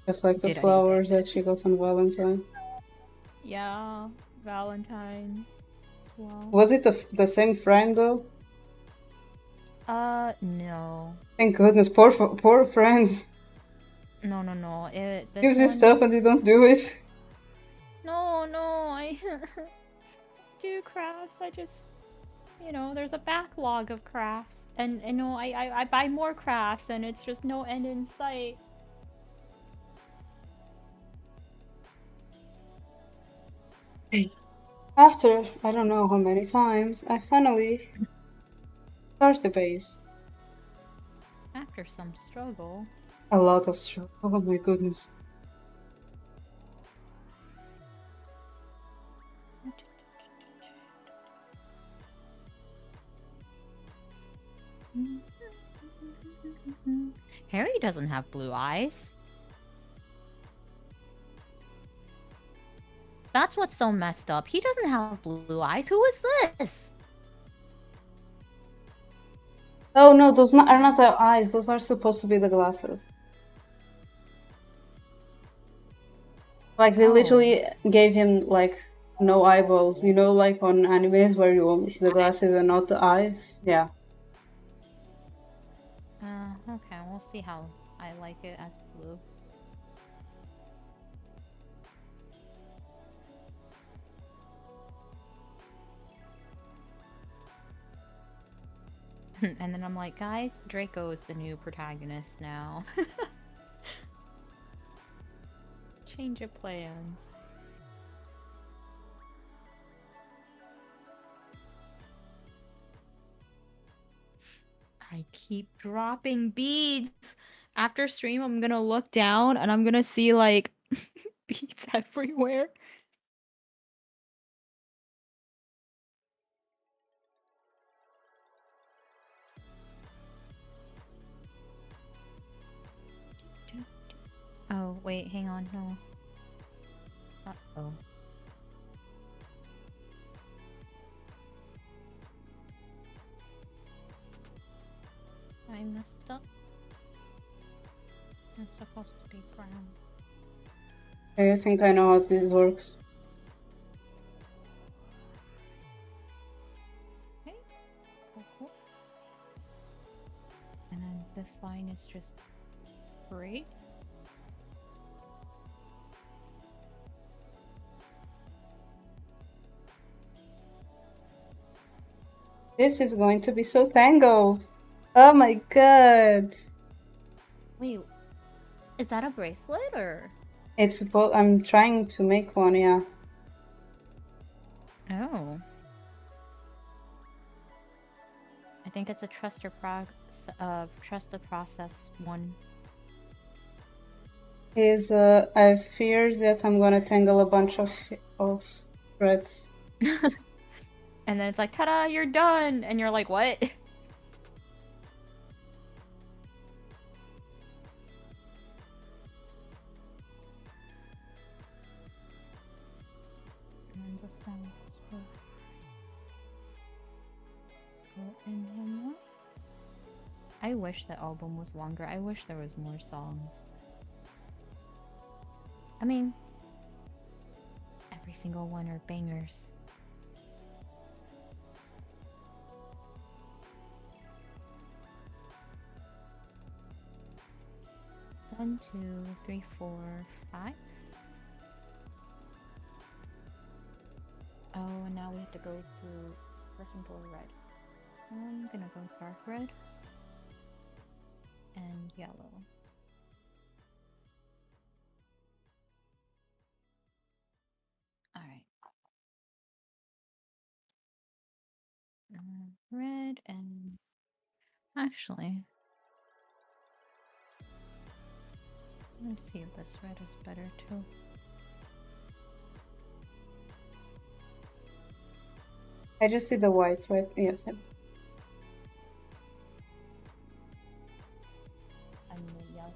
Just like the did flowers anything. that she got on Valentine. Yeah, Valentine's as well. Was it the same friend though? No. Thank goodness, poor friends. No, no, no. This Gives you one... stuff and you don't do it. No, no, I do crafts. I just, you know, there's a backlog of crafts. And you know, I buy more crafts and it's just no end in sight. After I don't know how many times, I finally start the base. After some struggle. A lot of struggle. Oh my goodness. Harry doesn't have blue eyes. That's what's so messed up. He doesn't have blue eyes. Who is this? Oh no, those are not the eyes. Those are supposed to be the glasses. Like they literally gave him like no eyeballs. You know, like on animes where you only see the glasses and not the eyes. Yeah. Okay, we'll see how I like it as blue. And then I'm like, guys, Draco is the new protagonist now. Change of plans. I keep dropping beads. After stream, I'm gonna look down and I'm gonna see like beads everywhere. Oh, wait, hang on, no. Uh-oh. I messed up. It's supposed to be brown. I think I know how this works. Okay. Cool. And then this line is just gray. This is going to be so tangled. Oh my god. Wait, is that a bracelet or? It's I'm trying to make one, yeah. Oh. I think it's a trust the process one. Is I fear that I'm gonna tangle a bunch of threads. And then it's like, ta-da, you're done! And you're like, what? And this one's supposed to go in one more. I wish the album was longer. I wish there was more songs. I mean, every single one are bangers. One, two, three, four, five. Oh, and now we have to go through person for red. I'm gonna go dark red and yellow. Alright. Red and... Actually... Let's see if this red is better too. I just see the white, right? Yes. And the yellow.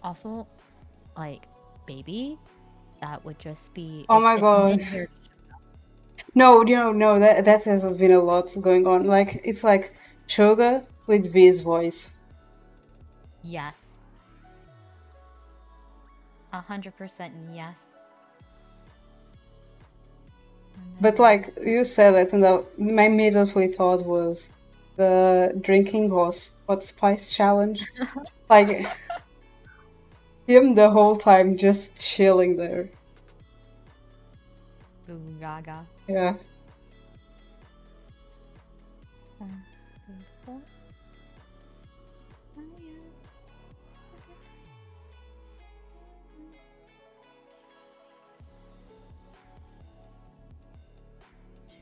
Also, like, baby, that would just be... Oh my god. No, that has been a lot going on. Like, it's like Shoga with V's voice. Yes. 100% yes. But like, you said it, and my immediately thought was the drinking hot spice challenge. Like, him the whole time just chilling there. Ooh, gaga. Yeah. 1, 2, 4. Oh, yeah.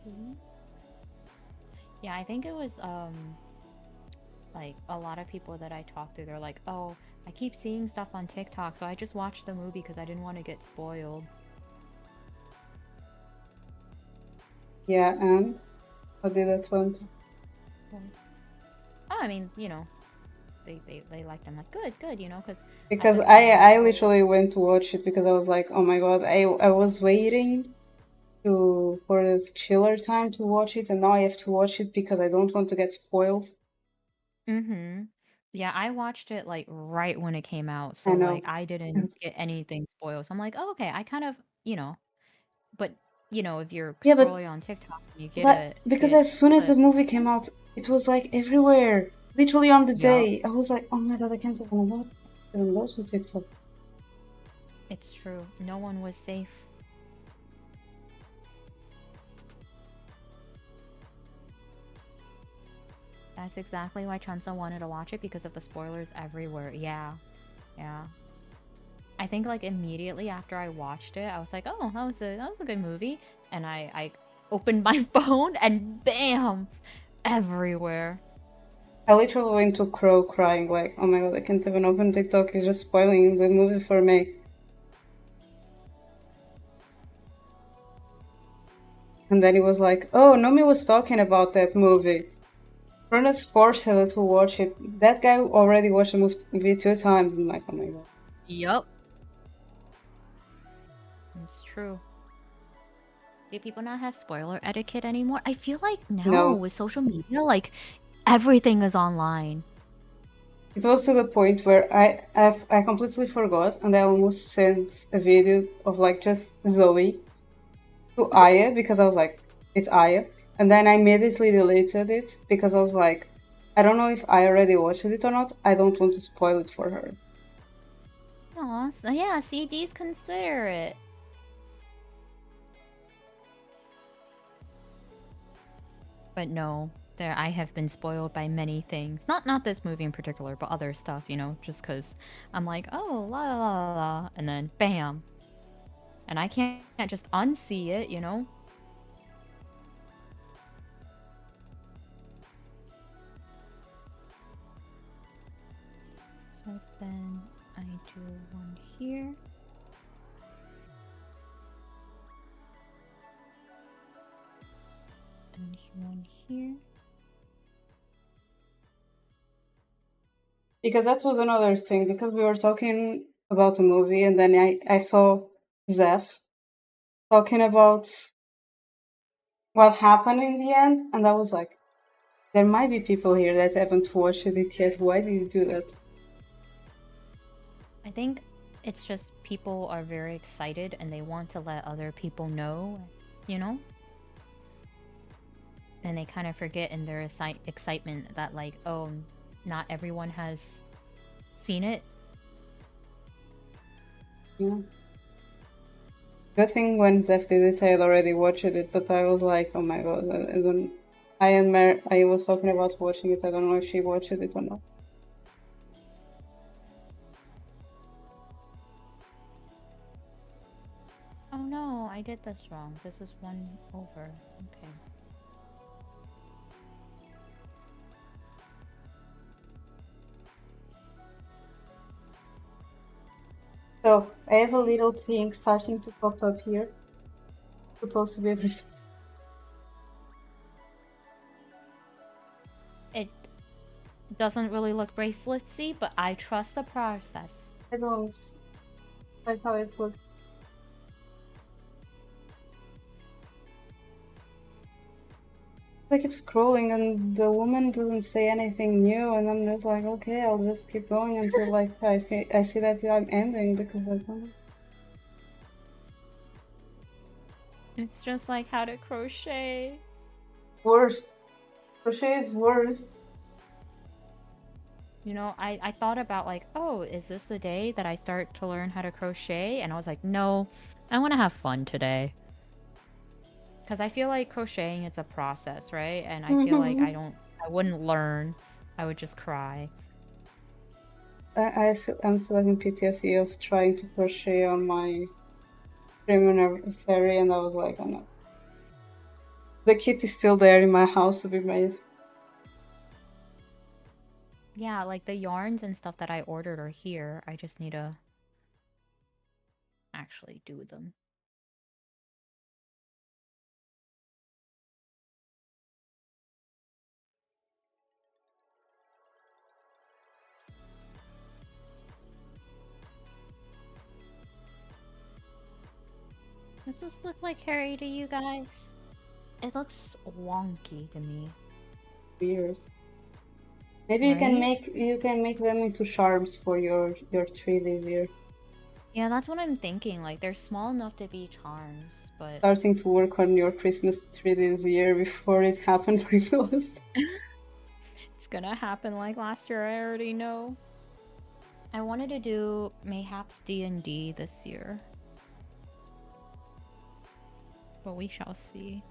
Two. Yeah, I think it was like a lot of people that I talked to, they're like, oh, I keep seeing stuff on TikTok, so I just watched the movie because I didn't want to get spoiled. Yeah, and I did that once. Oh, I mean, you know, they liked them. Like, good, you know, because I literally went to watch it because I was like, oh my god, I was waiting for this chiller time to watch it, and now I have to watch it because I don't want to get spoiled. Yeah, I watched it like right when it came out, so I know. like I didn't get anything spoiled. So I'm like, oh, okay, I kind of, you know, but you know, if you're Yeah, but scrolling on TikTok, you get because as soon as the movie came out, it was like everywhere, literally on the day. I was like, oh my god, I can't even watch TikTok. It's true. No one was safe. That's exactly why Chunsa wanted to watch it, because of the spoilers everywhere. Yeah. I think like immediately after I watched it, I was like, oh, that was a good movie. And I opened my phone and bam! Everywhere. I literally went to Crow crying like, oh my god, I can't even open TikTok, it's just spoiling the movie for me. And then he was like, oh, Nomii was talking about that movie. Cronus forced her to watch it. That guy already watched the movie 2 times. I'm like, oh my god. Yup. It's true. Do people not have spoiler etiquette anymore? I feel like now with social media, like everything is online. It was to the point where I completely forgot, and I almost sent a video of like just Zoe to Aya because I was like, it's Aya. And then I immediately deleted it because I was like, I don't know if I already watched it or not. I don't want to spoil it for her. Aw, so yeah, CD's considerate. But no, I have been spoiled by many things. Not this movie in particular, but other stuff, you know, just because I'm like, oh, la la la la, and then bam. And I can't just unsee it, you know? So then I do one here. And one here. Because that was another thing, because we were talking about a movie, and then I saw Zeph talking about what happened in the end, and I was like, there might be people here that haven't watched it yet. Why did you do that? I think it's just people are very excited and they want to let other people know, you know? And they kind of forget in their excitement that, like, oh, not everyone has seen it. Yeah. Good thing when Zeph did it, I had already watched it, but I was like, oh my god, I don't. I was talking about watching it. I don't know if she watched it or not. Oh no, I did this wrong. This is one over. Okay. So I have a little thing starting to pop up here. Supposed to be a bracelet. It doesn't really look braceletsy, but I trust the process. I don't like how it's looking. I keep scrolling and the woman doesn't say anything new, and I'm just like, okay, I'll just keep going until like I see that I'm ending, because I don't. It's just like how to crochet. Worst. Crochet is worst. You know, I thought about like, oh, is this the day that I start to learn how to crochet? And I was like, no, I want to have fun today. Because I feel like crocheting, it's a process, right? And I feel like I wouldn't learn. I would just cry. I'm still having PTSD of trying to crochet on my dream anniversary, and I was like, oh no. The kit is still there in my house to be made. Yeah, like the yarns and stuff that I ordered are here. I just need to actually do them. Does this look like Harry to you guys? It looks wonky to me. Weird. Maybe Right? you can make them into charms for your tree this year. Yeah, that's what I'm thinking. Like, they're small enough to be charms, but... Starting to work on your Christmas tree this year before it happens like last. It's gonna happen like last year, I already know. I wanted to do mayhaps D&D this year. But we shall see.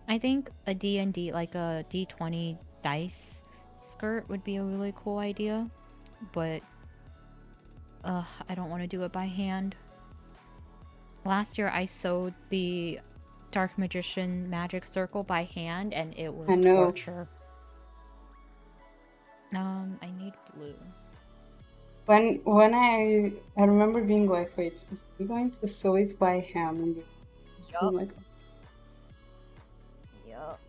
I think a D&D, like a D20 dice skirt would be a really cool idea. But, I don't want to do it by hand. Last year I sewed the Dark Magician magic circle by hand and it was I know. torture. I need blue. When I remember being like, wait, is he going to sew it by hand? And oh my god. Yup.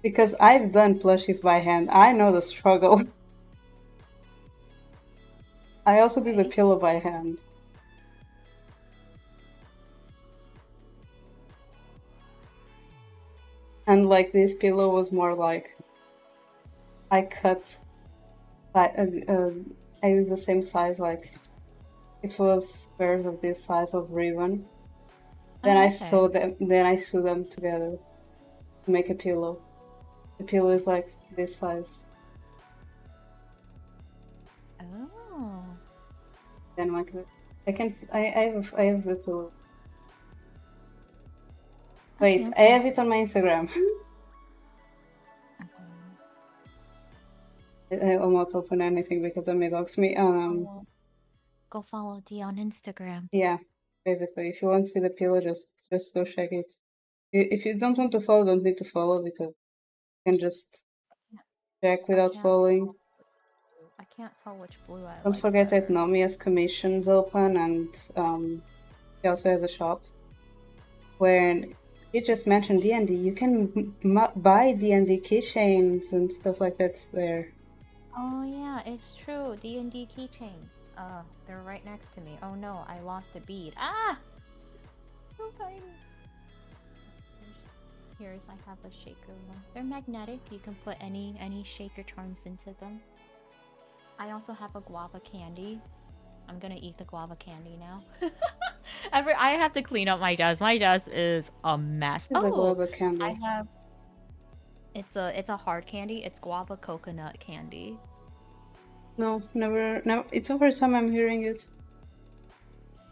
Because I've done plushies by hand. I know the struggle. I also did the Nice. pillow by hand. And like this pillow was more like I cut. I used the same size, like it was squares of this size of ribbon. Then I sew them. Then I sew them together to make a pillow. The pillow is like this size. Then like I can. I have the pillow. Wait, Okay, I have it on my Instagram. I will not open anything because that may dox me. Go follow D on Instagram. Yeah, basically, if you want to see the pillow, just go check it. If you don't want to follow, don't need to follow because you can just check without following. I can't tell which blue I Don't like forget that better. Nomii has commissions open, and he also has a shop where he just mentioned D&D. You can buy D&D keychains and stuff like that there. Oh yeah, it's true. D&D keychains. They're right next to me. Oh no, I lost a bead. Ah! So tiny. Here's I have a shaker one. They're magnetic. You can put any shaker charms into them. I also have a guava candy. I'm gonna eat the guava candy now. I have to clean up my desk. My desk is a mess. It's a guava I candy. have. It's a hard candy. It's guava coconut candy. No, never. It's the first time I'm hearing it.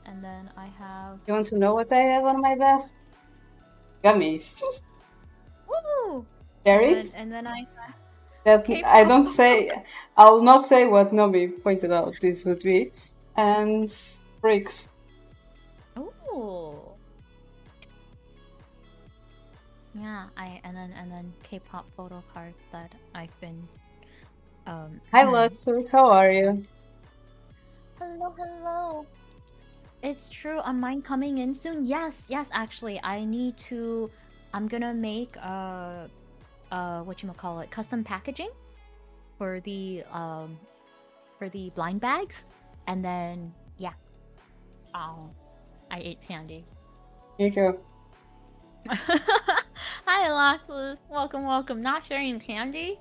And then I have. You want to know what I have on my desk? Gummies. Woo! Cherries? And then I. That K-pop. I don't say. I'll not say what Nomii pointed out. This would be, and bricks. Ooh. Yeah, and then K-pop photo cards that I've been Hi, Luxus. How are you? Hello. It's true. Mine coming in soon. Yes, actually, I'm gonna make whatchamacallit, custom packaging for the blind bags. And then yeah. I ate candy. Here you go. Hi, Loxus. Welcome. Not sharing candy?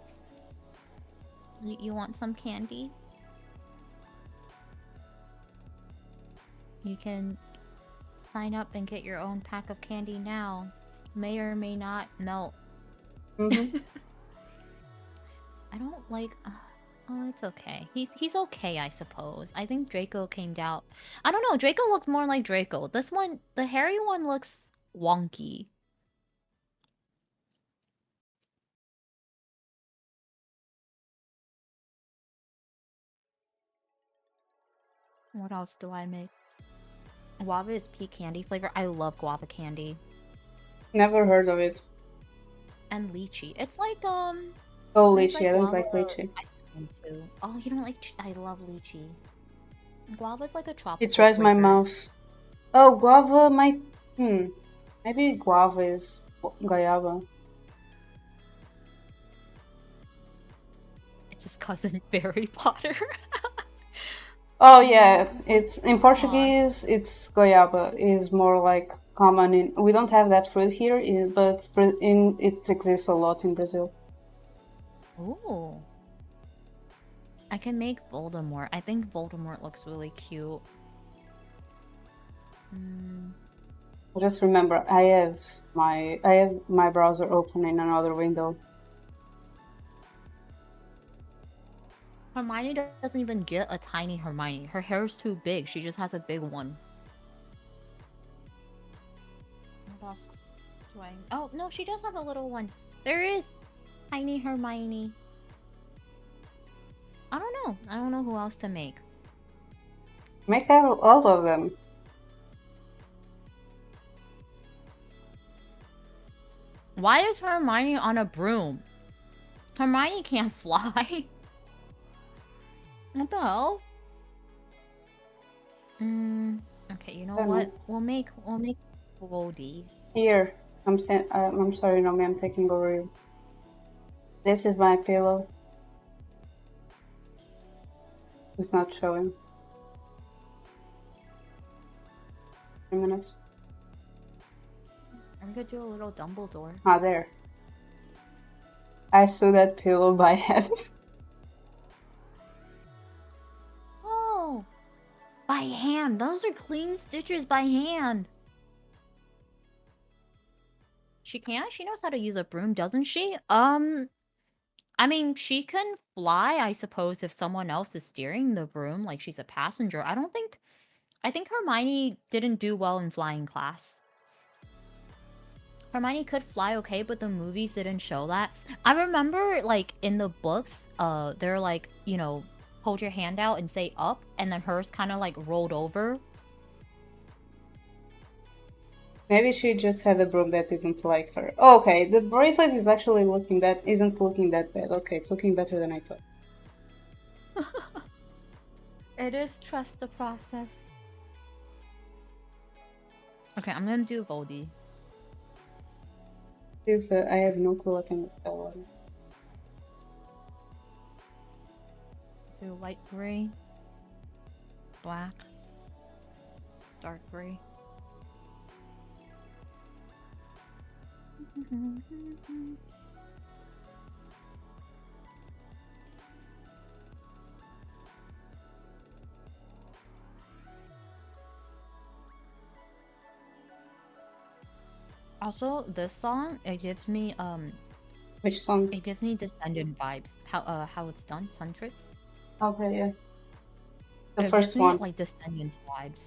You want some candy? You can sign up and get your own pack of candy now. May or may not melt. Mm-hmm. I don't like... oh, it's okay. He's okay, I suppose. I think Draco came out... I don't know, Draco looks more like Draco. This one, the hairy one looks wonky. What else do I make? Guava is pea candy flavor. I love guava candy. Never heard of it. And lychee. It's like, Oh, lychee. I don't like lychee. ice cream too. Oh, you don't like... I love lychee. Guava is like a tropical It dries my mouth. Oh, guava might... Maybe guava is guayaba. It's his cousin Harry Potter. Oh yeah, it's in Portuguese. It's goiaba is more like common in. We don't have that fruit here, but it exists a lot in Brazil. Ooh. I can make Voldemort. I think Voldemort looks really cute. Just remember, I have my browser open in another window. Hermione doesn't even get a tiny Hermione. Her hair is too big. She just has a big one. What else do I... Oh, no, she does have a little one. There is tiny Hermione. I don't know. I don't know who else to make. Make all of them. Why is Hermione on a broom? Hermione can't fly. What the hell? Okay, you know what? We'll make Brody. Here, I'm sorry, Nomii, I'm taking over you. This is my pillow. It's not showing. 3 minutes. I'm gonna do a little Dumbledore. Ah, there. I sew that pillow by hand. Oh! By hand! Those are clean stitches by hand! She can? She knows how to use a broom, doesn't she? I I mean, she can fly, I suppose, if someone else is steering the broom, like she's a passenger. I think Hermione didn't do well in flying class. Hermione could fly okay, but the movies didn't show that. I remember, like, in the books, they're like, you know, hold your hand out and say up, and then hers kind of like rolled over. Maybe she just had a broom that didn't like her. Oh, okay, the bracelet is actually isn't looking that bad. Okay, it's looking better than I thought. It is trust the process. Okay, I'm gonna do Voldy. This I have no clue what I'm telling. Do light gray, black, dark gray. Also, this song, it gives me Which song? it gives me Descendant vibes. How it's done, Huntress. Okay, yeah. The It first gives me one. like Descendants vibes.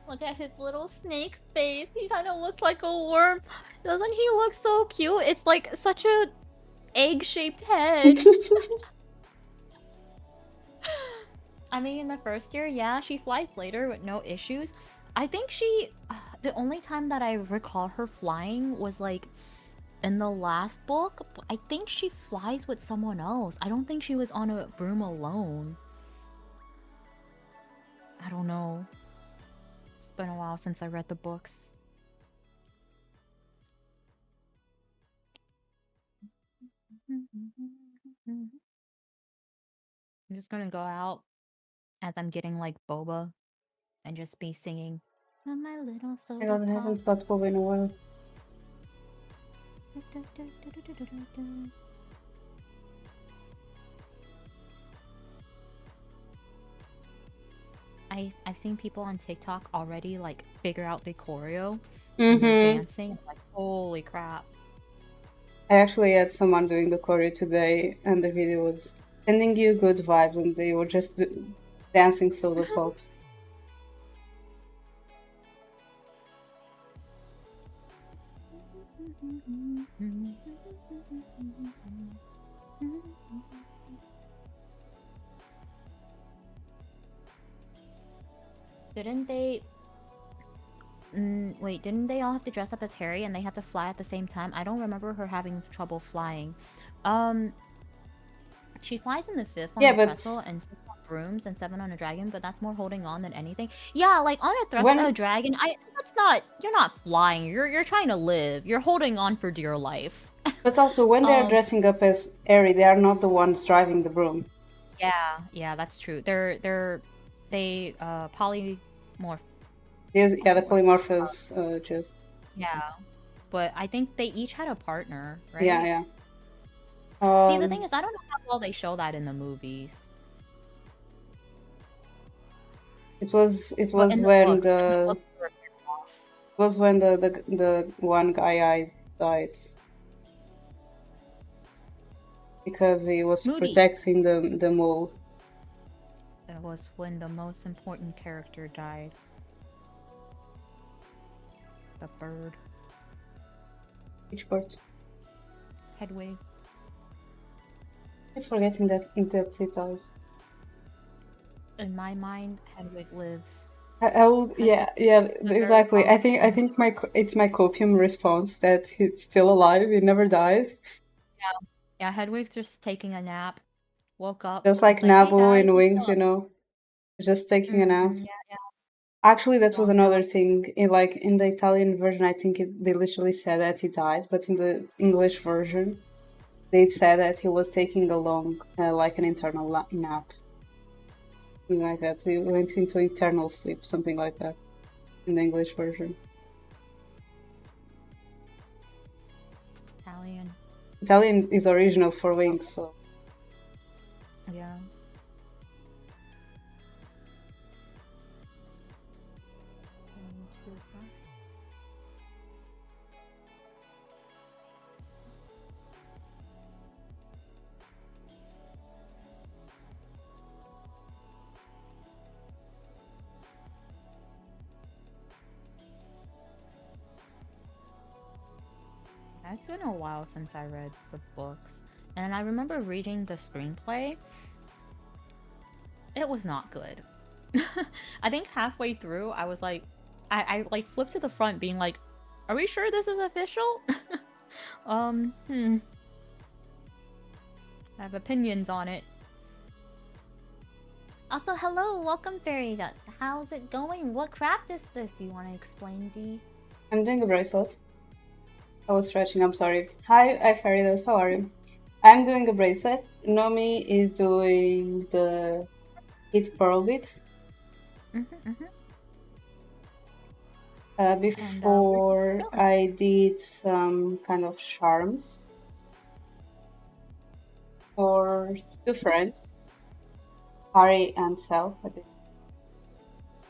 Look at his little snake face. He kind of looks like a worm. Doesn't he look so cute? It's like such a egg-shaped head. I mean, in the first year, yeah, she flies later with no issues. I think the only time that I recall her flying was like in the last book. But I think she flies with someone else. I don't think she was on a broom alone. I don't know. It's been a while since I read the books. I'm just gonna go out as I'm getting like boba and just be singing on my little I soda don't pop. haven't got Boba in a while. I've seen people on TikTok already like figure out the choreo and they're dancing. Like, holy crap. I actually had someone doing the choreo today, and the video was sending you good vibes, and they were just dancing soda pop. Didn't they wait, didn't they all have to dress up as Harry and they had to fly at the same time? I don't remember her having trouble flying. She flies in the 5th on Yeah, the but trestle and 6 on brooms and 7 on a dragon, but that's more holding on than anything. Yeah, like on a when dragon, that's not, you're not flying. You're trying to live. You're holding on for dear life. but also when they are dressing up as Harry, they are not the ones driving the broom. Yeah, that's true. They polymorph. Yeah, the polymorphous just. Yeah, but I think they each had a partner, right? Yeah. See, the thing is, I don't know how well they show that in the movies. It was But when in the book, the one guy died because he was Moody. protecting the mole. It was when the most important character died. The bird. Which part? Hedwig. I'm forgetting that he dies. In my mind, Hedwig lives. I will, yeah, exactly. I think it's my copium response that he's still alive. He never died. Yeah, Hedwig's just taking a nap. Woke up. Just like was like, "Hey, Nabu guys, in what's Wings, up?" you know, just taking a nap. Yeah. Actually, that was Long another nap. thing. In the Italian version, I think they literally said that he died, but in the English version, they said that he was taking a long, like an internal nap. Something like that. He went into eternal sleep, something like that, in the English version. Italian. Italian is original for wings, so Yeah. It's been a while since I read the books, and I remember reading the screenplay. It was not good. I think halfway through, I was like, I like flipped to the front, being like, "Are we sure this is official?" I have opinions on it. Also, hello, welcome Fairy Dust. How's it going? What craft is this? Do you want to explain, Dee? I'm doing a bracelet. I was stretching, I'm sorry. Hi, Faridas, how are you? I'm doing a bracelet. Nomii is doing the Hit Pearl bit. Before I did some kind of charms for two friends, Harry and Sel.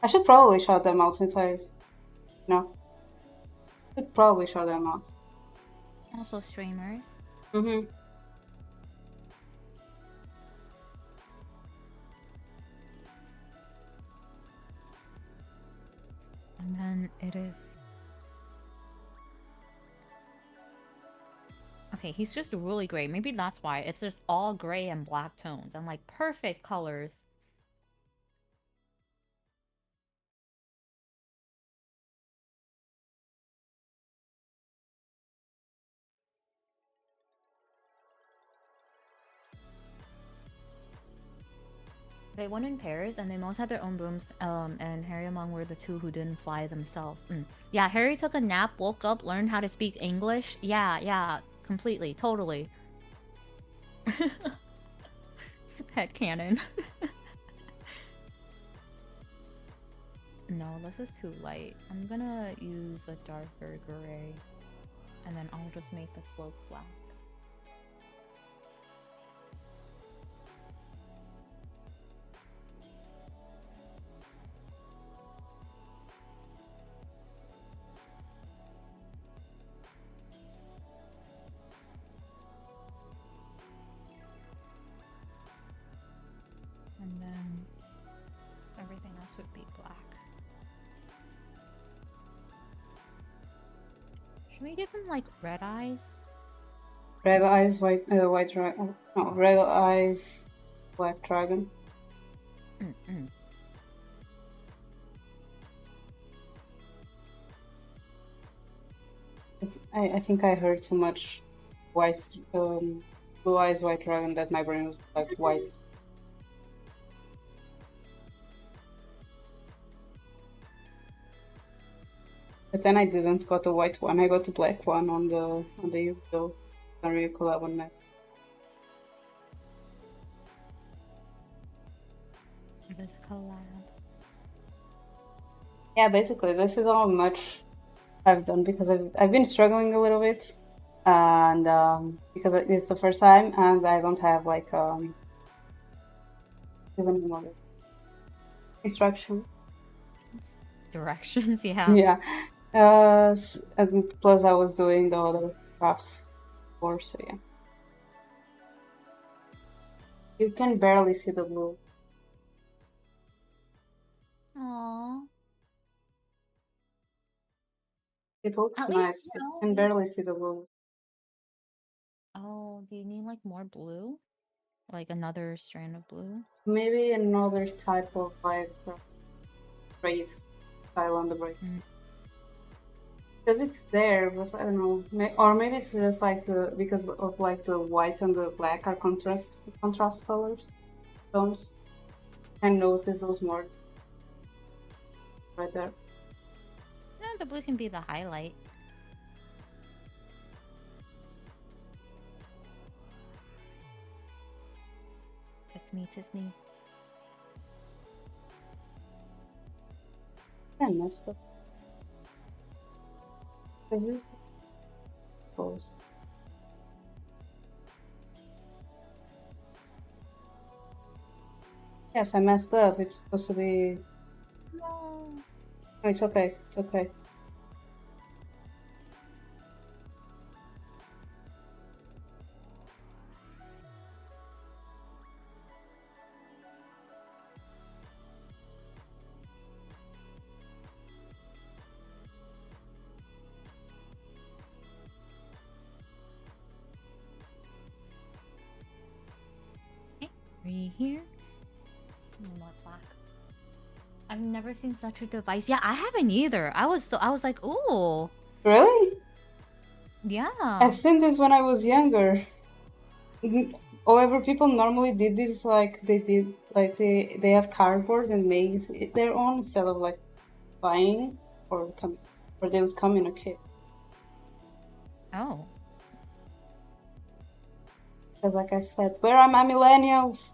I should probably shout them out since I should probably shout them out. Also streamers. Mm-hmm. And then it is... Okay, he's just really gray. Maybe that's why. It's just all gray and black tones and like perfect colors. They went in pairs, and they most had their own brooms, and Harry and Mom were the two who didn't fly themselves. Yeah, Harry took a nap, woke up, learned how to speak English. Yeah, completely, totally. Headcanon. No, this is too light. I'm gonna use a darker gray, and then I'll just make the cloak black. And then everything else would be black. Should we give him like red eyes? Red eyes, white dragon. No, red eyes, black dragon. I think I heard too much white, blue eyes, white dragon that my brain was like white. But then I didn't got the white one. I got the black one on the Yu-Gi-Oh! Unreal collab on Mac. This collab. Yeah, basically this is how much I've done because I've been struggling a little bit, and because it's the first time and I don't have like even more instruction. Directions, yeah. Yeah. And plus I was doing the other crafts before, so yeah. You can barely see the blue. Aww. It looks At nice, least, but you can barely see the blue. Oh, do you need like more blue? Like another strand of blue? Maybe another type of like braid style on the braid. Because it's there, but I don't know. Or maybe it's just like because of like the white and the black are contrast colors, tones. And notice those more right there. No, the blue can be the highlight. Tis me. I messed up. Is this close? Yes, I messed up. It's supposed to be... No. No, it's okay. It's okay. Okay, 3 here. No more black. I've never seen such a device. Yeah, I haven't either. I was like, ooh. Really? Yeah. I've seen this when I was younger. However, people normally did this like they have cardboard and made it their own instead of like buying or they would come in a kit. Oh. Because like I said, where are my millennials?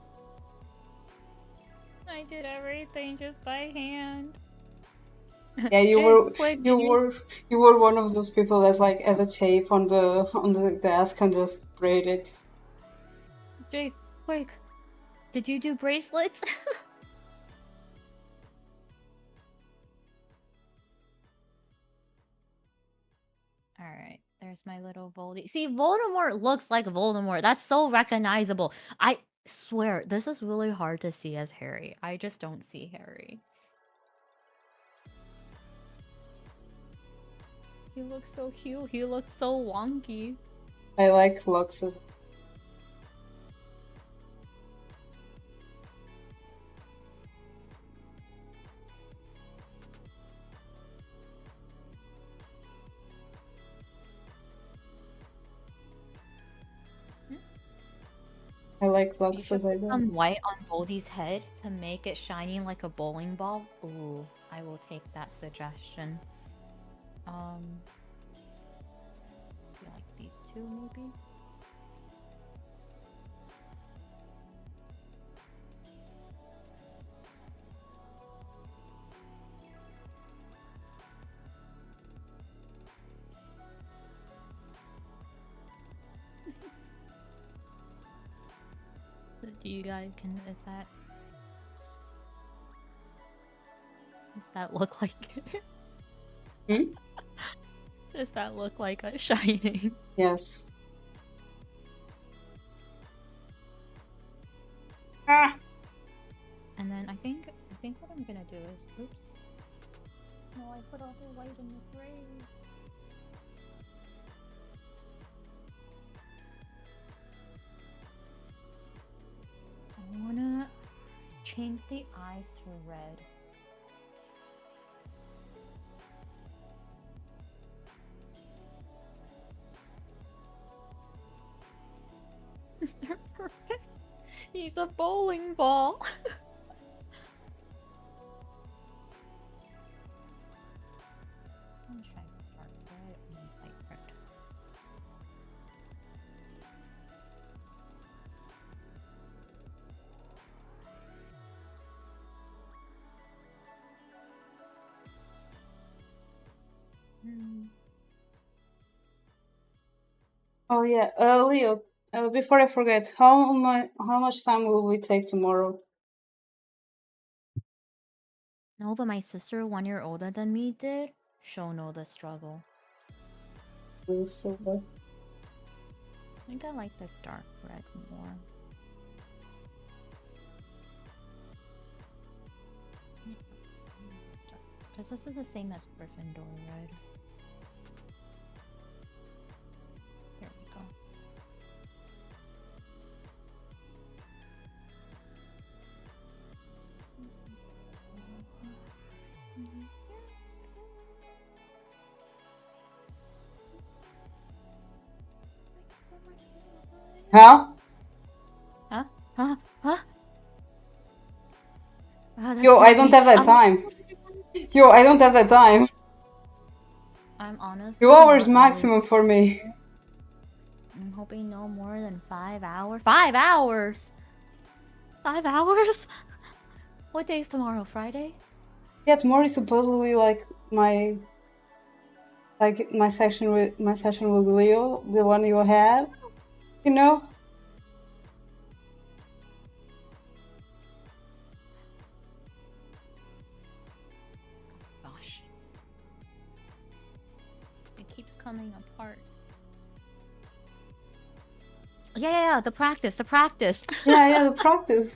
I did everything just by hand. Yeah, you Jake, were one of those people that's like had the tape on the desk and just braid it. Jake, quick. Did you do bracelets? Alright, there's my little Voldy. See, Voldemort looks like Voldemort. That's so recognizable. I swear, this is really hard to see as Harry. I just don't see Harry. He looks so cute. He looks so wonky. I like Lux's. I like You Lux's should put idea. some white on Voldy's head to make it shiny like a bowling ball. Ooh, I will take that suggestion. Feel like these two maybe? Do you guys does that look like Hmm? Does that look like a shining? Yes. Ah! And then I think what I'm gonna do is oops. No, I put all the white in the gray. I wanna change the eyes to red. They're perfect. He's a bowling ball. I'm trying dark red and light red. Oh yeah, Leo. Before I forget, how much time will we take tomorrow? No, but my sister, 1 year older than me, did. She'll know the struggle. So, I think I like the dark red more. Because this is the same as Gryffindor red. There we go. huh? Huh? Huh? Huh? Yo, I don't have that time. Yo, I don't have that time. I'm honestly 2 hours not maximum for me. I'm hoping no more than 5 hours. 5 hours! 5 hours? What day is tomorrow? Friday? Yeah, tomorrow is supposedly like my session with Leo, the one you had, you know. part. Yeah, the practice, the practice. Yeah, the practice.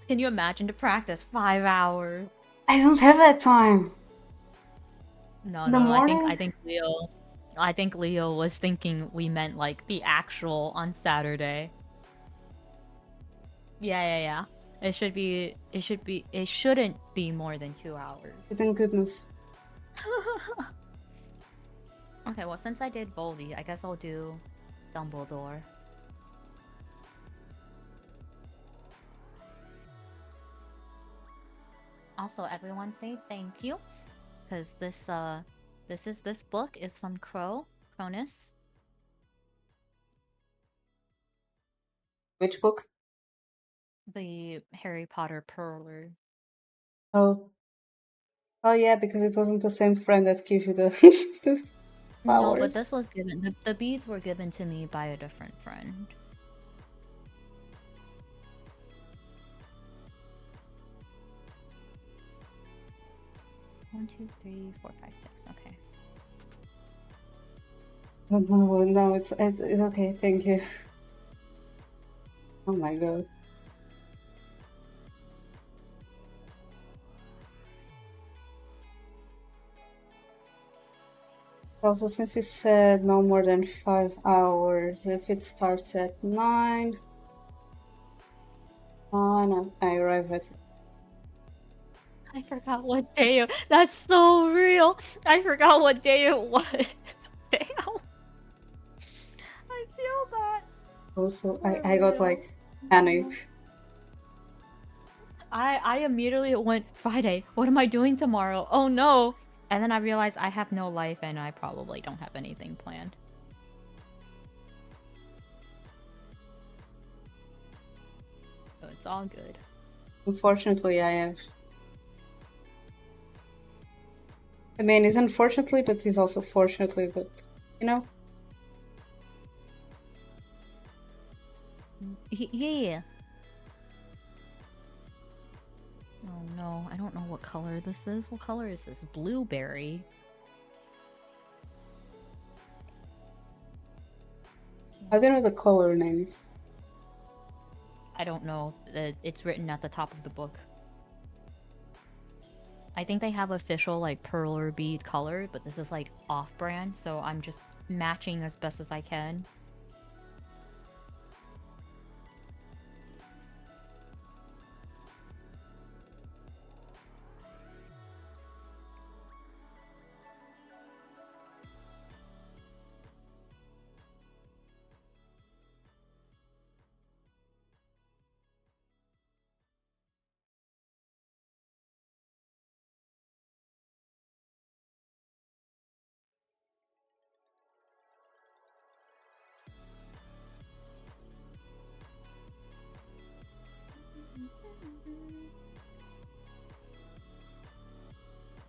Can you imagine to practice 5 hours? I don't have that time. No, In the no, morning? I think Leo was thinking we meant like the actual on Saturday. Yeah. It shouldn't be more than 2 hours. Thank goodness. Okay, well, since I did Voldy, I guess I'll do Dumbledore. Also, everyone say thank you, because this book is from Cronus. Which book? The Harry Potter Perler. Oh. Oh yeah, because it wasn't the same friend that gave you the, the No, but flowers. this was given. The beads were given to me by a different friend. One, two, three, four, five, six. Okay. No, it's okay. Thank you. Oh my god. Also, since you said no more than 5 hours, if it starts at 9, I arrive at. I forgot what day it. That's so real. I forgot what day it was. Damn. I feel that. Also, For I got real. like panic. I immediately went Friday. What am I doing tomorrow? Oh no! And then I realized I have no life and I probably don't have anything planned. So it's all good. Unfortunately, I have. I mean, it's unfortunately, but it's also fortunately, but you know. Yeah. Oh no, I don't know what color this is. What color is this? Blueberry. I don't know the color names. I don't know. It's written at the top of the book. I think they have official like perler bead color, but this is like off-brand, so I'm just matching as best as I can.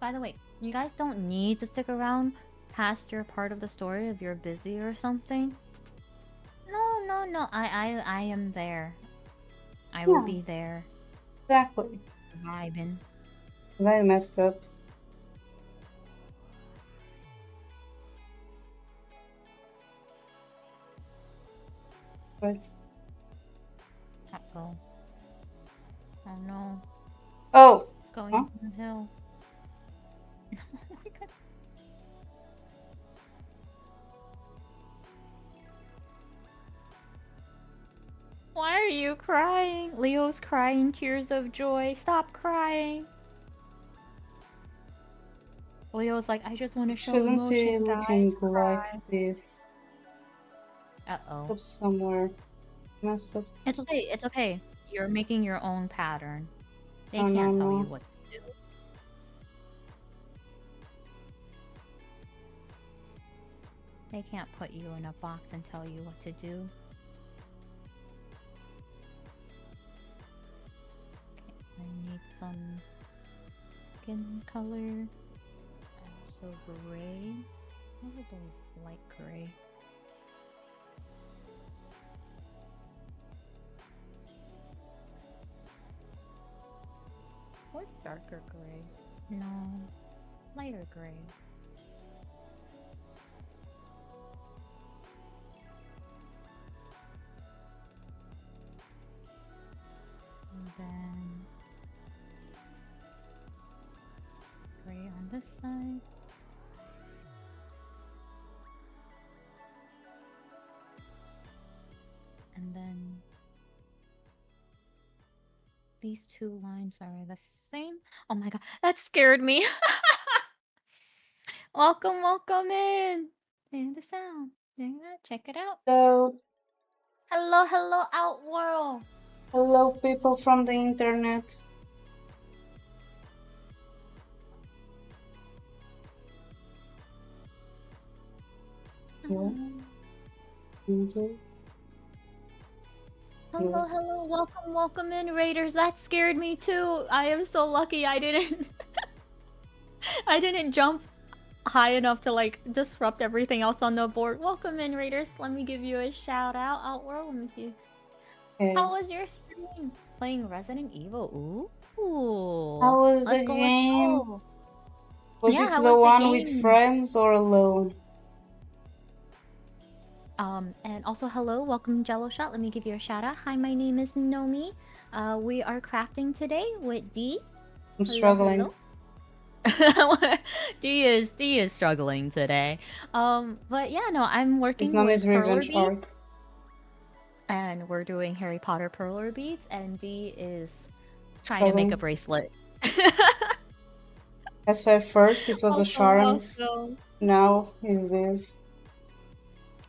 By the way, you guys don't need to stick around past your part of the story if you're busy or something. No. I am there. I will Yeah. be there. Exactly. Vibing. I messed up. Right. Uh-oh. Oh no. Oh! It's going Huh? downhill. Oh my god. Why are you crying? Leo's crying tears of joy. Stop crying. Leo's like, I just want to show Shouldn't be emotion, looking guys. like Cry. this. Uh-oh. Up somewhere. Messed up. It's okay, it's okay. You're making your own pattern. They Oh, can't tell no. you what to do. They can't put you in a box and tell you what to do. Okay, I need some skin color. Also gray. A little light gray. Or darker gray. No. Lighter gray. And then gray on this side. And then these two lines are the same. Oh my god, that scared me. Welcome, welcome in. And the sound. Check it out. Hello, Hello, hello, Outworld. hello, people from the internet. Yeah. Okay. Hello, hello, welcome, welcome in, Raiders. That scared me too. I am so lucky I didn't I didn't jump high enough to like disrupt everything else on the board. Welcome in, Raiders. Let me give you a shout out. Outworld, let me see. Okay. How was your stream? Playing Resident Evil. Ooh. How was Let's the go, game? let's go. Was Yeah, it how the was the one with game? friends or alone? And also hello, welcome Jello Shot. Let me give you a shout out. Hi, my name is Nomii. We are crafting today with D. I'm Hello, struggling. hello. D is struggling today. But yeah, no, I'm It's working Nomi's with perler revenge beads, arc. and we're doing Harry Potter perler beads, and D is trying to make a bracelet. That's why first it was the charms. Also. Now is this.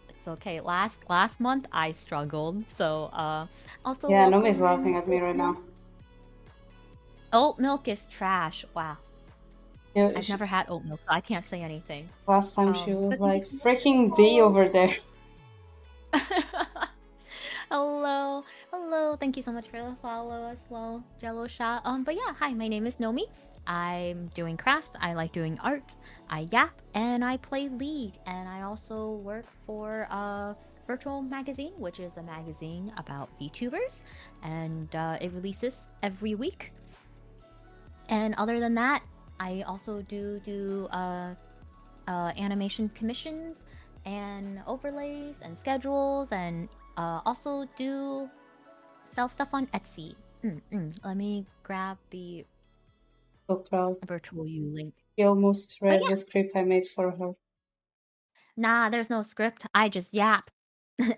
It's okay. Last month I struggled, so also Yeah, welcome Nomi's in. laughing at me right now. Oat milk is trash. Wow. Yeah, I've never had oat milk, so I can't say anything. last time she was But like, thank you so much freaking for D the over there. follow. Hello, hello. Thank you so much for the follow as well, Jello Shot. But yeah, hi. My name is Nomii. I'm doing crafts. I like doing art. I yap and I play League. And I also work for Virtual Magazine, which is a magazine about VTubers, and it releases every week. And other than that, I also do animation commissions and overlays and schedules, and also do sell stuff on Etsy. Let me grab the So proud. virtual U link. She almost read yeah. the script I made for her. Nah, there's no script. I just yap.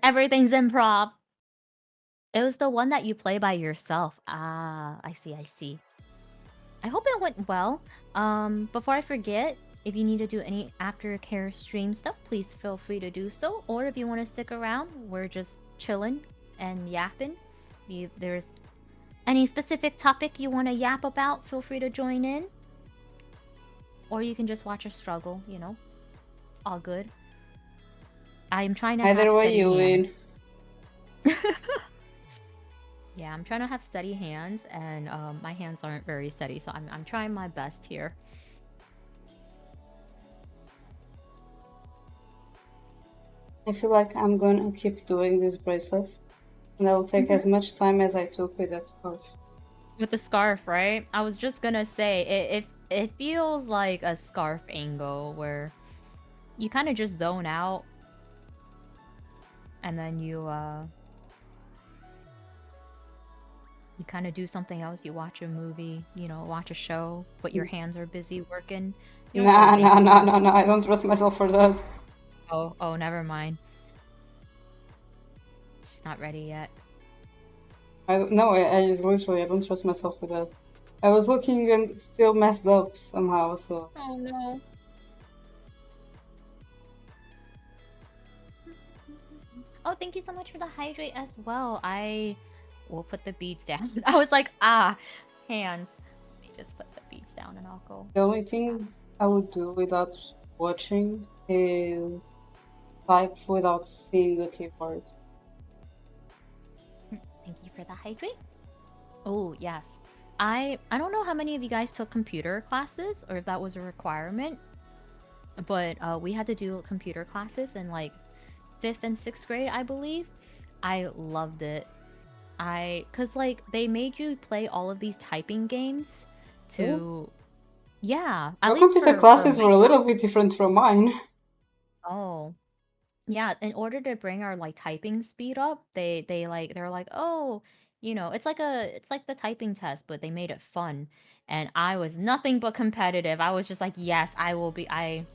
Everything's improv. It was the one that you play by yourself. Ah, I see, I see. I hope it went well. Before I forget, if you need to do any aftercare stream stuff, please feel free to do so. Or if you want to stick around, we're just chilling and yapping. If there's any specific topic you want to yap about, feel free to join in. Or you can just watch us struggle, you know. It's all good. I am trying to have Either way, steady you hands. win. Yeah, I'm trying to have steady hands, and my hands aren't very steady, so I'm trying my best here. I feel like I'm gonna keep doing these bracelets, and I'll take as much time as I took with that scarf. With the scarf, right? I was just gonna say it feels like a scarf angle where you kind of just zone out, and then you kind of do something else. You watch a movie, you know, watch a show, but your hands are busy working. You don't really think. No, I don't trust myself for that. Oh, never mind. She's not ready yet. No, I just literally, I don't trust myself for that. I was looking and still messed up somehow, so. Oh no. Oh, thank you so much for the hydrate as well. I will put the beads down. I was like, hands. Let me just put the beads down and I'll go. The only thing I would do without watching is type without seeing the keyboard. Thank you for the hydrate. Oh, yes. I don't know how many of you guys took computer classes or if that was a requirement, but we had to do computer classes in like 5th and 6th grade, I believe. I loved it. Cause like they made you play all of these typing games to Yeah, at Your least computer for classes my were a class. little bit different from mine. Oh. Yeah, in order to bring our like typing speed up, they're like, "Oh, it's like the typing test, but they made it fun." And I was nothing but competitive. I was just like, "Yes, I will be I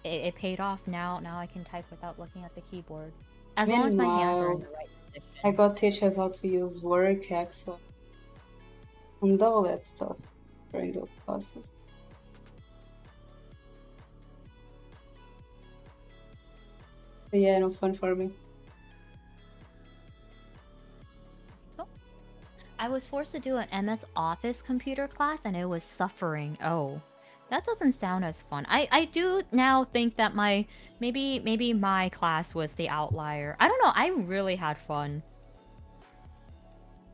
it paid off now. Now I can type without looking at the keyboard. As long as my hands are in Meanwhile, the right I position." got teachers how to use Word, Excel, and all that stuff during those classes. But yeah, no fun for me. I was forced to do an MS Office computer class and it was suffering. Oh, that doesn't sound as fun. I do now think that maybe my class was the outlier. I don't know. I really had fun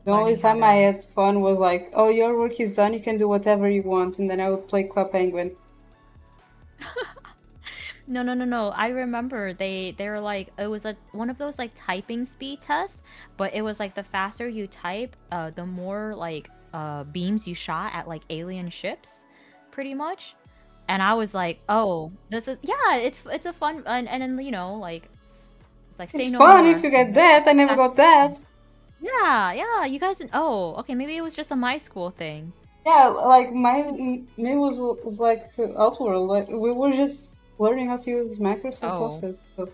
The only learning how time I to. had fun was like, oh, your work is done, you can do whatever you want, and then I would play Club Penguin. No. I remember they were like it was one of those like typing speed tests, but it was like the faster you type, the more like beams you shot at like alien ships, pretty much. And I was like, "Oh, this is yeah, it's a fun and then like it's like say It's no fun if more." you get that. I never got that. Yeah, you guys. Oh, okay, maybe it was just a my school thing. Yeah, like me was like Outworld. Like we were just learning how to use Microsoft Oh. Office. So.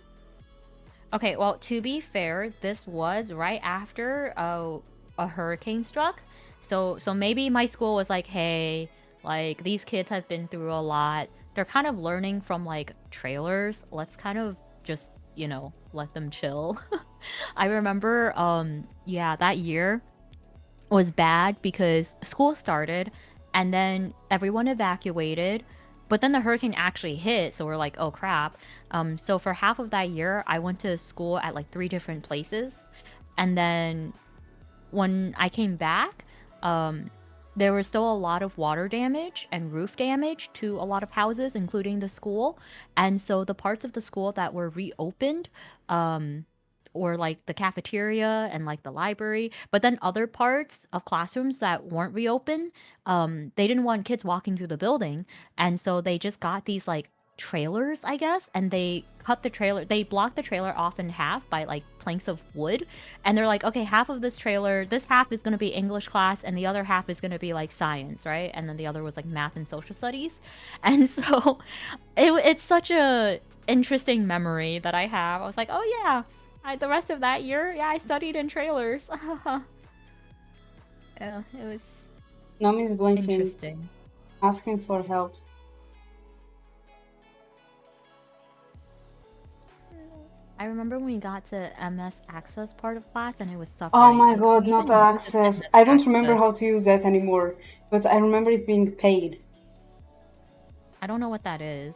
Okay, well, to be fair, this was right after a hurricane struck. So maybe my school was like, "Hey, like these kids have been through a lot. They're kind of learning from like trailers. Let's kind of just, let them chill." I remember yeah, that year was bad because school started and then everyone evacuated, but then the hurricane actually hit, so we're like, "Oh crap." So for half of that year, I went to school at like three different places. And then when I came back, um, there was still a lot of water damage and roof damage to a lot of houses, including the school. And so the parts of the school that were reopened, um, or like the cafeteria and like the library, but then other parts of classrooms that weren't reopened, they didn't want kids walking through the building. And so they just got these like trailers, I guess, and they blocked the trailer off in half by like planks of wood, and they're like, okay, half of this half is going to be English class and the other half is going to be like science, right? And then the other was like math and social studies. And so it's such a interesting memory that I have. I was like, oh yeah, the rest of that year, yeah, I studied in trailers. Yeah, it was Nomi's blinking, interesting. asking for help. I remember when we got to MS Access part of class and it was Oh suffering. my Like, god, who not even uses Access. MS I don't remember Access? how to use that anymore, but I remember it being paid. I don't know what that is.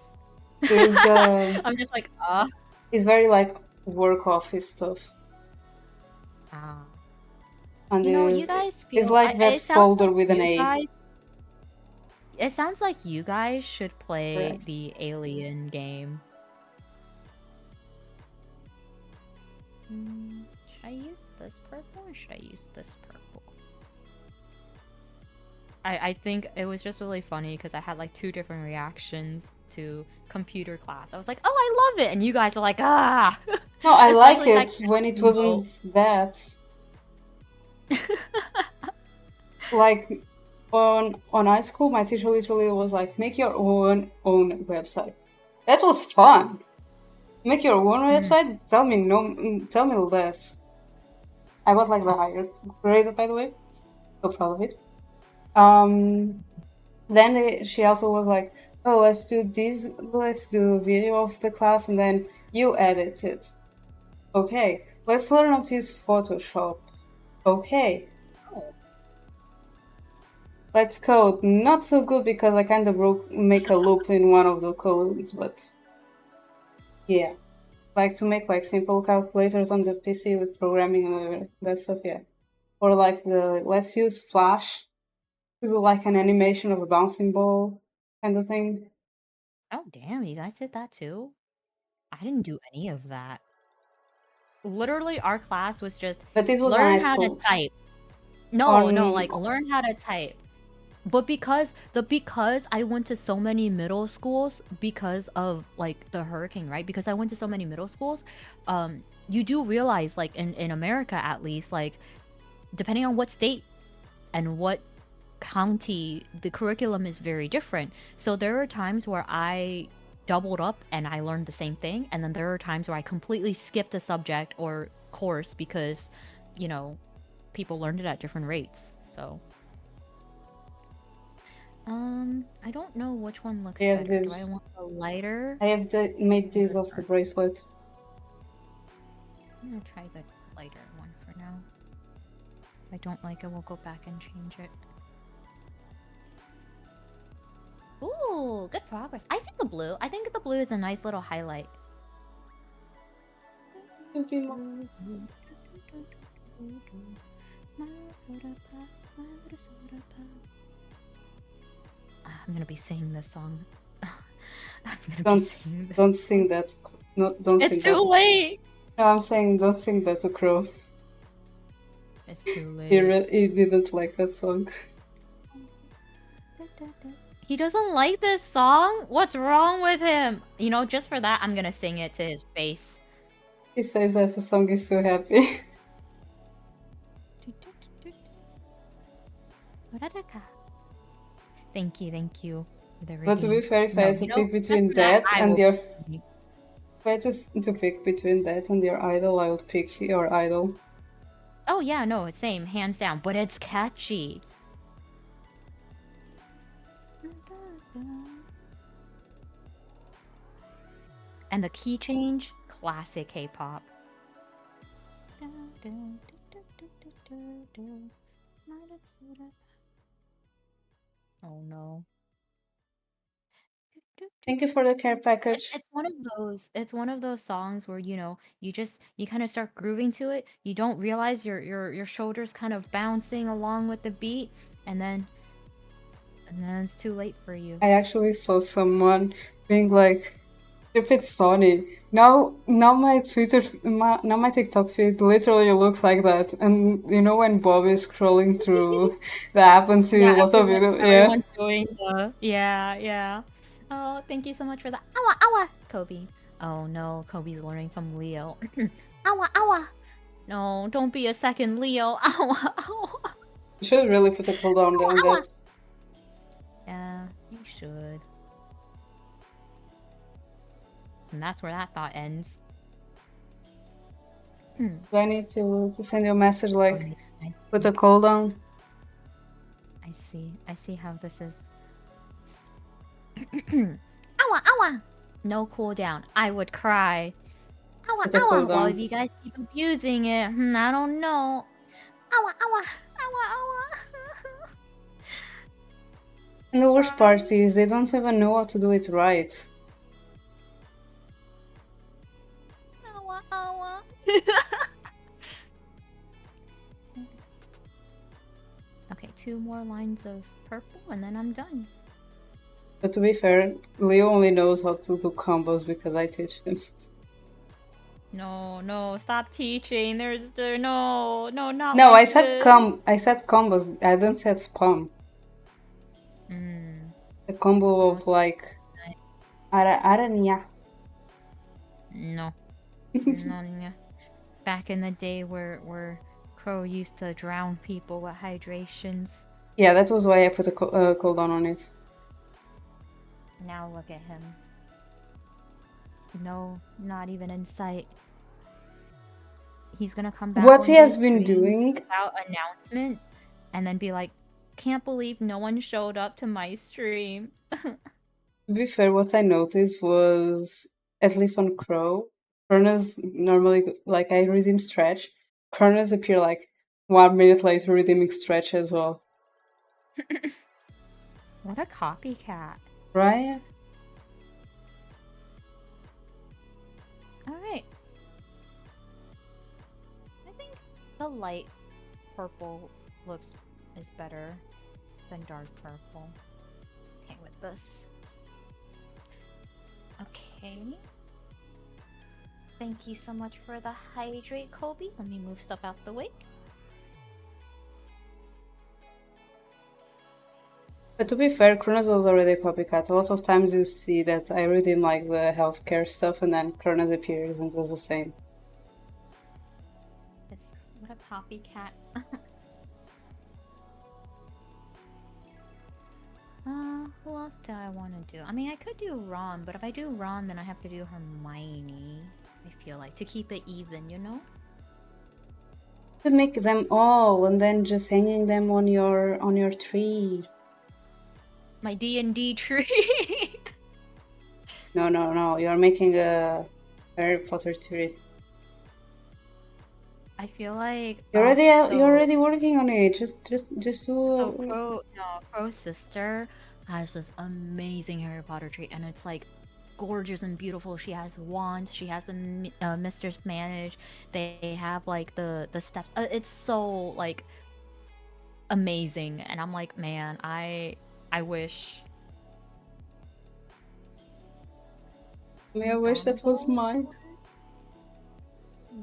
Is the I'm just like, it's very like work office stuff. ah. And You guys it's feel like that it sounds folder like with an you A. guys it sounds like you guys should play Correct. the Alien game. Should I use this purple or should I use this purple? I think it was just really funny because I had like two different reactions to computer class. I was like, "Oh, I love it," and you guys are like, "Ah." No, I like Especially that it when it emo. wasn't that. Like on high school, my teacher literally was like, "Make your own website." That was fun. Make your own website. Tell me less. I got like the higher grade, by the way. So proud of it. Then she also was like, "Oh, let's do this. Let's do a video of the class, and then you edit it." Okay. Let's learn how to use Photoshop. Okay. Let's code. Not so good because I kind of make a loop in one of the codes, but yeah. Like to make like simple calculators on the PC with programming and that stuff, yeah. Or like let's use Flash to do like an animation of a bouncing ball kind of thing. Oh, damn, you guys did that too? I didn't do any of that. Literally, our class was just But this was in learn high how to school. type. No, like learn how to type. But because I went to so many middle schools because of like the hurricane, right? Because I went to so many middle schools, you do realize like in America at least, like depending on what state and what county, the curriculum is very different. So there are times where I doubled up and I learned the same thing, and then there are times where I completely skipped a subject or course because, you know, people learned it at different rates. So I don't know which one looks I have better. Do this. I want the lighter? I have made or this the of the dark? bracelet. I'm gonna try the lighter one for now. If I don't like it, we'll go back and change it. Ooh, good progress. I see the blue. I think the blue is a nice little highlight. I'm gonna be singing this song. I'm gonna be singing this. Don't sing that. No, don't It's sing too that. late. No, I'm saying don't sing that to Crow. It's too late. He didn't like that song. He doesn't like this song? What's wrong with him? You know, just for that, I'm gonna sing it to his face. He says that the song is so happy. Thank you. But to be fair, if I had to pick between just for that, that I and will- your... If I had to pick between that and your idol, I would pick your idol. Oh yeah, no, same, hands down. But it's catchy. And the key change, classic K-pop. Oh no. Thank you for the care package. It's one of those songs where, you know, you kind of start grooving to it. You don't realize your shoulders kind of bouncing along with the beat, and then it's too late for you. I actually saw someone being like, stupid Sony. Now my now my TikTok feed literally looks like that. And you know when Bob is scrolling through the app and see a lot of videos? Yeah. Everyone's doing the yeah. Oh, thank you so much for that. Awa, Kobe. Oh no, Kobe's learning from Leo. Awa. No, don't be a second Leo. Awa. You should really put a cooldown on that. Yeah, you should. And that's where that thought ends. Do I need to send you a message like, I put a cooldown? I see how this is. Awa! No cooldown. I would cry. Put a Well, cooldown. if you guys keep abusing it, I don't know. Awa! And the worst part is they don't even know how to do it right. Awa. Okay, 2 more lines of purple and then I'm done. But to be fair, Leo only knows how to do combos because I teach him. No, stop teaching. Not No, like I said this. I said combos. I didn't say spam. A combo of like Arania. No. Back in the day where Crow used to drown people with hydrations. Yeah, that was why I put a cooldown on it. Now look at him. No, not even in sight. He's gonna come back. What he has been doing without announcement, and then be like, "Can't believe no one showed up to my stream." To be fair, what I noticed was, at least on Crow, Chronos normally, like, I redeem Stretch. Chronos appear like 1 minute later redeeming Stretch as well. What a copycat. Right? Alright. I think the light purple is better than dark purple. Okay, with this. Okay. Thank you so much for the hydrate, Kobe. Let me move stuff out the way. But to be fair, Kronos was already a copycat. A lot of times you see that I read him like the healthcare stuff and then Kronos appears and does the same. What a copycat. Who else do I want to do? I mean, I could do Ron, but if I do Ron, then I have to do Hermione. I feel like to keep it even, you know. You could make them all and then just hanging them on your tree. My D&D tree. No. You're making a Harry Potter tree. I feel like You're already working on it. Just do. So Crow's sister has this amazing Harry Potter tree, and it's like gorgeous and beautiful. She has wands. She has a Mistress Manage. They have like the steps. It's so like amazing, and I'm like, man, I wish. I wish that was mine.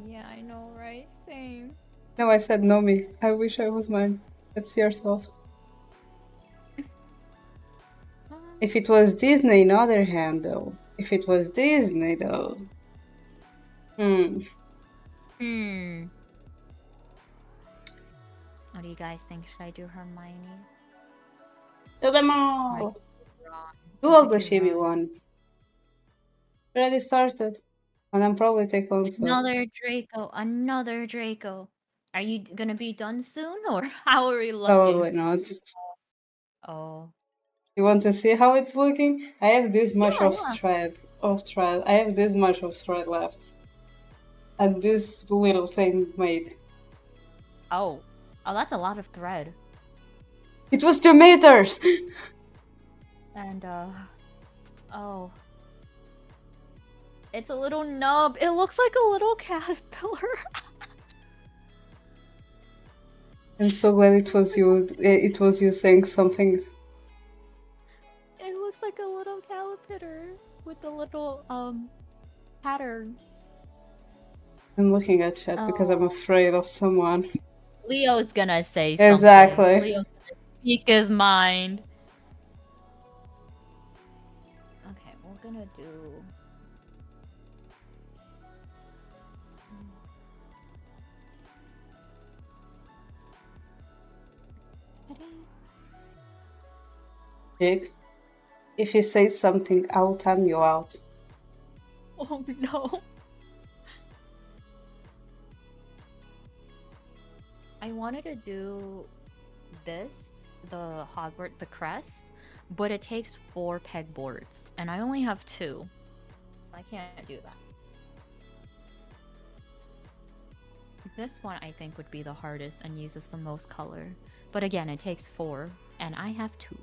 Yeah, I know, right? Same. No, I said Nomii. I wish I was mine. That's yourself. If it was Disney, on the other hand, though. If it was Disney, though. What do you guys think? Should I do Hermione? Do them all! Ron? Do all the chibi ones. Already started. And I'm probably take long so. Another Draco. Are you gonna be done soon, or how are we looking? Probably not. Oh. You want to see how it's looking? I have this much Yeah, of thread. I have this much of thread left. And this little thing made. Oh, that's a lot of thread. It was 2 meters! And, oh. It's a little nub. It looks like a little caterpillar. I'm so glad it was you saying something. It looks like a little caterpillar with a little, pattern. I'm looking at chat because I'm afraid of someone. Leo's gonna say something. Exactly. Leo's gonna speak his mind. Okay, we're gonna do... Jake, if you say something, I'll time you out. Oh no. I wanted to do this, the Hogwarts, the crest, but it takes 4 pegboards, and I only have 2, so I can't do that. This one I think would be the hardest and uses the most color, but again, it takes 4, and I have 2.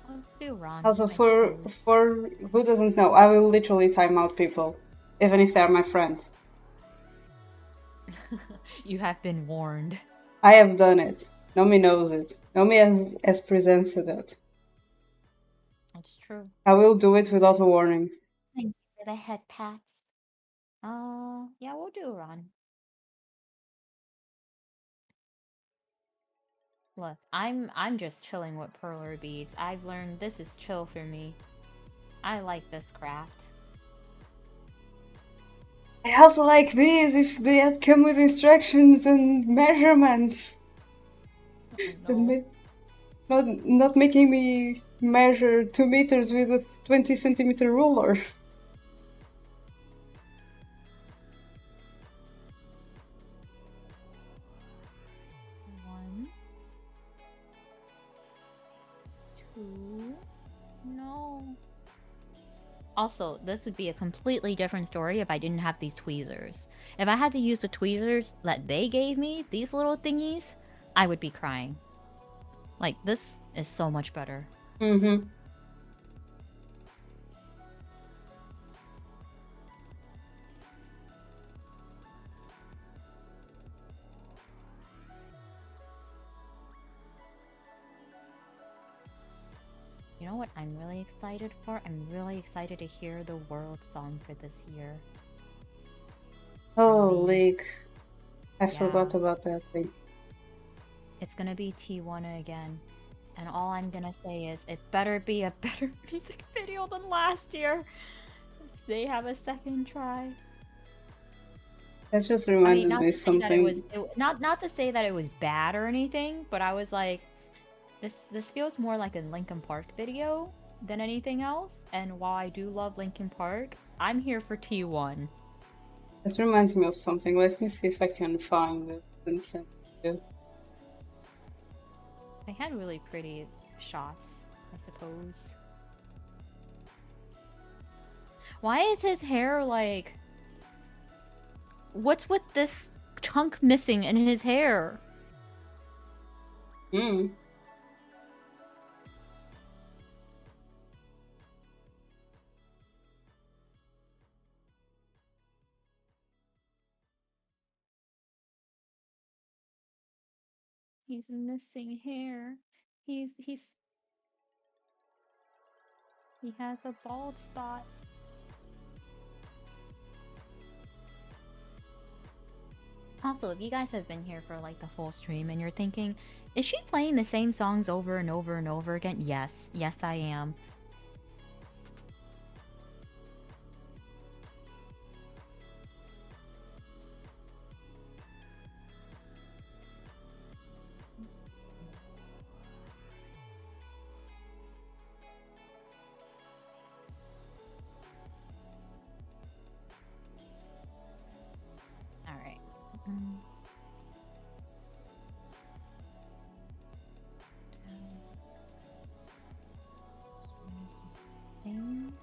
I'll do Ron. Also, for who doesn't know, I will literally time out people, even if they're my friend. You have been warned. I have done it. Nomii knows it. Nomii has presented it. That's true. I will do it without a warning. Thank you for the head pats. Yeah, we'll do Ron. Look, I'm just chilling with perler beads. I've learned this is chill for me. I like this craft. I also like these if they had come with instructions and measurements. Oh, no. Not making me measure 2 meters with a 20 centimeter ruler. One. 2. No. Also, this would be a completely different story if I didn't have these tweezers. If I had to use the tweezers that they gave me, these little thingies, I would be crying. Like, this is so much better. Mm-hmm. You know what I'm really excited for? I'm really excited to hear the world song for this year. Oh, Nomii. League. I Yeah. forgot about that thing. It's gonna be T1 again. And all I'm gonna say is, it better be a better music video than last year. They have a second try. That just I mean, reminded not me to say that it was something. not to say that it was bad or anything, but I was like, this feels more like a Linkin Park video than anything else. And while I do love Linkin Park, I'm here for T1. That reminds me of something. Let me see if I can find it and send it to you. They had really pretty shots, I suppose. Why is his hair like... What's with this chunk missing in his hair? Hmm. He's missing hair. He has a bald spot. Also, if you guys have been here for like the full stream and you're thinking, is she playing the same songs over and over and over again? Yes. Yes, I am. Alright. Thing. And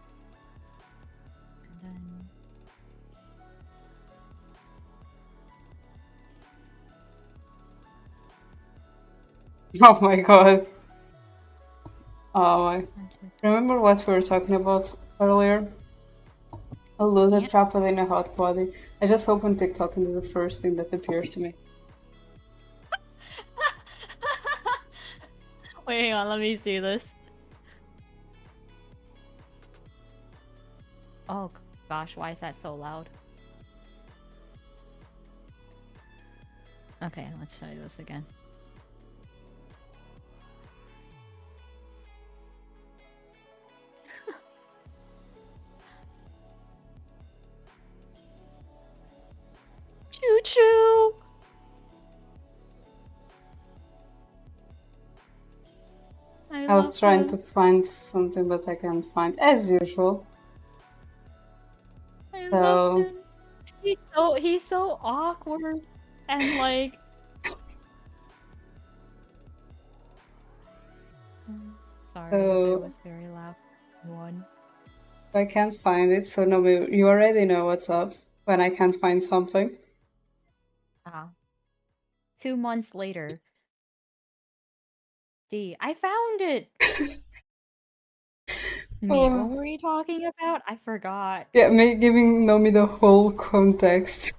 then... Oh my god. Remember what we were talking about earlier? A loser trapped within a hot body. I just opened TikTok and it's the first thing that appears to me. Wait, hang on, let me see this. Oh gosh, why is that so loud? Okay, let's show you this again. Choo choo! I was trying to find something, but I can't find, as usual. I So love him. He's so awkward and like... Sorry, So- it was very loud. One. I can't find it, so Nomii, you already know what's up when I can't find something. 2 months later. D, I found it! Me, Oh. what were you talking about? I forgot. Yeah, me giving Nomii the whole context.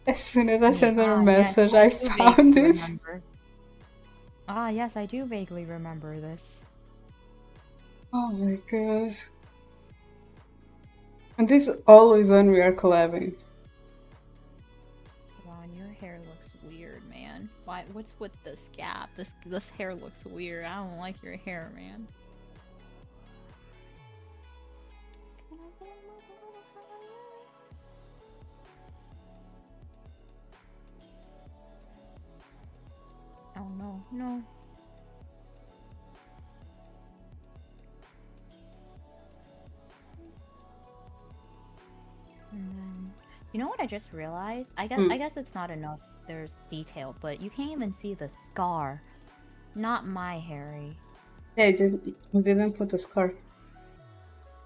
As soon as I sent her a Yes, message, I I do found vaguely it. remember. Yes, I do vaguely remember this. Oh my god. And this is always when we are collabing. Ron, your hair looks weird, man. What's with this gap? This hair looks weird. I don't like your hair, man. Can I get a little higher? Oh no, no. And then, you know what I just realized? I guess it's not enough. There's detail, but you can't even see the scar. Not my Harry. Yeah, we didn't put a scar.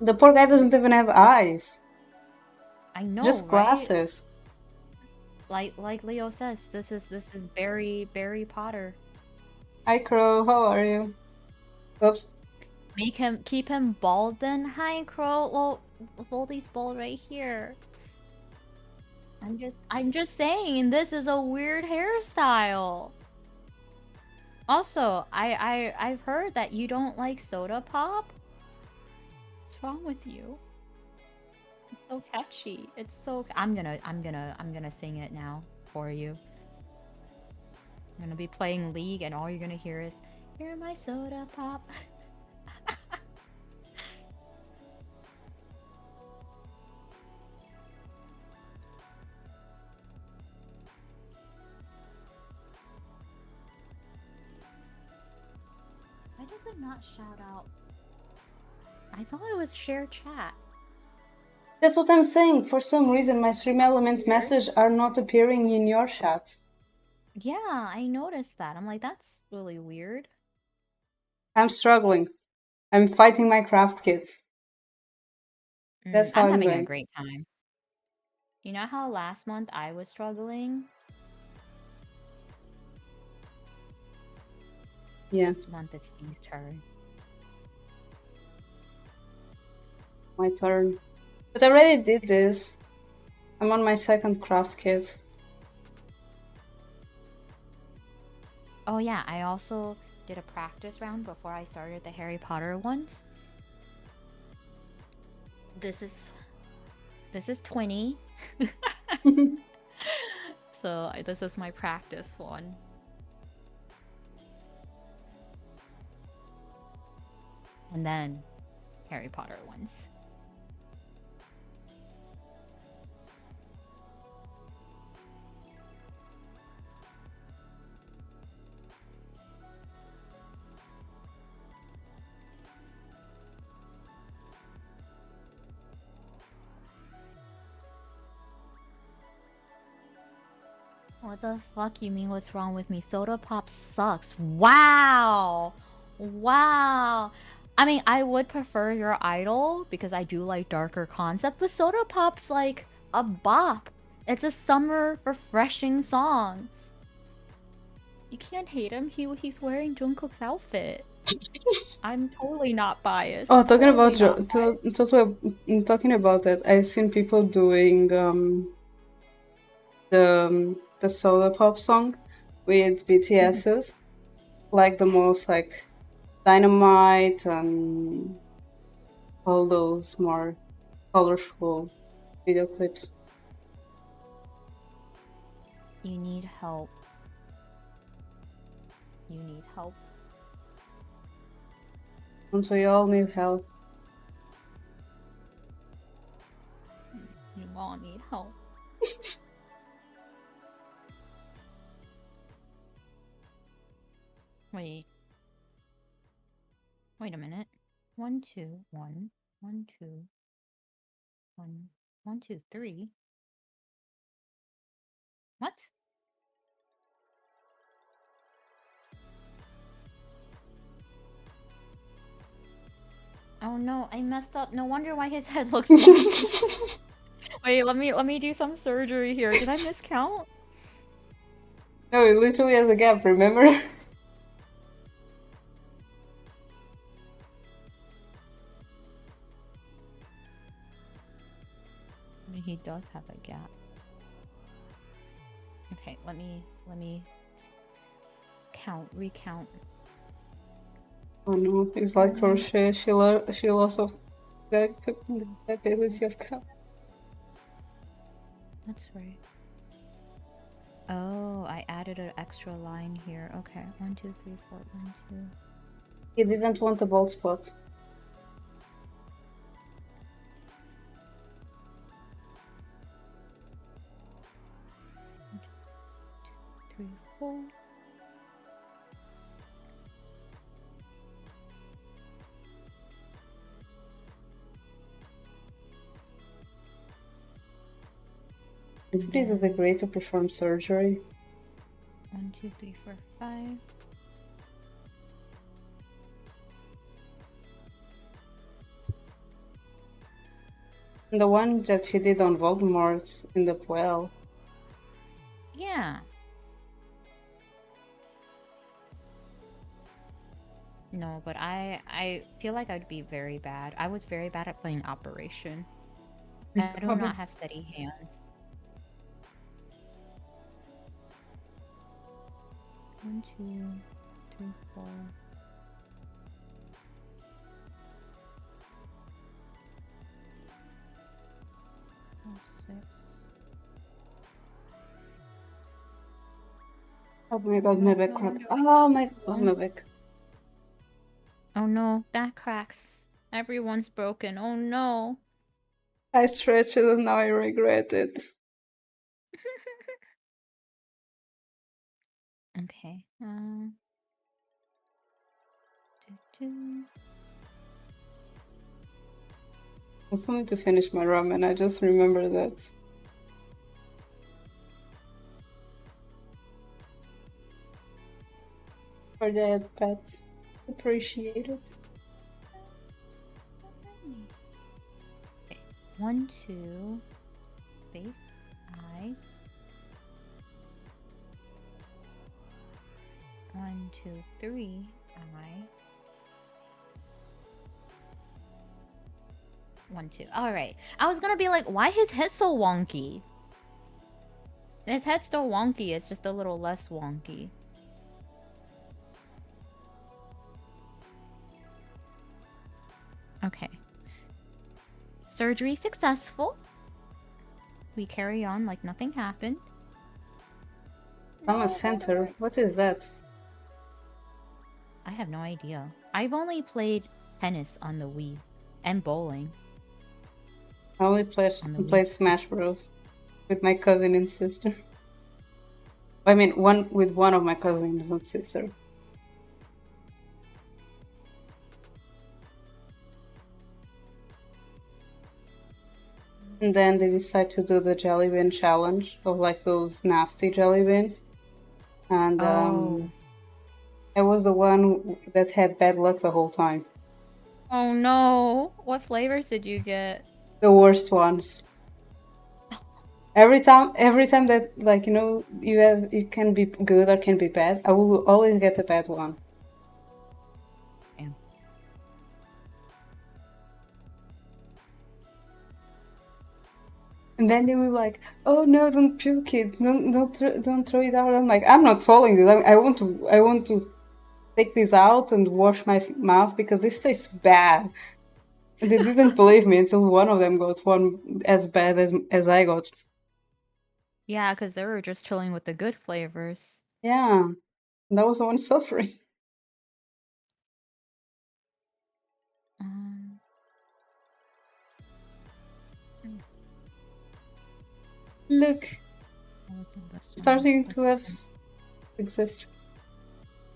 The poor guy doesn't even have eyes. I know, Just glasses. Right? Like Leo says, this is Barry Potter. Hi Crow, how are you? Oops. Keep him bald then? Hi Crow. Well, Voldy's bald right here. I'm just saying, this is a weird hairstyle. Also, I've heard that you don't like soda pop. What's wrong with you? It's so catchy. It's so. I'm gonna sing it now for you. I'm gonna be playing League, and all you're gonna hear is, "You're my soda pop." Why does it not shout out? I thought it was share chat. That's what I'm saying. For some reason, my Stream Elements Weird. message are not appearing in your chat. Yeah, I noticed that. I'm like, that's really weird. I'm struggling. I'm fighting my craft kit. That's how I'm I'm having a going. great time. You know how last month I was struggling? Yeah, This month it's Steve's turn. my turn. But I already did this. I'm on my second craft kit. Oh yeah, I also did a practice round before I started the Harry Potter ones. This is 20. So this is my practice one. And then Harry Potter ones. What the fuck you mean what's wrong with me? Soda pop sucks. Wow. Wow. I mean, I would prefer your idol because I do like darker concept, but Soda Pop's like a bop. It's a summer refreshing song. You can't hate him. He's wearing Jungkook's outfit. I'm totally not biased. Oh, talking about Totally not biased. talking about that, I've seen people doing the solo pop song with BTS's, like the most like Dynamite and all those more colorful video clips. You need help. You need help. Don't we all need help? You all need help. Wait. Wait a minute. 1, 2, 1, 1, 2, 1, 1, 2, 3. What? Oh no, I messed up. No wonder why his head looks wonky. Wait, let me do some surgery here. Did I miscount? No, it literally has a gap, remember? I mean, he does have a gap. Okay, let me recount. Oh no, it's like crochet. She lost of the ability of count. That's right. Oh, I added an extra line here. Okay, 1, 2, 3, 4, 1, 2. He didn't want a bald spot. 3, 4. It's pretty the great to perform surgery. 1, 2, 3, 4, 5. And the one that she did on Voldemort in the well. Yeah. No, but I feel like I'd be very bad. I was very bad at playing Operation. I do not have steady hands. 1, 2, 3, Oh my god, my back cracked. Oh my god, my back. Oh no, back cracks. Everyone's broken. Oh no. I stretched it and now I regret it. Okay. Do. I still need to finish my ramen. I just remember that. For that, pets. Appreciate it. Okay. 1, 2. Face. Eyes. 1, 2, 3. Eye. 1, 2. All right. I was gonna be like, why his head so wonky? His head's still wonky. It's just a little less wonky. Okay. Surgery successful. We carry on like nothing happened. I'm a center. What is that? I have no idea. I've only played tennis on the Wii and bowling. I only play Smash Bros. With my cousin and sister. I mean, with one of my cousins and sister. And then they decide to do the jelly bean challenge of like those nasty jelly beans. And I was the one that had bad luck the whole time. Oh no! What flavors did you get? The worst ones. Every time that, like, you know, you can be good or can be bad, I will always get the bad one. Damn. And then they were like, "Oh no, don't puke it! Don't throw it out!" I'm like, "I'm not swallowing this. I want to take this out and wash my mouth because this tastes bad." And they didn't believe me until one of them got one as bad as I got. Yeah, because they were just chilling with the good flavors. Yeah, and I was the one suffering. Look, starting to exist.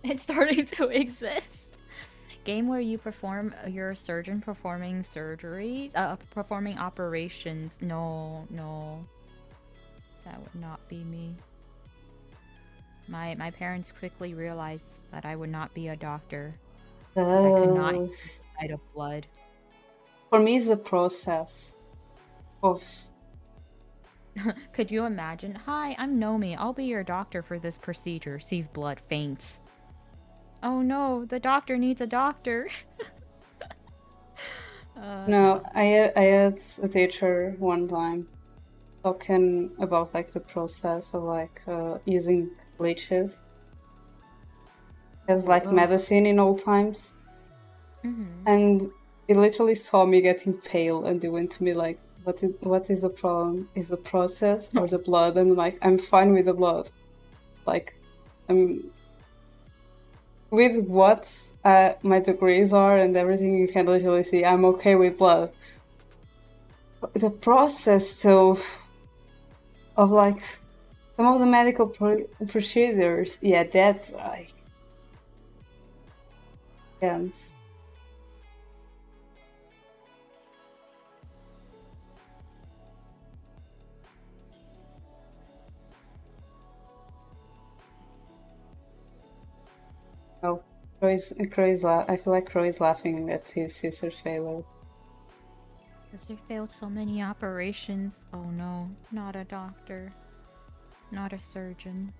It's starting to exist. Game where you perform your surgeon performing surgeries, performing operations. No, that would not be me. My parents quickly realized that I would not be a doctor. Because I could not inside of blood. For me, it's a process of. Could you imagine? Hi, I'm Nomii. I'll be your doctor for this procedure. Sees blood, faints. Oh no, the doctor needs a doctor. No, I had a teacher one time talking about like the process of like using leeches as like medicine in old times. And he literally saw me getting pale and they went to me like, what is the problem? Is the process or the blood? And like, I'm fine with the blood. Like, I'm with what my degrees are and everything, you can literally see I'm okay with blood. The process though of like some of the medical procedures, yeah, that I can't. Oh, I feel like Crow is laughing at his sister's failure. Sister failed so many operations. Oh no, not a doctor. Not a surgeon.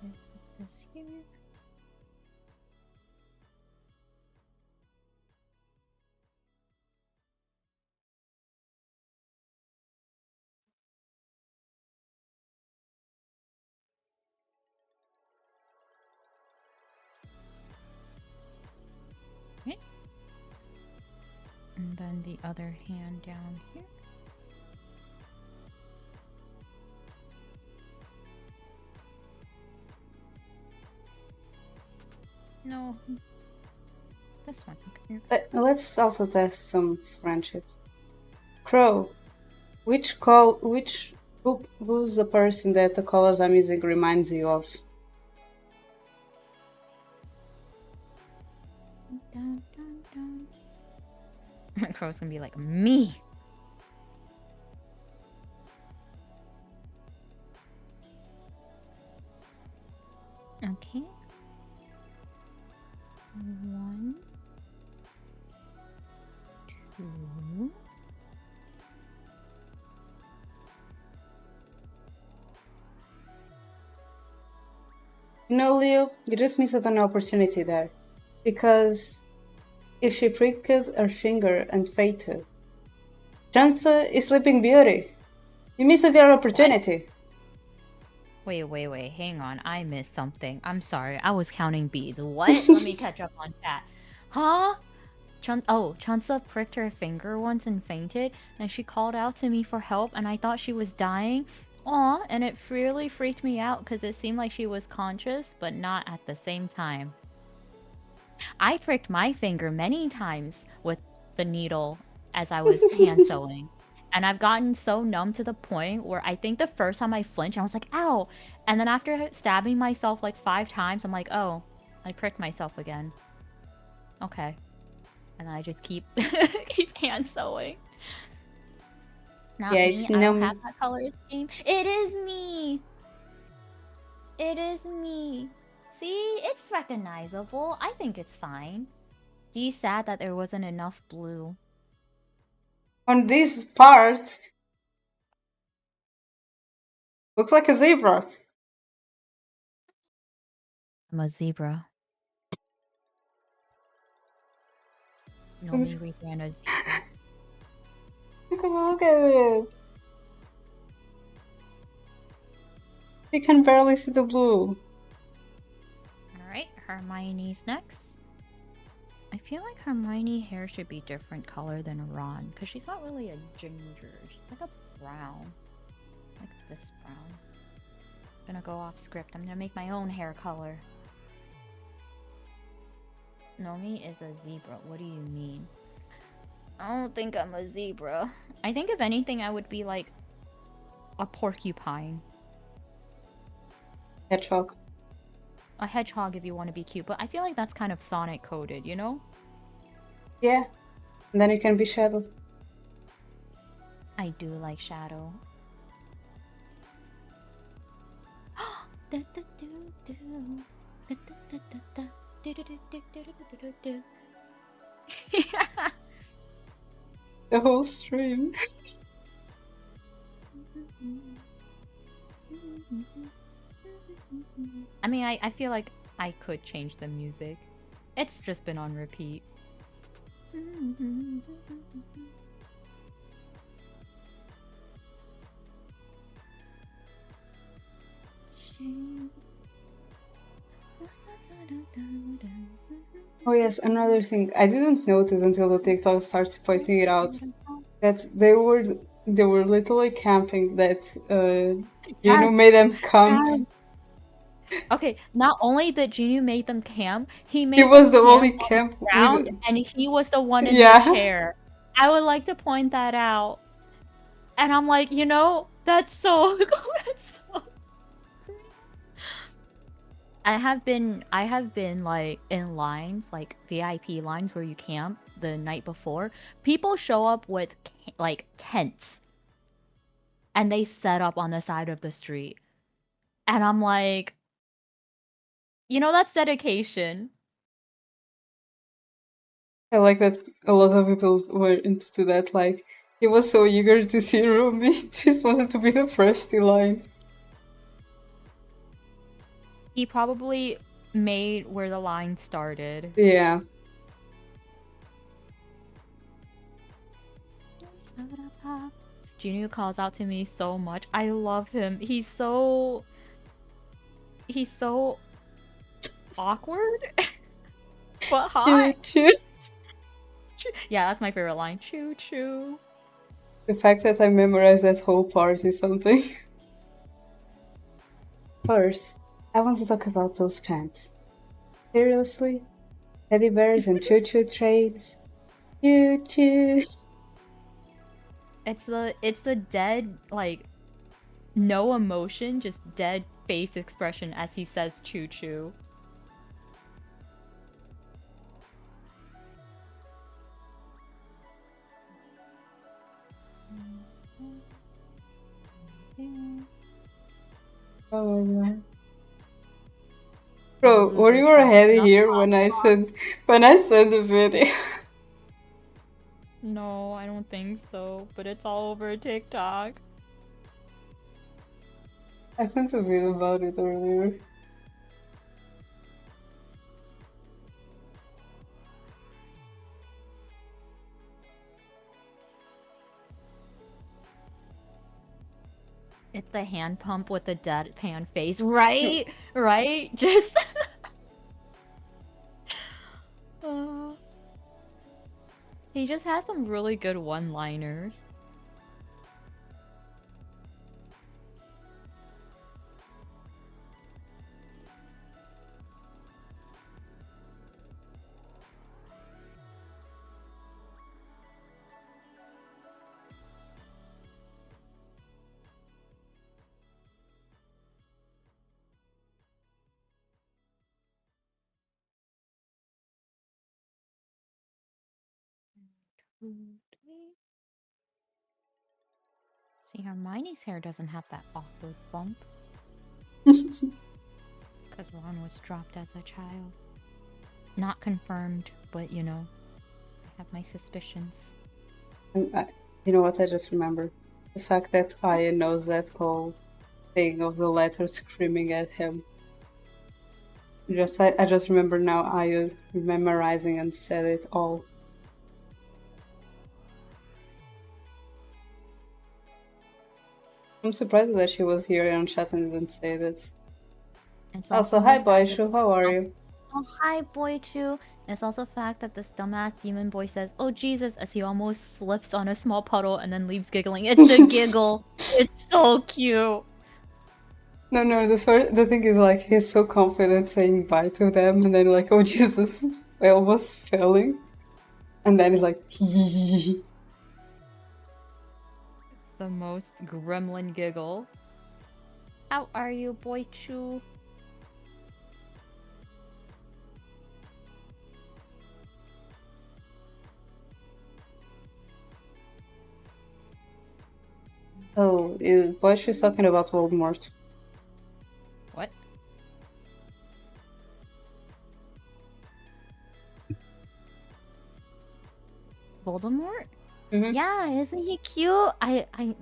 Put this here. Okay. the other hand down here. No. This one. Okay. Let's also test some friendships. Crow, who's the person that the colors I'm using reminds you of? Dun, dun, dun. Crow's gonna be like, me. Okay. 1, 2. You know, Leo, you just missed an opportunity there. Because if she pricked her finger and fainted, Chansa is Sleeping Beauty. You missed your opportunity. Wait, hang on. I missed something. I'm sorry. I was counting beads. What? Let me catch up on chat. Huh? Chansa pricked her finger once and fainted, and she called out to me for help, and I thought she was dying. Aw, and it really freaked me out because it seemed like she was conscious, but not at the same time. I pricked my finger many times with the needle as I was hand sewing. And I've gotten so numb to the point where I think the first time I flinched, I was like, ow! And then after stabbing myself like 5 times, I'm like, oh, I pricked myself again. Okay. And I just keep keep hand sewing. Not Yeah, me. it's I don't Nomii. have that color scheme. It is me. It is me. See, it's recognizable. I think it's fine. He's sad that there wasn't enough blue. On this part, looks like a zebra. I'm a zebra. Nomii rebrand a zebra. Look at it. You can barely see the blue. Alright, Hermione's next. I feel like Hermione hair should be different color than Ron, because she's not really a ginger. She's like a brown. Like this brown. I'm gonna go off script. I'm gonna make my own hair color. Nomii is a zebra. What do you mean? I don't think I'm a zebra. I think if anything I would be like a porcupine. Hedgehog. A hedgehog if you want to be cute, but I feel like that's kind of Sonic coded, you know? Yeah. And then you can be Shadow. I do like Shadow. The whole stream. I mean, I feel like I could change the music. It's just been on repeat. Oh yes, another thing. I didn't notice until the TikTok starts pointing it out that they were literally camping. That Genu made them camp. Okay, not only did Genu make them camp, he made He was them the only camp camp on the ground, with. and he was the one in Yeah. the chair. I would like to point that out. And I'm like, you know, that's so that's so I have been like in lines, like VIP lines where you camp the night before. People show up with like tents and they set up on the side of the street. And I'm like, you know, that's dedication. I like that a lot of people were into that. Like, he was so eager to see Ruby, just wanted to be the first in line. He probably made where the line started. Yeah. Genu calls out to me so much. I love him. He's so awkward, but hot. Cute. Yeah, that's my favorite line. Choo choo. The fact that I memorized that whole part is something. First, I want to talk about those pants. Seriously? Teddy bears and choo-choo trains? Choo-choo. It's the dead, like, no emotion, just dead face expression as he says choo choo. Oh my god. Bro, Lose were your you track. already Enough here talk. when I sent the video? No, I don't think so, but it's all over TikTok. I sent a video about it earlier. It's the hand pump with the deadpan face, right? Right? Just. Uh, he just has some really good one-liners. See, Hermione's hair doesn't have that awkward bump. It's because Ron was dropped as a child. Not confirmed, but you know, I have my suspicions. You know what I just remembered? The fact that Aya knows that whole thing of the letter screaming at him. I just remember now Aya memorizing and said it all. I'm surprised that she was here on chat and didn't say that. It's Also, the hi fact that- Boishu, how are you? Oh, hi, Boichu. It's also the fact that this dumbass demon boy says, "Oh Jesus," as he almost slips on a small puddle and then leaves giggling. It's the giggle. It's so cute. No, the thing is like he's so confident saying bye to them and then like, oh Jesus, I almost failing. And then he's like, hee. It's the most gremlin giggle. How are you, Boichu? Oh, Boishu's talking about Voldemort. What? Voldemort? Mhm. Yeah, isn't he cute?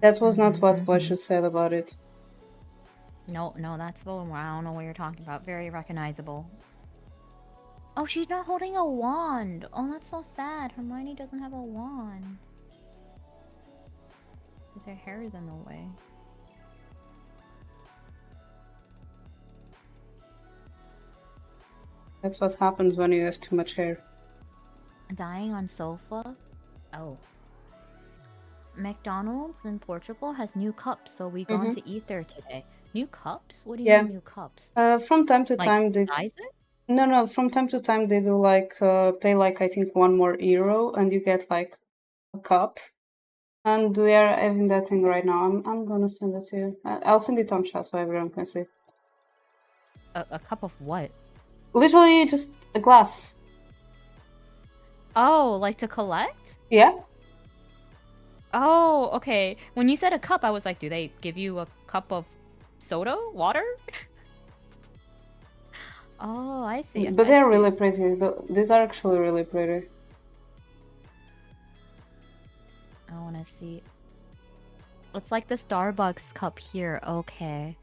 That was not what Boishu said about it. No, that's Voldemort. I don't know what you're talking about. Very recognizable. Oh, she's not holding a wand. Oh, that's so sad. Hermione doesn't have a wand. Because her hair is in the way. That's what happens when you have too much hair. Dying on sofa? Oh. McDonald's in Portugal has new cups, so we gone to eat there today. New cups? What do you mean new cups? From time to Like time they sizes? No, from time to time they do like pay like I think one more euro and you get like a cup. And we are having that thing right now. I'm gonna send it to you. I'll send it on chat so everyone can see. A cup of what? Literally just a glass. Oh, like to collect? Yeah. Oh, okay. When you said a cup, I was like, do they give you a cup of soda? Water? Oh, I see. But they're really pretty. These are actually really pretty. I want to see. It's like the Starbucks cup here. Okay.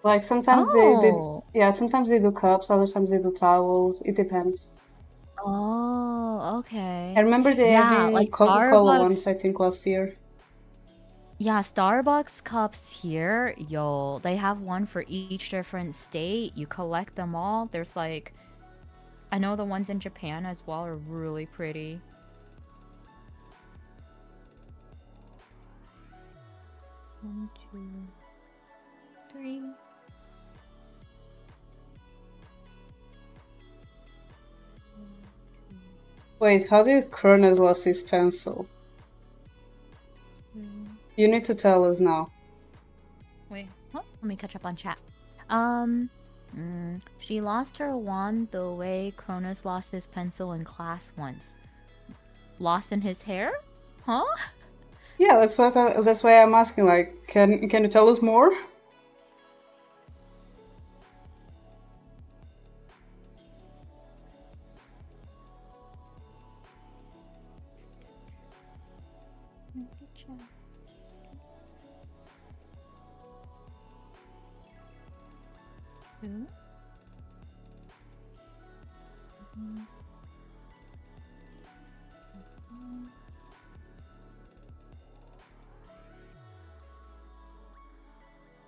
Like sometimes sometimes they do cups, other times they do towels. It depends. Oh, okay. I remember they having like Coca-Cola Starbucks. once, I think last year. Yeah, Starbucks cups here, yo, they have one for each different state. You collect them all. There's like I know the ones in Japan as well are really pretty. One, two, three. Wait, how did Cronus lost his pencil? You need to tell us now. Wait, oh, let me catch up on chat. She lost her wand the way Cronus lost his pencil in class once. Lost in his hair? Huh? Yeah, that's why I'm asking. Like, can you tell us more?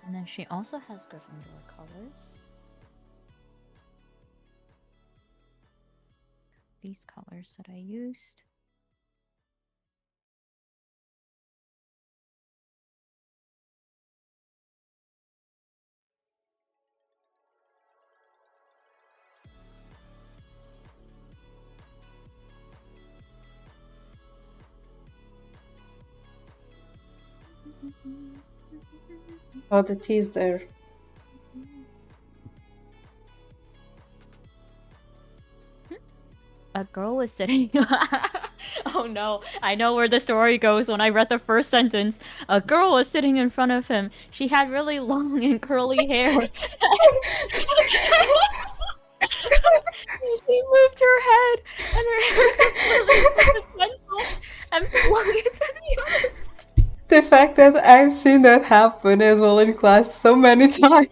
And then she also has Gryffindor colors. These colors that I used. Oh, the T's there. A girl was sitting. Oh no, I know where the story goes when I read the first sentence. A girl was sitting in front of him. She had really long and curly hair. She moved her head and her hair released his pencil and flung it to the earth. The fact that I've seen that happen as well in class so many times.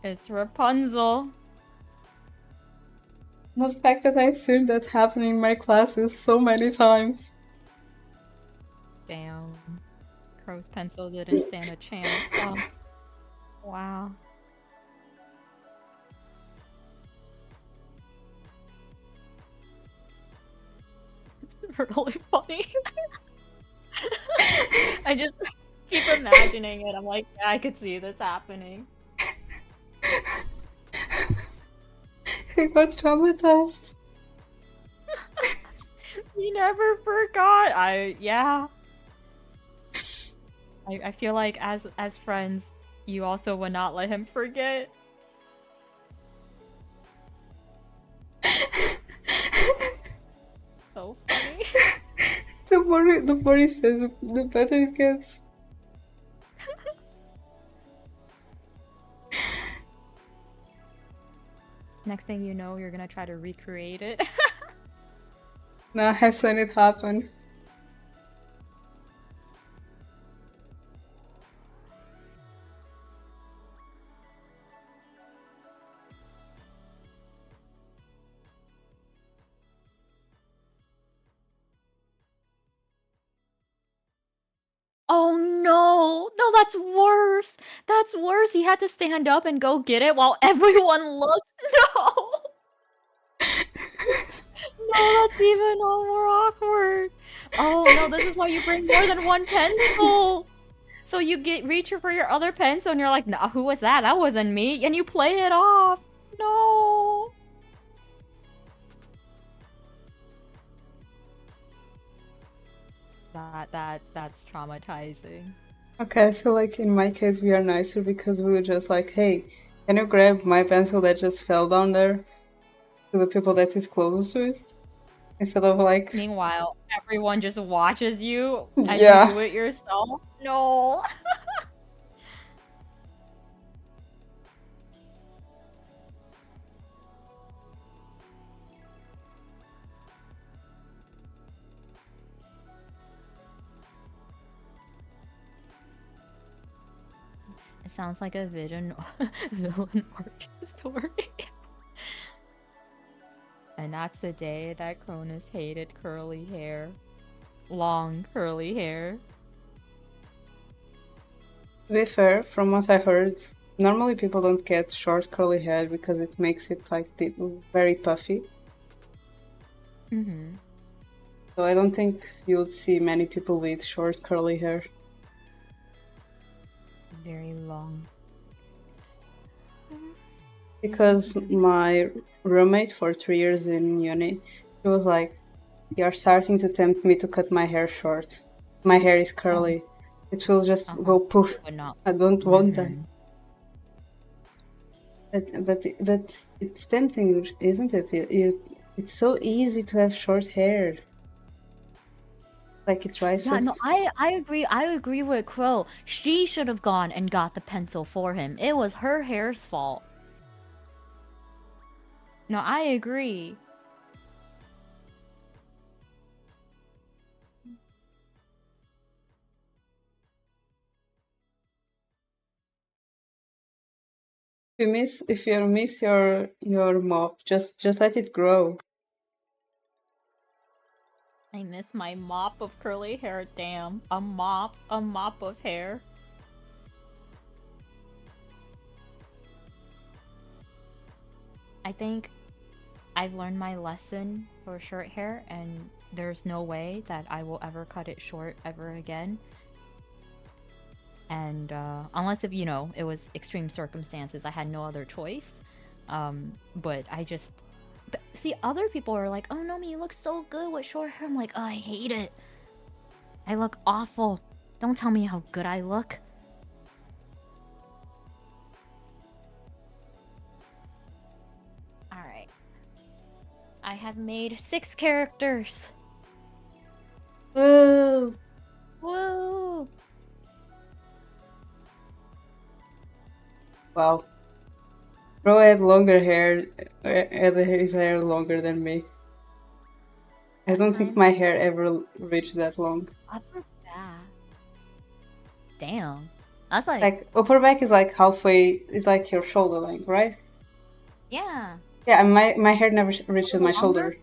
It's Rapunzel. The fact that I've seen that happen in my classes so many times. Damn. Crow's pencil didn't stand a chance. Oh. Wow. It's really funny. I just keep imagining it. I'm like, yeah, I could see this happening. He got traumatized. He never forgot. Yeah. I feel like as friends, you also would not let him forget. So funny. The more he says, the better it gets. Next thing you know, you're gonna try to recreate it. Now I have seen it happen. Oh no! No, that's worse! That's worse! He had to stand up and go get it while everyone looked. No! No, that's even more awkward. Oh no, this is why you bring more than one pencil. So you reach for your other pencil and you're like, nah, who was that? That wasn't me. And you play it off. No. That's traumatizing. Okay, I feel like in my case we are nicer because we were just like, hey, can you grab my pencil that just fell down there to the people that is closest to it? Instead of like... Meanwhile, everyone just watches you as Yeah. you do it yourself. No. It sounds like a villain origin story. And that's the day that Cronus hated curly hair. Long curly hair. To be fair, from what I heard, normally people don't get short curly hair because it makes it like very puffy. Mm-hmm. So I don't think you'll see many people with short curly hair. Very long. Because my roommate for 3 years in uni, she was like, "You're starting to tempt me to cut my hair short. My hair is curly. It will just go poof. Would not. I don't want that." Mhm. But it's tempting, isn't it? It's so easy to have short hair. Like it dries Yeah, so. no, I agree. I agree with Crow. She should have gone and got the pencil for him. It was her hair's fault. No, I agree. If you miss your mop, just let it grow. I miss my mop of curly hair. Damn, a mop of hair. I think I've learned my lesson for short hair, and there's no way that I will ever cut it short ever again. And unless if it was extreme circumstances, I had no other choice. But see, other people are like, "Oh, Nomii, you look so good with short hair." I'm like, "Oh, I hate it. I look awful. Don't tell me how good I look." All right, I have made 6 characters. Woo! Woo! Wow. Bro had longer hair, had his hair longer than me. I don't think my hair ever reached that long. Upper back. Damn, that's Like upper back is like halfway. It's like your shoulder length, right? yeah. Yeah, and my hair never reached my shoulder.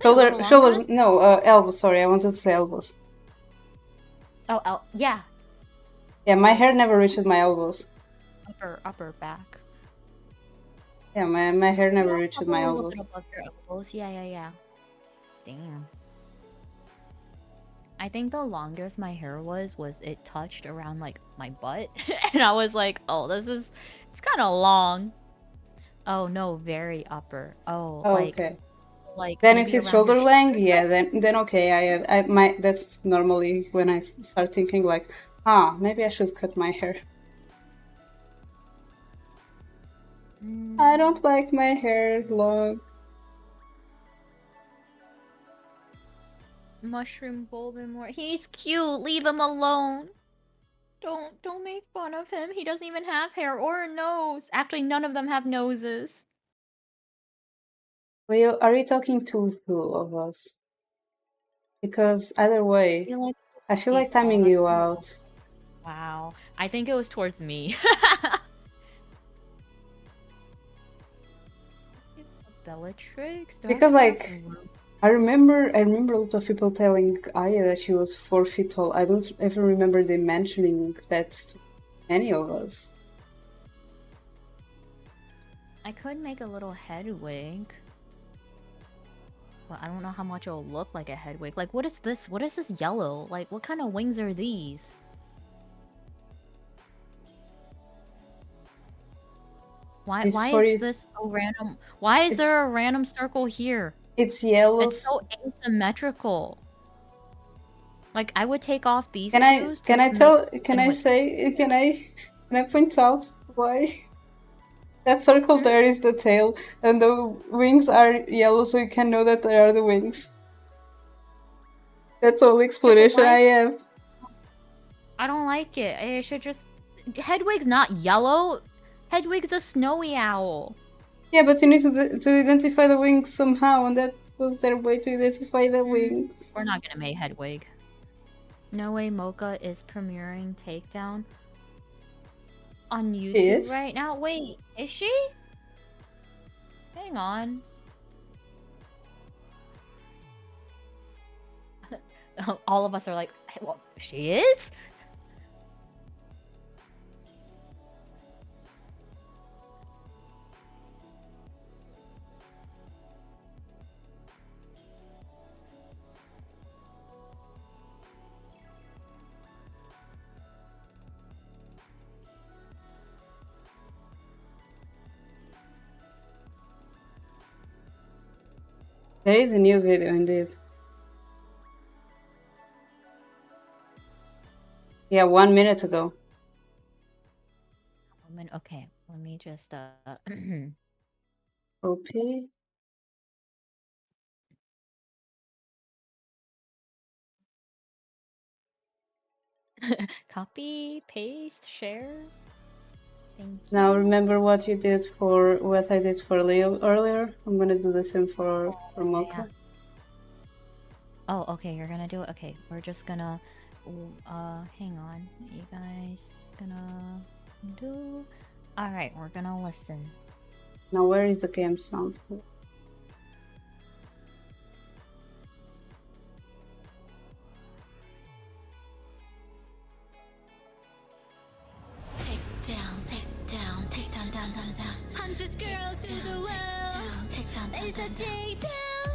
Shoulders. No, elbows. Sorry, I wanted to say elbows. Oh, yeah. Yeah, my hair never reached my elbows. Upper back. Yeah, my hair never reached my A little elbows. bit above your elbows. Yeah. Damn. I think the longest my hair was it touched around like my butt, and I was like, "Oh, it's kind of long." Oh no, very upper. Oh, Oh, okay. like Then if maybe it's around your shoulder length, shoulder. yeah, then okay. That's normally when I start thinking like, maybe I should cut my hair. I don't like my hair long. Mushroom Voldemort. He's cute. Leave him alone. Don't make fun of him. He doesn't even have hair or a nose. Actually, none of them have noses. Well, are you talking to who of us? Because either way, I feel like timing you out. Wow. I think it was towards me. Bellatrix? Because like I remember a lot of people telling Aya that she was 4 feet tall. I don't ever remember them mentioning that to any of us. I could make a little head wig. But I don't know how much it'll look like a head wig. Like, what is this? What is this yellow? Like, what kind of wings are these? Why is this so random? Why is there a random circle here? It's yellow. It's so asymmetrical. Like, I would take off these Can I point out why? That circle there is the tail, and the wings are yellow, so you can know that they are the wings. That's all explanation I have. I don't like it. It should just... Hedwig's not yellow. Hedwig's a snowy owl. Yeah, but you need to identify the wings somehow, and that was their way to identify the wings. We're not gonna make Hedwig. No Way Mocha is premiering Takedown on YouTube right now. Wait, is she? Hang on. All of us are like, well, she is? There is a new video indeed. Yeah, 1 minute ago. Okay, let me just OP. copy, paste, share. Thank you. Now remember what you did for what I did for Leo earlier? I'm gonna do the same for Mocha. Yeah. Oh, okay, you're gonna do it. Okay, we're just gonna hang on. You guys gonna do Alright, we're gonna listen. Now where is the game sound? Take down, down. Hundreds girls to the world. Take down.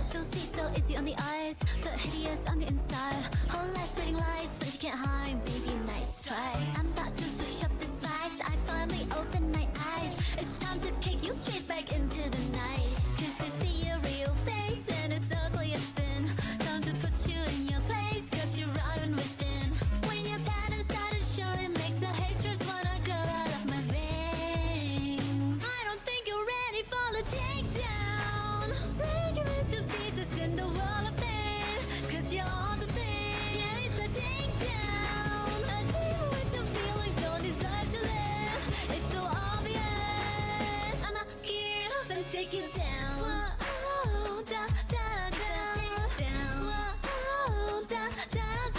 So sweet, so easy on the eyes, but hideous on the inside. Whole life spreading lights, but you can't hide, baby. Nice try. I'm about to switch up this vibes. I finally open my eyes. It's time to kick you straight back into the night. 'Cause I see your real face and it's ugly as sin. Time to put you in your place, 'cause you're rotten within. When your patterns started showing, makes the hatred wanna grow out of my veins. I don't think you're ready for the takedown. Breaking into pieces in the wall of pain, 'cause you're all the same. Yeah, it's a takedown. A demon with no feelings, no desire to live. It's so obvious. I'ma get up and take you down. Whoa, da, da, down. Down. Whoa, da, da, down.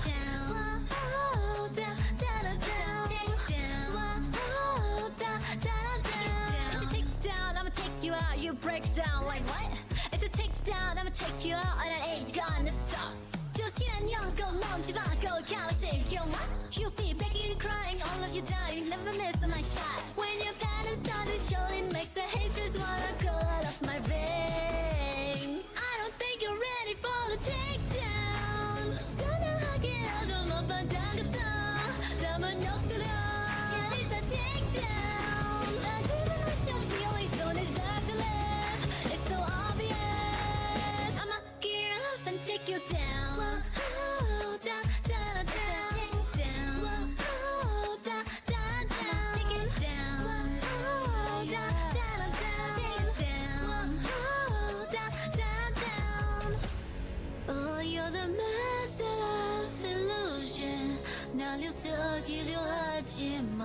Down. Whoa, da, da, down. Down. Whoa, da, da, down. It's a takedown, I'ma take you out, you break down like what? It's a takedown, I'ma take you out, and it ain't gonna stop. Just you and young go long, go galaxy, yo what? You be begging and crying, all of you die, never miss my shot. When your patterns started showing, makes the hatred wanna grow out of my veins. I don't think you're ready for the takedown. Don't know how get out, don't know but damn knocked it out. Yeah, it's a takedown. A demon with no feelings, don't deserve to live. It's so obvious. I'ma gear up and take you down. Whoa, da, da, down. Down. Whoa, da, da, down. Take it down. Whoa, da, da, down. Down. Whoa, da, da, down. Oh, you're the master of illusion. 날 속이려 하지 마.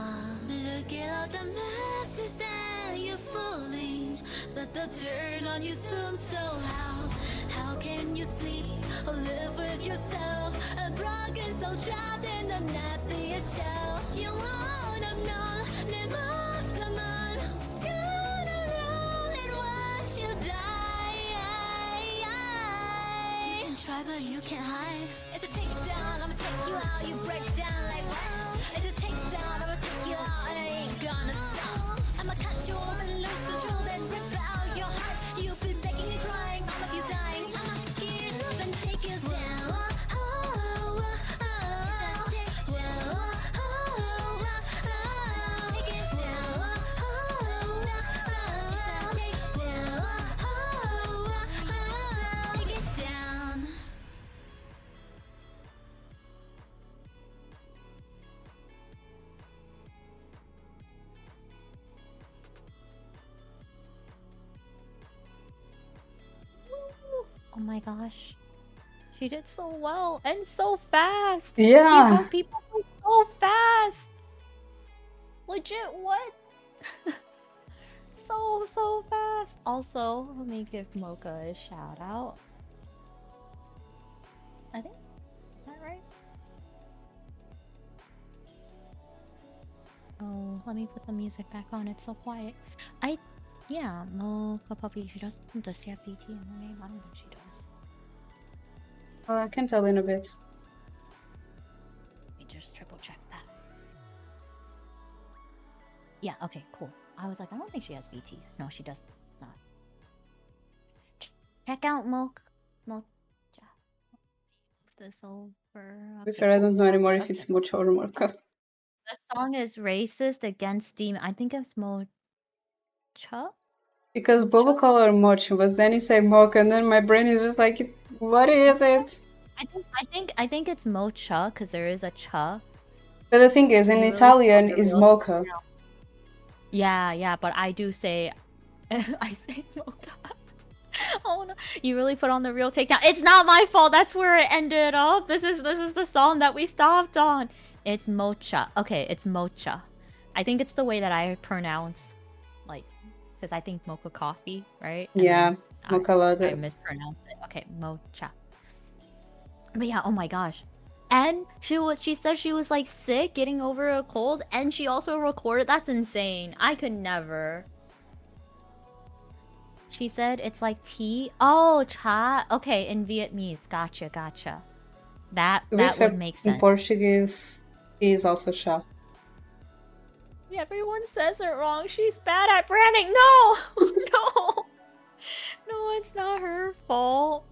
Look at all the masses that you're fooling, but they'll turn on you soon. So how can you sleep or live with yourself? A broken soul trapped in the nastiest shell. You wanna know 내 모습만 gonna run and watch you die. You can try but you can't hide. It's a takedown, I'ma take you out, you break down like what? It's a takedown, I'ma take you out, and it ain't gonna stop. I'ma cut you open, lose control, then rip out your heart. You've been begging and crying, all of you dying. I'ma get up and take you down. Take it down. Take it down. Oh my gosh. She did so well and so fast. Yeah. Evo people move so fast. Legit, what? so fast. Also, let me give Mocha a shout out. I think, is that right? Oh, let me put the music back on. It's so quiet. Yeah, Mocha Puppy, she doesn't. Does she have VT in her name? I don't think she does. Oh, I can tell in a bit. Let me just triple check that. Yeah, okay, cool. I was like, I don't think she has VT. No, she does not. Check out Mocha. Move this over. To be fair, I don't know anymore if it's Mocha or Mocha. The song is racist against demon. I think it's Mocha. Because Bobo called her mocha, but then he said mocha, and then my brain is just like, what is it? I think it's mocha because there is a cha. But the thing is, in You really Italian, put on the is real mocha. takedown. Yeah, but I do say I say mocha. Oh no! You really put on the real takedown. It's not my fault. That's where it ended up. This is the song that we stopped on. It's mocha. Okay, it's mocha. I think it's the way that I pronounce, like, because I think mocha coffee, right? And Yeah, then mocha I latte. mispronounced it. Okay, mocha. But yeah, oh my gosh. And she said she was like sick, getting over a cold, and she also recorded. That's insane. I could never. She said it's like tea. Oh, cha. Okay, in Vietnamese. Gotcha. That To be would fair, make in sense. Portuguese, tea is also cha. Everyone says it wrong. She's bad at branding. No! No! No, it's not her fault.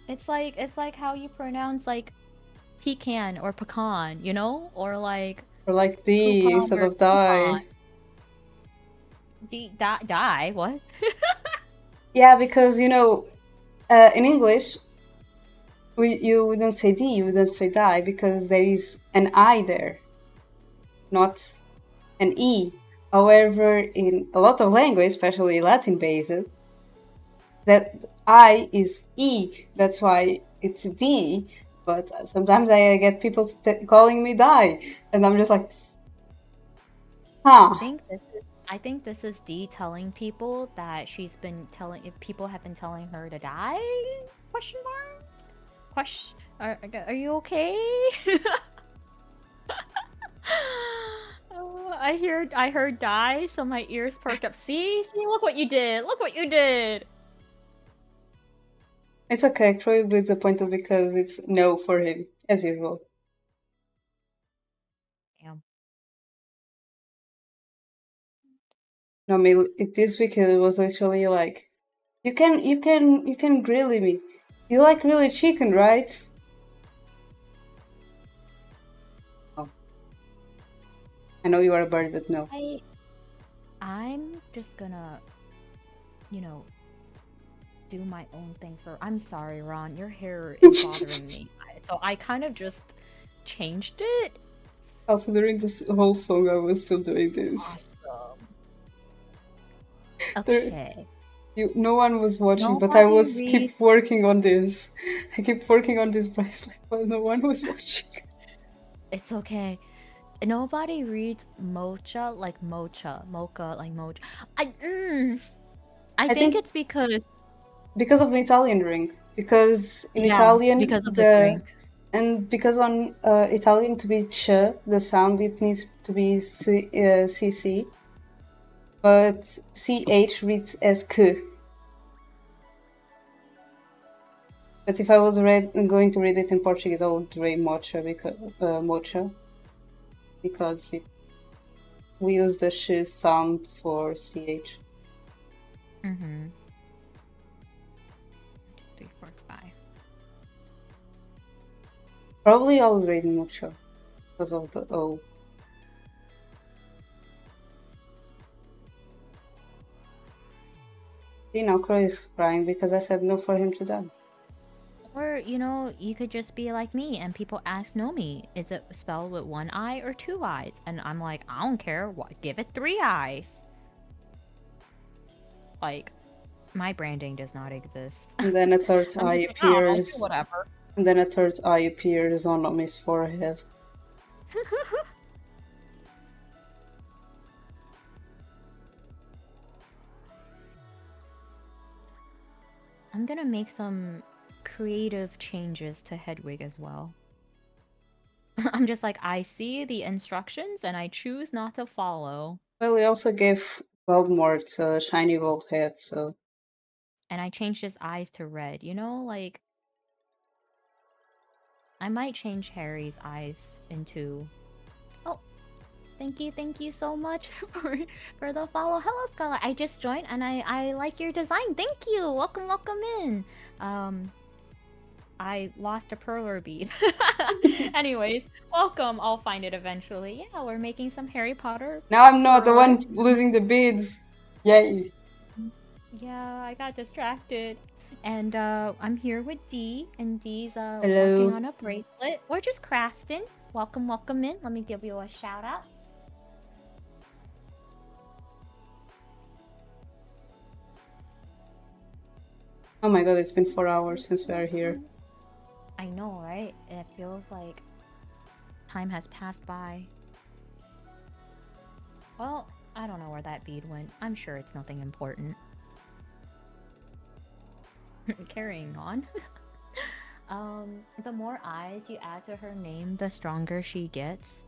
It's like how you pronounce like pecan or pecan, you know? Or like Or like D coupon instead or of die. Die? What? Yeah, because, you know, in English, you wouldn't say D, you wouldn't say die, because there is an I there, not an E. However, in a lot of language, especially Latin-based, that I is E. That's why it's D. But sometimes I get people calling me die, and I'm just like, huh. I think this is Dee telling people that she's been telling if people have been telling her to die? Question mark? Question? Are you okay? Oh, I heard die, so my ears perked up. See, look what you did. Look what you did. It's okay, Troy will be disappointed because it's no for him, as usual. Damn. No, I mean, this week it was literally like, you can grill me. You like grilled chicken, right? Oh. I know you are a bird, but no. I'm just gonna, you know, do my own thing for. I'm sorry, Ron. Your hair is bothering me, so I kind of just changed it. Also, during this whole song, I was still doing this. Awesome. Okay. No one was watching, but I was keep working on this. I keep working on this bracelet while no one was watching. It's okay. Nobody reads mocha like mocha like mocha. I think it's because of the Italian ring. Because in Italian, because of the drink. And because on Italian to be ch, the sound it needs to be cc, but ch reads as k. But if I was going to read it in Portuguese, I would read mocha because we use the sh sound for ch. 3, 4, 5. Probably I'll read mocha because of the O. See, now Crow is crying because I said no for him to die. Or, you know, you could just be like me and people ask Nomii, is it spelled with 1 eye or 2 eyes? And I'm like, I don't care. What? Give it 3 eyes. Like, my branding does not exist. And then a third eye appears. Like, whatever. And then a third eye appears on Nomii's forehead. I'm gonna make some creative changes to Hedwig as well. I'm just like, I see the instructions and I choose not to follow. Well, we also gave Voldemort a shiny gold head, so... And I changed his eyes to red, you know, like... I might change Harry's eyes into... Oh, thank you so much for the follow. Hello, Scholar. I just joined and I like your design. Thank you. Welcome in. I lost a perler bead. Anyways, welcome. I'll find it eventually. Yeah, we're making some Harry Potter. Now I'm not the one losing the beads. Yay. Yeah, I got distracted. And I'm here with Dee, and Dee's working Hello. on a bracelet. We're just crafting. Welcome, welcome in. Let me give you a shout out. Oh my god, it's been 4 hours since we are here. I know, right? It feels like time has passed by. Well, I don't know where that bead went. I'm sure it's nothing important. Carrying on. The more eyes you add to her name, the stronger she gets.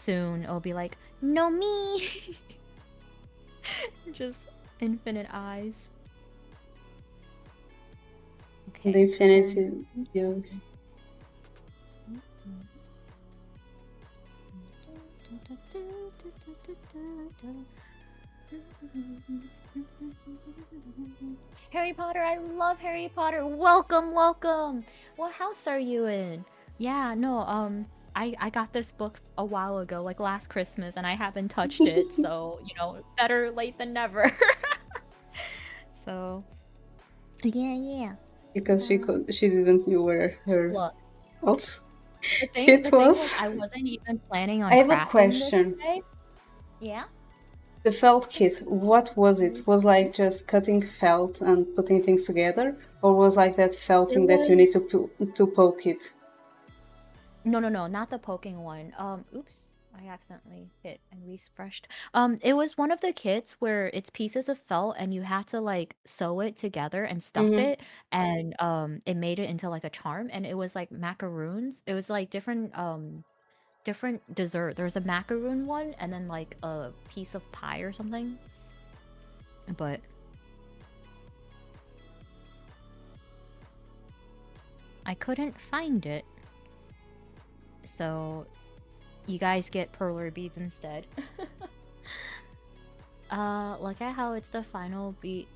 Soon it'll be like, Nomii! Just infinite eyes. Okay. The infinity views. Harry Potter, I love Harry Potter. Welcome, welcome. What house are you in? Yeah, no, I got this book a while ago, like last Christmas, and I haven't touched it, so, you know, better late than never. So, yeah. Because she didn't know where her Look, else the it thing was, was. I wasn't even planning on I have a crafting this question. today. Yeah? The felt kit, what was it? Was like just cutting felt and putting things together? Or was like that felting that you need to poke it? No, not the poking one. Oops, I accidentally hit and refreshed. It was one of the kits where it's pieces of felt and you had to like sew it together and stuff Mm-hmm. it, and it made it into like a charm, and it was like macaroons. It was like different dessert. There was a macaroon one and then like a piece of pie or something. But I couldn't find it. So you guys get perler beads instead. Look at how it's the final beat.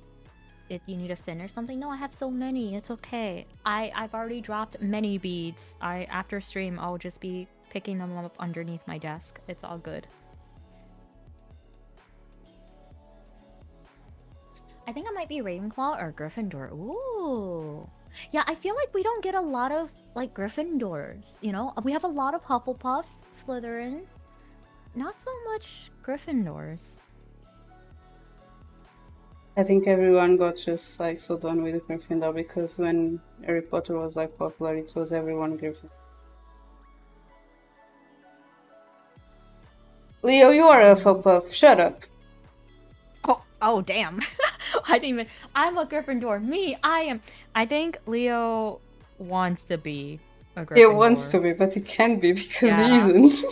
If you need to finish something. No, I have so many. It's okay. I've already dropped many beads. After stream, I'll just be picking them up underneath my desk. It's all good. I think I might be Ravenclaw or Gryffindor. Ooh. Yeah, I feel like we don't get a lot of, like, Gryffindors, you know? We have a lot of Hufflepuffs, Slytherins. Not so much Gryffindors. I think everyone got just like so done with Gryffindor because when Harry Potter was like popular, it was everyone Gryffindor. Leo, you are a Hufflepuff. Shut up. Oh, damn. I didn't even. I'm a Gryffindor. Me, I am. I think Leo wants to be a Gryffindor. He wants to be, but he can't be because he isn't.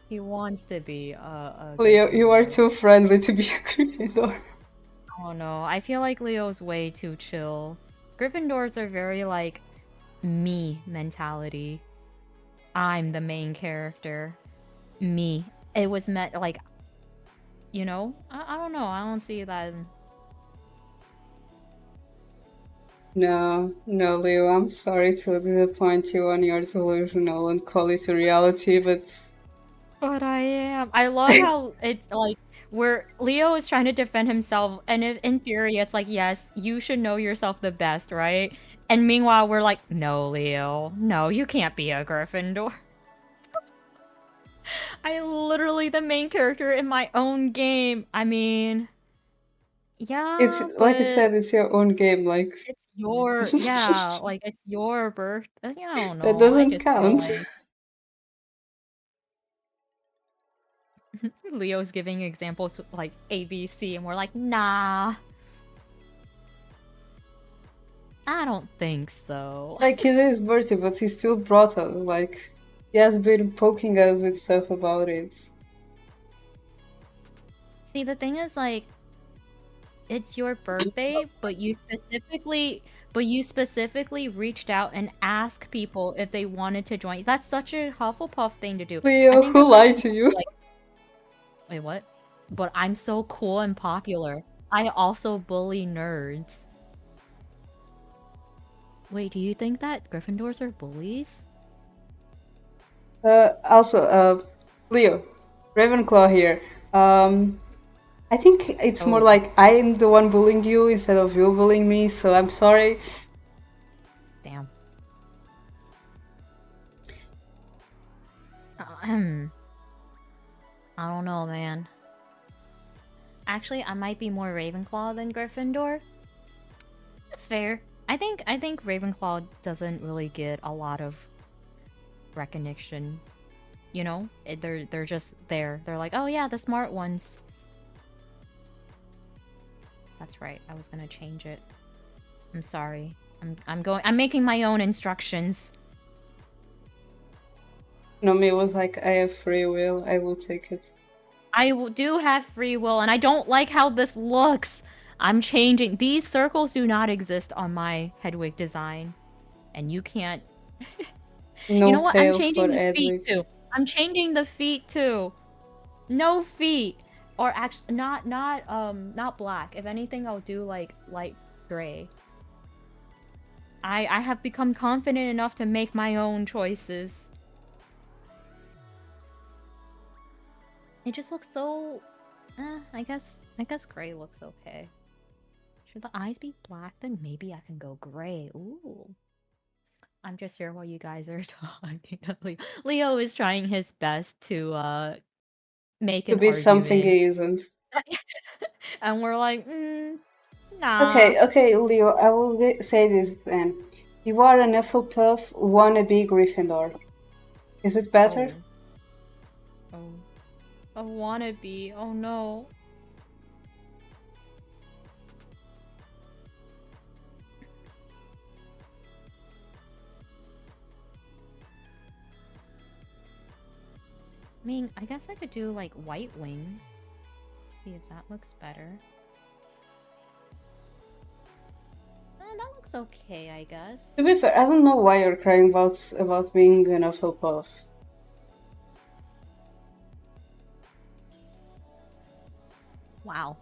He wants to be a Leo, Gryffindor. you are too friendly to be a Gryffindor. Oh no, I feel like Leo's way too chill. Gryffindors are very like me mentality. I'm the main character. Me. It was meant like, you know? I don't know. I don't see that. No, Leo, I'm sorry to disappoint you on your delusional and call it a reality, but I am. I love how it's like where Leo is trying to defend himself, and in theory, it's like, yes, you should know yourself the best, right? And meanwhile, we're like, no, Leo, no, you can't be a Gryffindor. I literally the main character in my own game. I mean, yeah, it's like I said, but it's your own game. Like it's your yeah, like it's your birth. I don't know. that I doesn't just feel count. like Leo's giving examples like ABC, and we're like, nah, I don't think so. Like he's his birthday, but he still brought us. Like he has been poking us with stuff about it. See, the thing is, like, it's your birthday, but you specifically reached out and asked people if they wanted to join. That's such a Hufflepuff thing to do. I Leo, think who if lied to Hufflepuff, you? like, wait, what? But I'm so cool and popular. I also bully nerds. Wait, do you think that Gryffindors are bullies? Also, Leo, Ravenclaw here. I think it's more Oh. like I am the one bullying you instead of you bullying me, so I'm sorry. Damn. I don't know, man. Actually, I might be more Ravenclaw than Gryffindor. That's fair. I think Ravenclaw doesn't really get a lot of recognition. You know, they're just there. They're like, oh yeah, the smart ones. That's right. I was gonna change it. I'm sorry. I'm making my own instructions. Nomii was like, I have free will, I will take it. Do have free will, and I don't like how this looks. I'm changing. These circles do not exist on my Hedwig design. And you can't... No you know what? I'm tail changing for the feet, Edwig. too. I'm changing the feet, too. No feet. Or actually, not black. If anything, I'll do, like, light gray. I have become confident enough to make my own choices. It just looks so... I guess gray looks okay. Should the eyes be black? Then maybe I can go gray. Ooh. I'm just here while you guys are talking. Leo is trying his best to make To an be something argument. he isn't. And we're like, nah. Okay, Leo, I will say this then. You are a Hufflepuff wannabe Gryffindor. Is it better? Oh. A wannabe. Oh no. I mean, I guess I could do like white wings. See if that looks better. That looks okay, I guess. To be fair, I don't know why you're crying about being an Hufflepuff. Wow.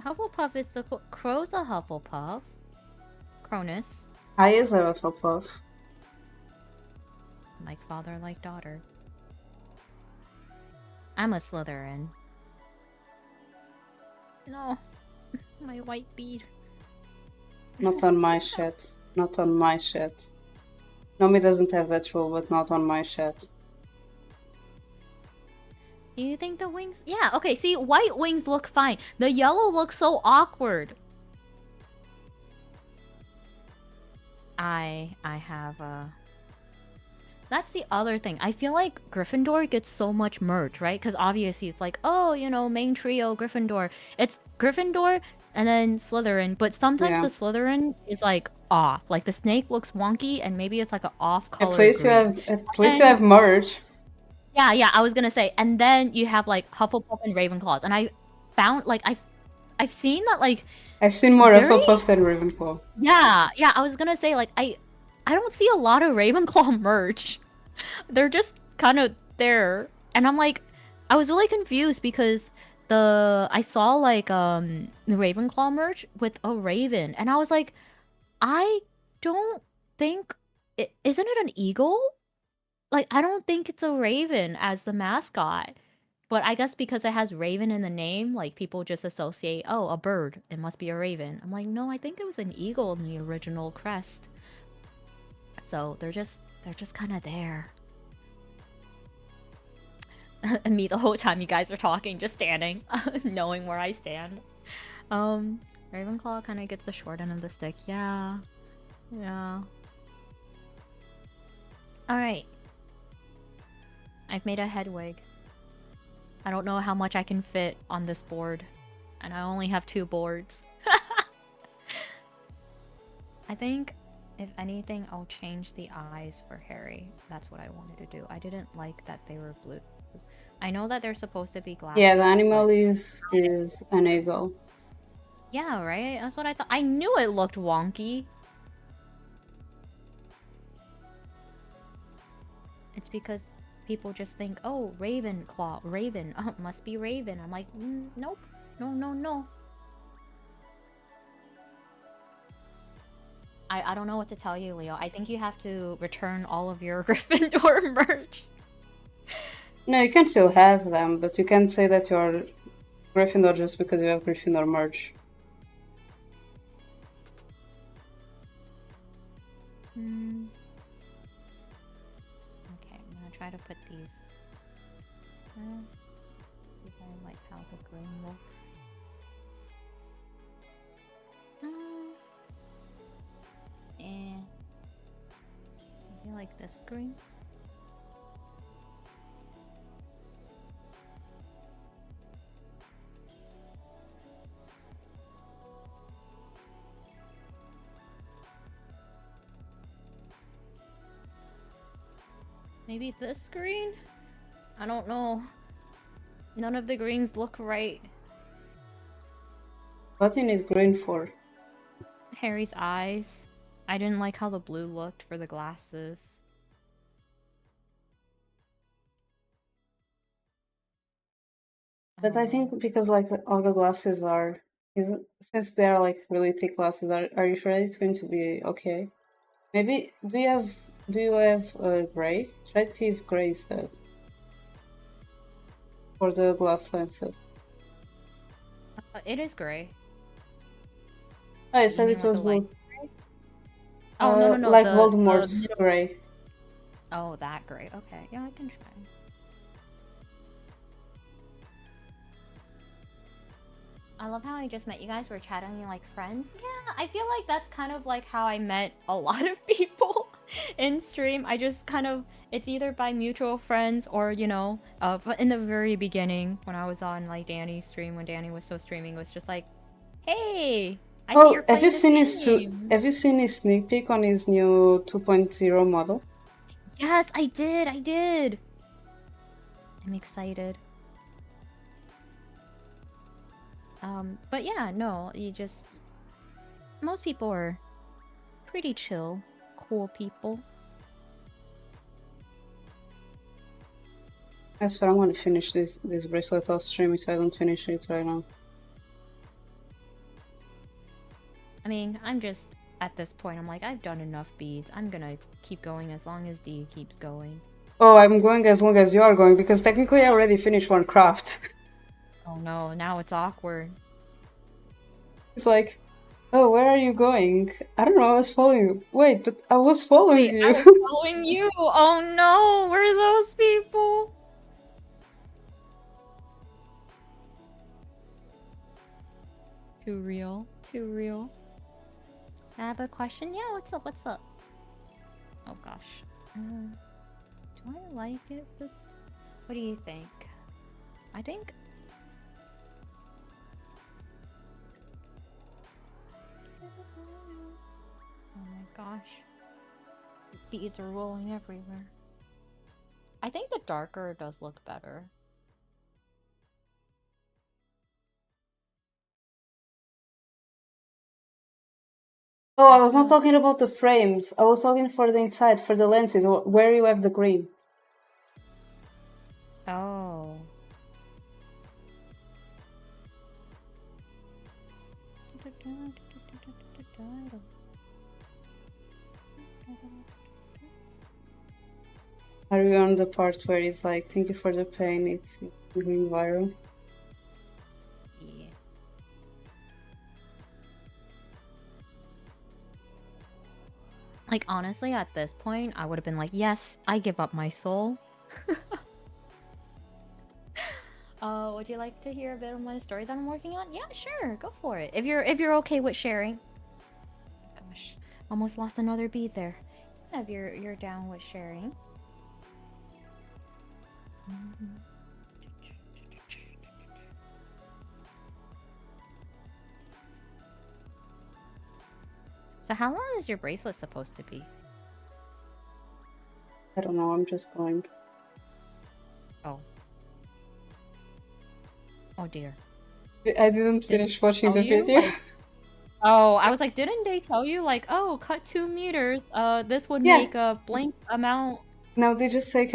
Hufflepuff is Crow's a Hufflepuff. Cronus. I is a Hufflepuff. Like father, like daughter. I'm a Slytherin. No. My white bead. Not on my shit. Not on my shit. Nomii doesn't have that rule, but not on my shit. Do you think the wings... Yeah, okay, see, white wings look fine. The yellow looks so awkward. I have, That's the other thing. I feel like Gryffindor gets so much merch, right? Because obviously it's like, oh, you know, main trio, Gryffindor. It's Gryffindor and then Slytherin. But sometimes the Slytherin is like off. Like the snake looks wonky and maybe it's like an off color At least you have merch. Yeah, I was gonna say. And then you have like Hufflepuff and Ravenclaws. And I found like I've seen that like I've seen more Hufflepuff than Ravenclaw. Yeah, I was gonna say like I don't see a lot of Ravenclaw merch. They're just kind of there. And I'm like, I was really confused because I saw like the Ravenclaw merch with a raven, and I was like, I don't think isn't it an eagle? Like I don't think it's a raven as the mascot. But I guess because it has raven in the name, like people just associate, oh, a bird, it must be a raven. I'm like, no, I think it was an eagle in the original crest. So they're just kind of there. And me the whole time you guys are talking, just standing, knowing where I stand. Ravenclaw kind of gets the short end of the stick. Yeah. Alright. I've made a Hedwig. I don't know how much I can fit on this board. And I only have 2 boards. I think, if anything, I'll change the eyes for Harry. That's what I wanted to do. I didn't like that they were blue. I know that they're supposed to be glasses. Yeah, the animal is an eagle. Yeah, right? That's what I thought. I knew it looked wonky. It's because people just think, oh, Ravenclaw, Raven, must be Raven. I'm like, nope. No. I don't know what to tell you, Leo. I think you have to return all of your Gryffindor merch. No, you can still have them, but you can't say that you're Gryffindor just because you have Gryffindor merch. Okay, I'm gonna try to put these. See if I like how the green looks. And maybe like this green. Maybe this green? I don't know. None of the greens look right. What do you need green for? Harry's eyes. I didn't like how the blue looked for the glasses. But I think because like all the glasses are, since they are like really thick glasses, are you sure it's going to be okay? Maybe do you have gray? Try to use gray instead for the glass lenses. It is gray. Oh, you You said mean it like was a light blue. gray? Oh no, Like the Voldemort's middle. gray. Oh, that gray. Okay, yeah, I can try. I love how I just met you guys. We're chatting like friends. Yeah, I feel like that's kind of like how I met a lot of people in stream. I just kind of, it's either by mutual friends or, you know, but in the very beginning when I was on like Danny's stream, when Danny was still streaming, it was just like, hey, I see you're Have you playing this seen game. have you seen his sneak peek on his new 2.0 model? Yes, I did. I'm excited. But yeah, no, most people are pretty chill, cool people. I swear I'm gonna finish this bracelet off stream if I don't finish it right now. I mean, I'm just, at this point, I'm like, I've done enough beads. I'm gonna keep going as long as D keeps going. Oh, I'm going as long as you are going, because technically I already finished one craft. Oh no, now it's awkward. It's like, oh, where are you going? I don't know, I was following you. Wait, but I was following Wait, you. I was following you! Oh no, where are those people? Too real. I have a question. Yeah, what's up? Oh gosh. Do I like it? What do you think? I think... Oh my gosh. Beads are rolling everywhere. I think the darker does look better. Oh, I was not talking about the frames. I was talking for the inside, for the lenses, where you have the green. Oh. Are you on the part where it's like, thank you for the pain, it's going viral? Yeah. Like, honestly, at this point, I would have been like, yes, I give up my soul. Would you like to hear a bit of my story that I'm working on? Yeah, sure, go for it. If you're okay with sharing. Gosh, almost lost another bead there. If you're down with sharing. So how long is your bracelet supposed to be? I don't know, I'm just going. Oh. Oh dear. I didn't finish watching the video. Like, oh, I was like, didn't they tell you, like, oh, cut 2 meters, this would Yeah. make a blank amount? No, they just say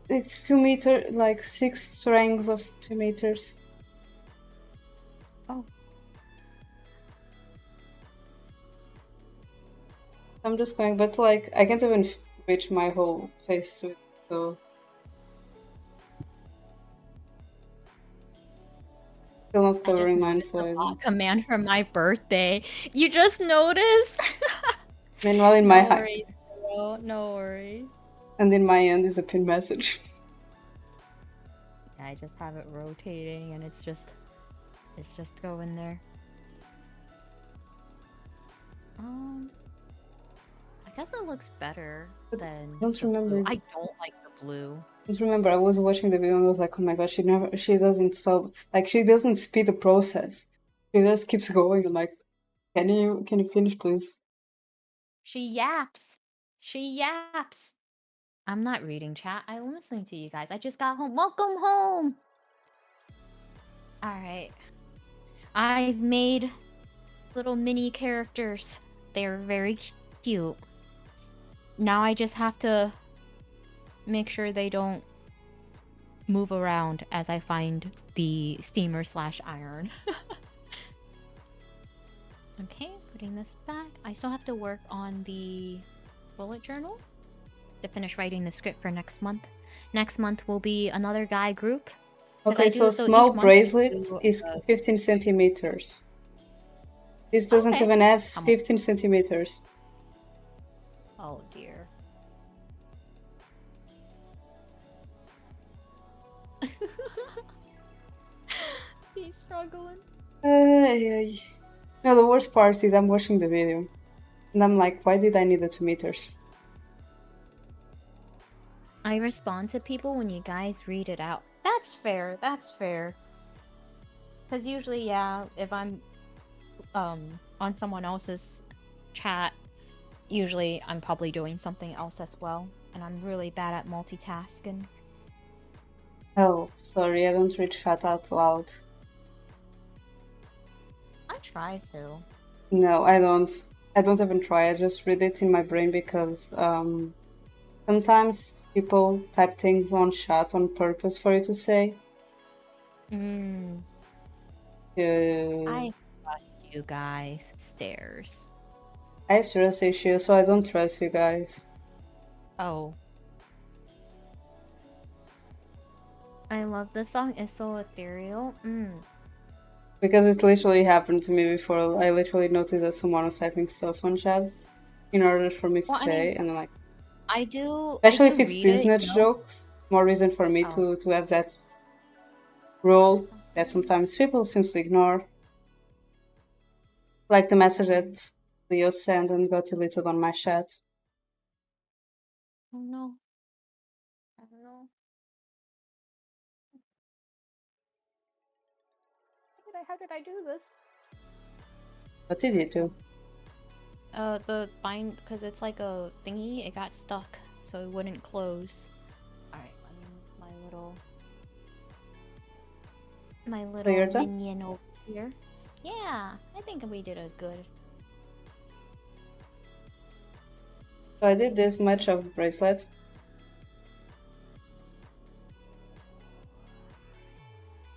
it's 2 meter, like 6 strings of 2 meters. Oh. I'm just going, but like, I can't even reach my whole face to it, so... Still not I just covering mine, noticed so the I bot don't. command for my birthday. You just noticed? Meanwhile, in my No worries, bro. No worries. and in my end is a pinned message. I just have it rotating and it's just going there. I guess it looks better But than don't the blue. remember. I don't like the blue. Just remember, I was watching the video and I was like, oh my god, she doesn't stop. Like, she doesn't speed the process. She just keeps going. I'm like, can you finish, please? She yaps. She yaps. I'm not reading chat. I'm listening to you guys. I just got home. Welcome home. All right. I've made little mini characters. They're very cute. Now I just have to make sure they don't move around as I find the steamer / iron. Okay, putting this back. I still have to work on the bullet journal to finish writing the script for next month. Next month will be another guy group. Okay, so each small month I bracelet do, is 15 centimeters. This doesn't Okay. even have How much? 15 centimeters. Oh dear. He's struggling. No, the worst part is I'm watching the video. And I'm like, why did I need the 2 meters? I respond to people when you guys read it out. That's fair. That's fair. Because usually, yeah, if I'm on someone else's chat, usually I'm probably doing something else as well. And I'm really bad at multitasking. Oh, sorry, I don't read chat out loud. I try to. No, I don't. I don't even try. I just read it in my brain because sometimes people type things on chat on purpose for you to say. I trust you guys. Stairs. I have trust issues, so I don't trust you guys. Oh. I love this song. It's so ethereal. Because it literally happened to me before. I literally noticed that someone was typing stuff on chat in order for me to Well, I say, mean, and I'm like, I do especially if it's read Disney it, you know? jokes, more reason for me Oh. to have that rule that sometimes people seem to ignore. Like the message that Leo sent and got deleted on my chat. Oh no. I don't know. How did I do this? What did you do? The bind, because it's like a thingy, it got stuck, so it wouldn't close. Alright, let me move my little done? minion over here. Yeah, I think we did a good. So I did this much of bracelet.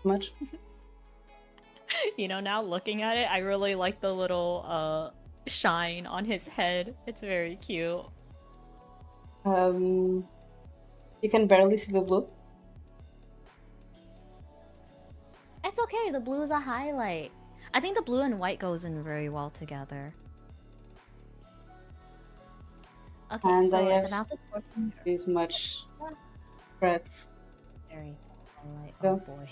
Much. You know, now looking at it, I really like the little shine on his head. It's very cute. You can barely see the blue. It's okay, the blue is a highlight. I think the blue and white goes in very well together. Okay, And so I it's have about the this much breadth. very highlight. Go. Oh boy,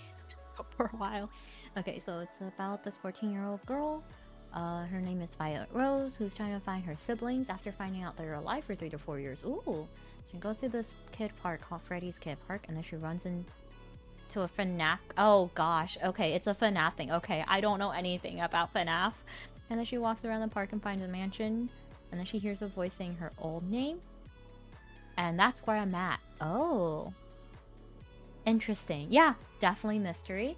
for a while. Okay, so it's about this 14-year-old girl. Her name is Violet Rose, who's trying to find her siblings after finding out they're alive for 3 to 4 years. Ooh, she goes to this kid park called Freddy's Kid Park, and then she runs into a FNAF. Oh gosh, okay, it's a FNAF thing. Okay, I don't know anything about FNAF. And then she walks around the park and finds a mansion, and then she hears a voice saying her old name, and that's where I'm at. Oh, interesting. Yeah, definitely mystery.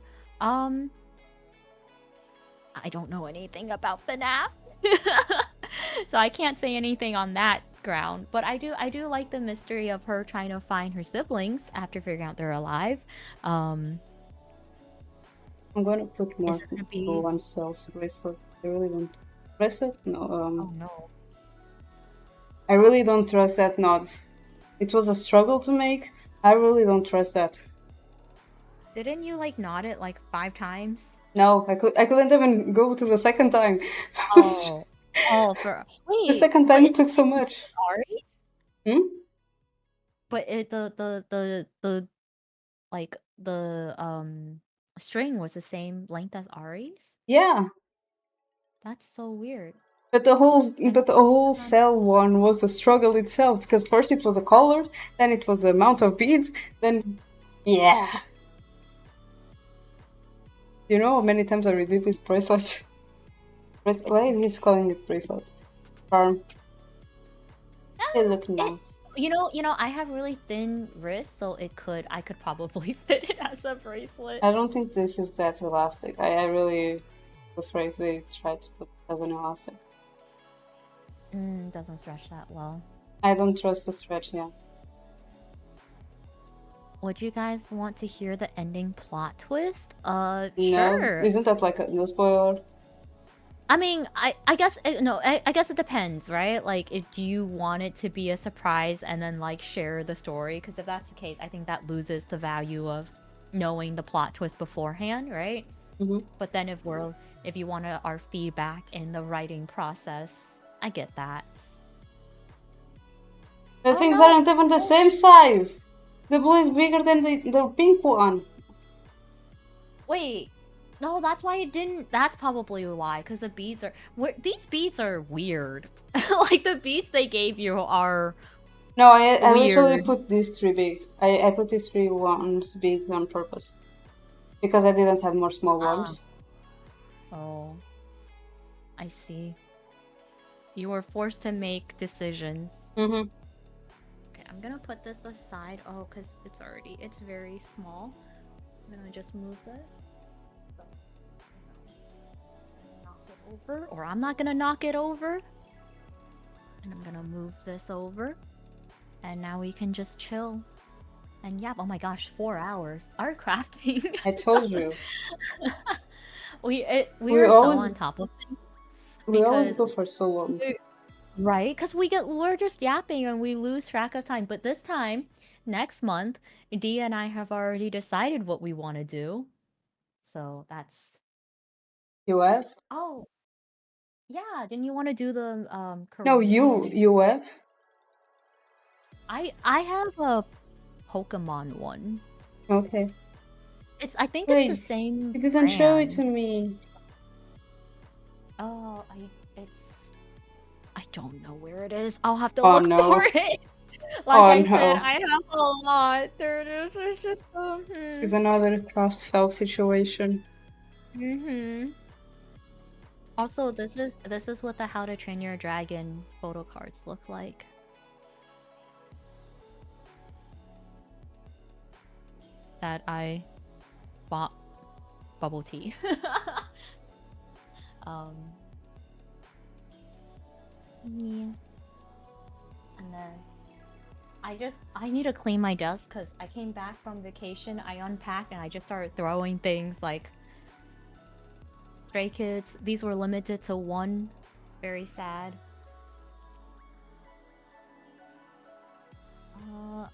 I don't know anything about FNAF. So I can't say anything on that ground, but I do like the mystery of her trying to find her siblings after figuring out they're alive. I'm gonna put more Is it gonna be... to one cell's bracelet. I really don't. Bracelet? No. Oh no. I really don't trust that knot. It was a struggle to make. I really don't trust that. Didn't you like knot it like 5 times? No, I couldn't even go to the second time. Oh. Oh, The wait, second but time it's took so much. Ari? Hmm? But the like string was the same length as Ari's? Yeah. That's so weird. But the whole cell one was a struggle itself, because first it was the color, then it was the amount of beads, then yeah. You know how many times I redid this bracelet? Why is he calling it bracelet? Charm. They look nice. You know, I have really thin wrists, so I could probably fit it as a bracelet. I don't think this is that elastic. I really afraid they try to put it as an elastic. Doesn't stretch that well. I don't trust the stretch, yeah. Would you guys want to hear the ending plot twist? No, Sure. isn't that like a no spoiler? I mean, I guess no, I guess it depends, right? Like, if do you want it to be a surprise and then like share the story? Because if that's the case, I think that loses the value of knowing the plot twist beforehand, right? Mm-hmm. But then if you want our feedback in the writing process, I get that. The things aren't even the same size. The blue is bigger than the pink one. Wait, no, that's why it didn't. That's probably why, because the beads are. These beads are weird. Like the beads they gave you are. No, I literally weird. put these three big. I put these three ones big on purpose. Because I didn't have more small ones. Oh. I see. You were forced to make decisions. Mm-hmm. Okay, I'm gonna put this aside. Oh, because it's very small. I'm gonna just move this. Knock it over, or I'm not gonna knock it over. And I'm gonna move this over. And now we can just chill. And yeah, oh my gosh, 4 hours. Art crafting. I told you. we are so on top of things. We always go for so long. Right? Because we're just yapping and we lose track of time. But this time, next month, Dia and I have already decided what we want to do. So that's. You have? Oh. Yeah, didn't you want to do the No, Korean? you have? I have a Pokemon one. Okay. I think Wait, it's the same. You didn't show it to me. Oh, I don't know where it is. I'll have to Oh, look no. for it. Like I no. said, I have a lot. There it is. It's just It's another craft fell situation. Also, this is what the How to Train Your Dragon photo cards look like. That I bought bubble tea. Yeah. And then I need to clean my desk because I came back from vacation, I unpacked and I just started throwing things like Stray Kids. These were limited to one. Very sad.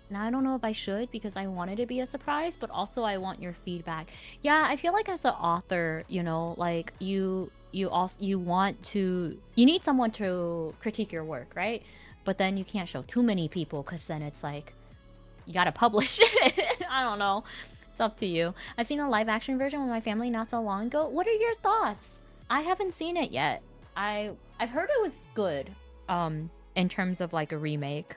Now I don't know if I should because I want it to be a surprise, but also I want your feedback. Yeah, I feel like as an author, you know, like you need someone to critique your work, right? But then you can't show too many people because then it's like you gotta publish it. I don't know. It's up to you. I've seen a live action version with my family not so long ago. What are your thoughts? I haven't seen it yet. I've heard it was good. In terms of like a remake.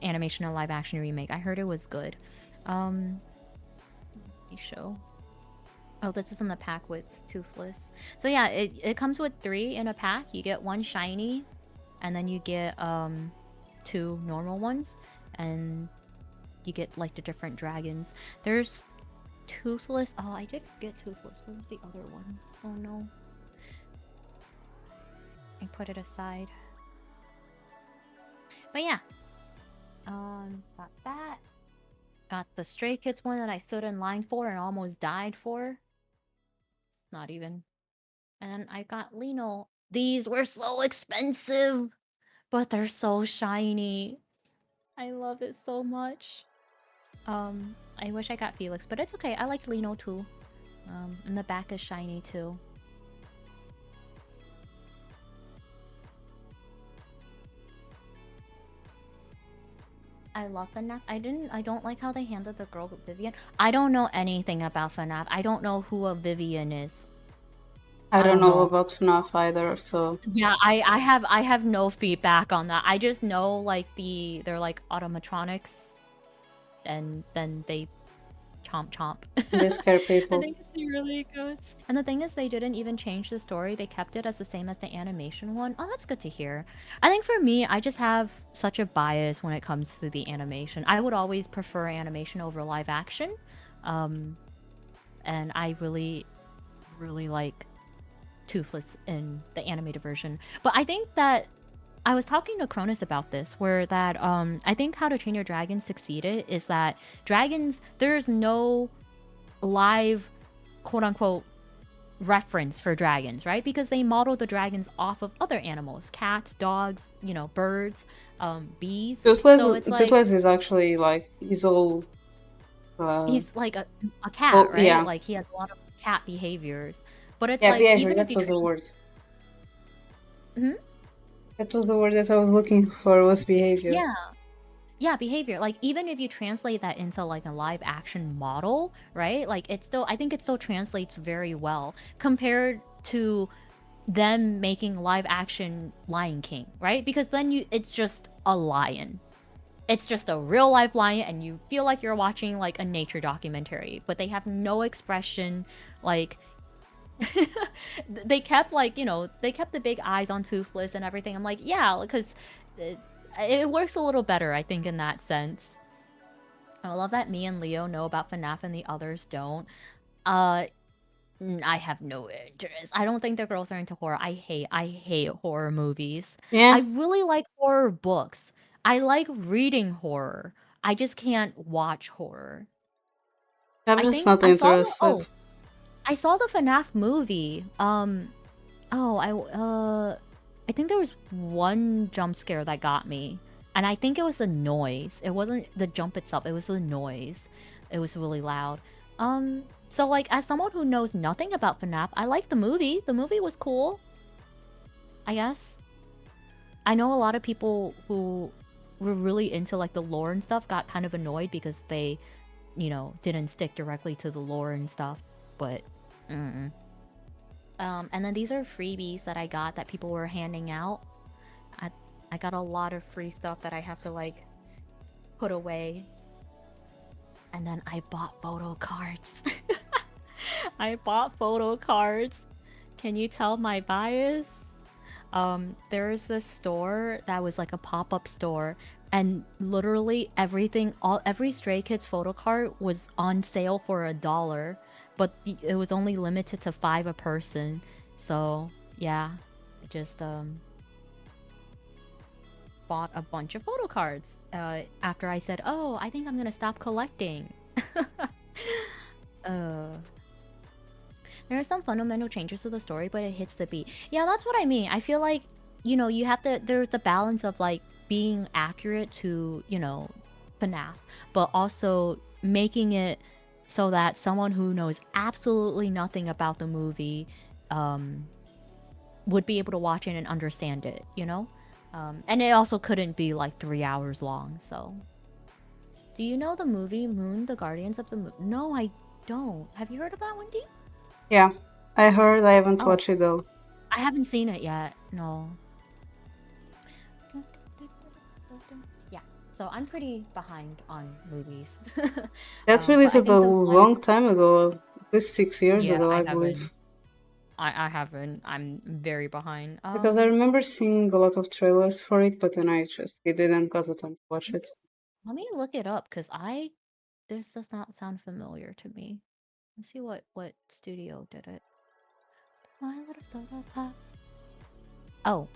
Animation and live action remake. I heard it was good. Let me show. Oh, this is in the pack with Toothless. So yeah, it comes with 3 in a pack. You get 1 shiny, and then you get 2 normal ones, and you get like the different dragons. There's Toothless. Oh, I did get Toothless. What was the other one? Oh no. I put it aside. But yeah. Got that. Got the Stray Kids one that I stood in line for and almost died for. Not even. And then I got Lino. These were so expensive, but they're so shiny. I love it so much. I wish I got Felix, but it's okay. I like Lino too. And the back is shiny too. I love FNAF. I don't like how they handled the girl with Vivian. I don't know anything about FNAF. I don't know who a Vivian is. I don't know about FNAF either, so Yeah, I have no feedback on that. I just know like they're like automatronics, and then they chomp chomp. they scare I people. think it's really good. And the thing is, they didn't even change the story. They kept it as the same as the animation one. Oh, that's good to hear. I think for me, I just have such a bias when it comes to the animation. I would always prefer animation over live action. And I really, really like Toothless in the animated version. But I think that I was talking to Cronus about this, where that I think How to Train Your Dragon succeeded is that dragons, there's no live quote unquote reference for dragons, right? Because they modeled the dragons off of other animals, cats, dogs, you know, birds, bees. So it's like Toothless is actually like he's all he's like a cat, right? yeah. Like he has a lot of cat behaviors. But it's Yeah, like behavior, even if that you was the word. Hmm? That was the word that I was looking for, was behavior. Yeah. Yeah, behavior. Like even if you translate that into like a live action model, right? Like it still I think it still translates very well compared to them making live action Lion King, right? Because then it's just a lion. It's just a real life lion and you feel like you're watching like a nature documentary, but they have no expression. Like they kept like, you know, they kept the big eyes on Toothless and everything. I'm like, yeah, because it works a little better, I think, in that sense. I love that me and Leo know about FNAF and the others don't. I have no interest. I don't think the girls are into horror. I hate horror movies. Yeah. I really like horror books. I like reading horror. I just can't watch horror. I'm I just think not interested. I saw the FNAF movie. I think there was one jump scare that got me. And I think it was the noise. It wasn't the jump itself, it was the noise. It was really loud. So like as someone who knows nothing about FNAF, I liked the movie. The movie was cool, I guess. I know a lot of people who were really into like the lore and stuff got kind of annoyed because they, you know, didn't stick directly to the lore and stuff, but and then these are freebies that I got that people were handing out. I got a lot of free stuff that I have to like put away. And then I bought photo cards. I bought photo cards. Can you tell my bias? There's this store that was like a pop-up store, and literally every Stray Kids photo card was on sale for $1, but it was only limited to 5 a person. So yeah, I just bought a bunch of photo cards after I said, oh, I think I'm gonna stop collecting. There are some fundamental changes to the story, but it hits the beat. Yeah, that's what I mean. I feel like, you know, you have to, there's the balance of like being accurate to, you know, FNAF, but also making it so that someone who knows absolutely nothing about the movie would be able to watch it and understand it, you know? And it also couldn't be like 3 hours long, so. Do you know the movie Moon, the Guardians of the Moon? No, I don't. Have you heard of that, Wendy? Yeah, I heard. I haven't watched it though. I haven't seen it yet. No. Yeah, so I'm pretty behind on movies. That released a long time ago, at least 6 years ago, I believe. I haven't. I'm very behind. Because I remember seeing a lot of trailers for it, but then I didn't got the time to watch it. Let me look it up, because this does not sound familiar to me. Let's see what studio did it. My Little Soda Pop. Oh.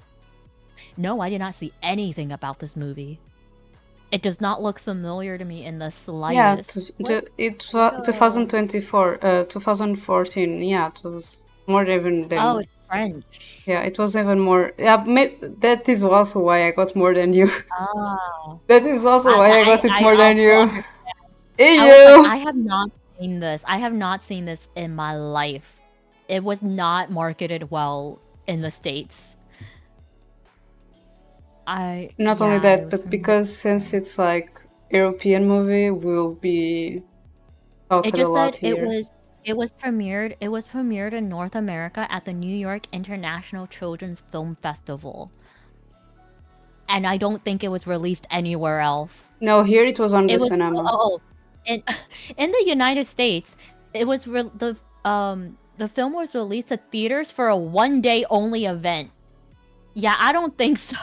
No, I did not see anything about this movie. It does not look familiar to me in the slightest. Yeah, it was 2024, 2014. Yeah, it was more even than. Oh, it's French. Yeah, it was even more. Yeah, that is also why I got more than you. Oh. That is also why I got it more than you. I have not seen this. I have not seen this in my life. It was not marketed well in the States. Not only Yeah, it that, was but from because since it's like European movie, will be talked It a just lot said here. it was premiered in North America at the New York International Children's Film Festival. And I don't think it was released anywhere else. No, here it was on the It was cinema. in in the United States, it was the film was released to theaters for a one-day only event. Yeah, I don't think so.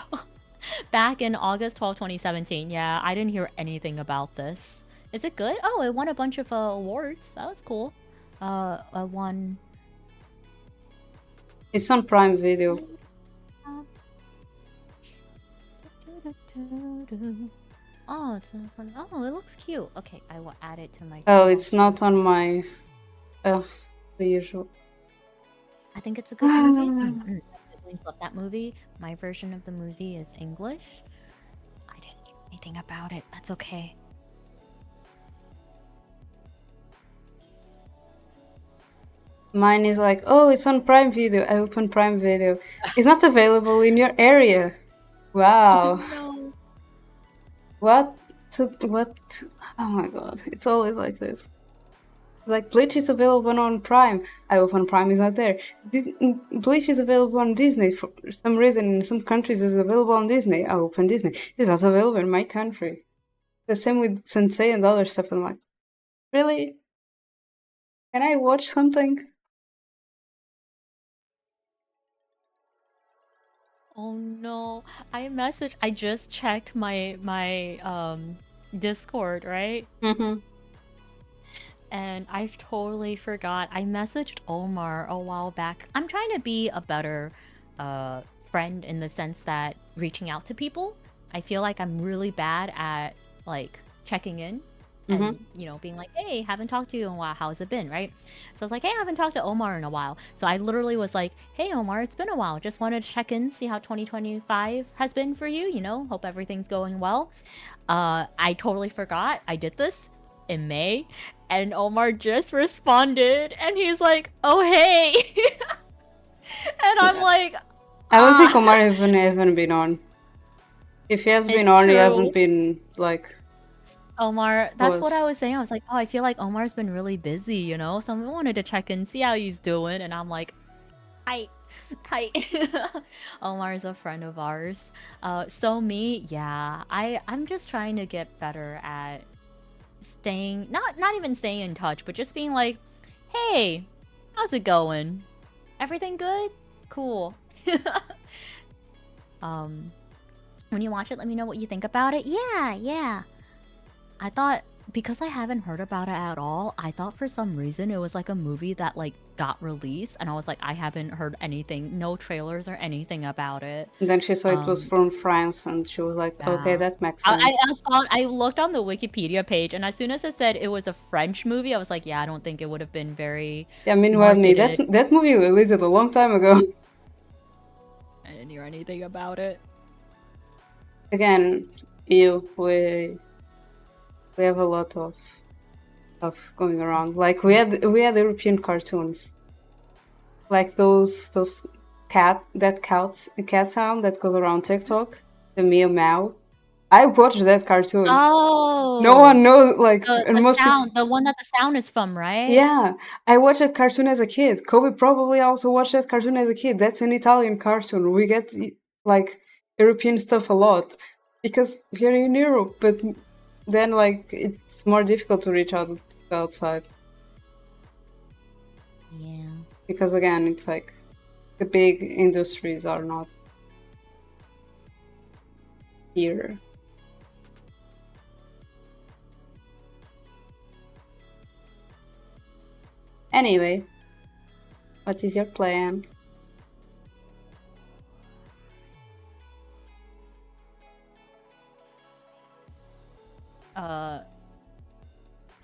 Back in August 12th, 2017. Yeah, I didn't hear anything about this. Is it good? Oh, it won a bunch of awards. That was cool. It won. It's on Prime Video. Oh, it's fun. Oh, it looks cute. Okay, I will add it to my. Oh, it's not on my the usual. I think it's a good movie. My siblings love that movie. My version of the movie is English. I didn't hear anything about it. That's okay. Mine is like, oh, it's on Prime Video. I open Prime Video. It's not available in your area. Wow. No. What? What? Oh my god. It's always like this. Like, Bleach is available on Prime. I open Prime, is not there. Bleach is available on Disney. For some reason, in some countries, it's available on Disney. I open Disney. It's not available in my country. The same with Sensei and other stuff. I'm like, really? Can I watch something? Oh no. I just checked my Discord, right? Mm-hmm. And I totally forgot. I messaged Omar a while back. I'm trying to be a better friend in the sense that reaching out to people. I feel like I'm really bad at like checking in and being like, hey, haven't talked to you in a while. How's it been? Right? So I was like, hey, I haven't talked to Omar in a while. So I literally was like, hey, Omar, it's been a while. Just wanted to check in, see how 2025 has been for you. Hope everything's going well. I totally forgot I did this in May, and Omar just responded, and he's like, "Oh hey," and I'm like, I don't think Omar even been on. If he has been on, he hasn't been like. Omar, that's what I was saying. I was like, oh, I feel like Omar's been really busy, So I wanted to check in, see how he's doing, and I'm like, hi. Omar's a friend of ours. So me, yeah, I'm just trying to get better at staying, not even staying in touch, but just being like, hey, how's it going? Everything good? Cool. When you watch it, let me know what you think about it. Yeah. I thought, because I haven't heard about it at all, I thought for some reason it was like a movie that like got released, and I was like, I haven't heard anything, no trailers or anything about it. And then she saw it was from France, and she was like, okay, that makes sense. I looked on the Wikipedia page, and as soon as it said it was a French movie, I was like, yeah, I don't think it would have been very. Yeah, meanwhile, that movie released a long time ago. I didn't hear anything about it. Again, we have a lot of stuff going around. Like we had European cartoons, like those cat sound that goes around TikTok, the meow meow. I watched that cartoon. Oh, no one knows, like the one that the sound is from, right? Yeah, I watched that cartoon as a kid. Kobe probably also watched that cartoon as a kid. That's an Italian cartoon. We get like European stuff a lot because we're in Europe, but then like it's more difficult to reach out outside. Yeah. Because again, it's like the big industries are not here. Anyway, what is your plan?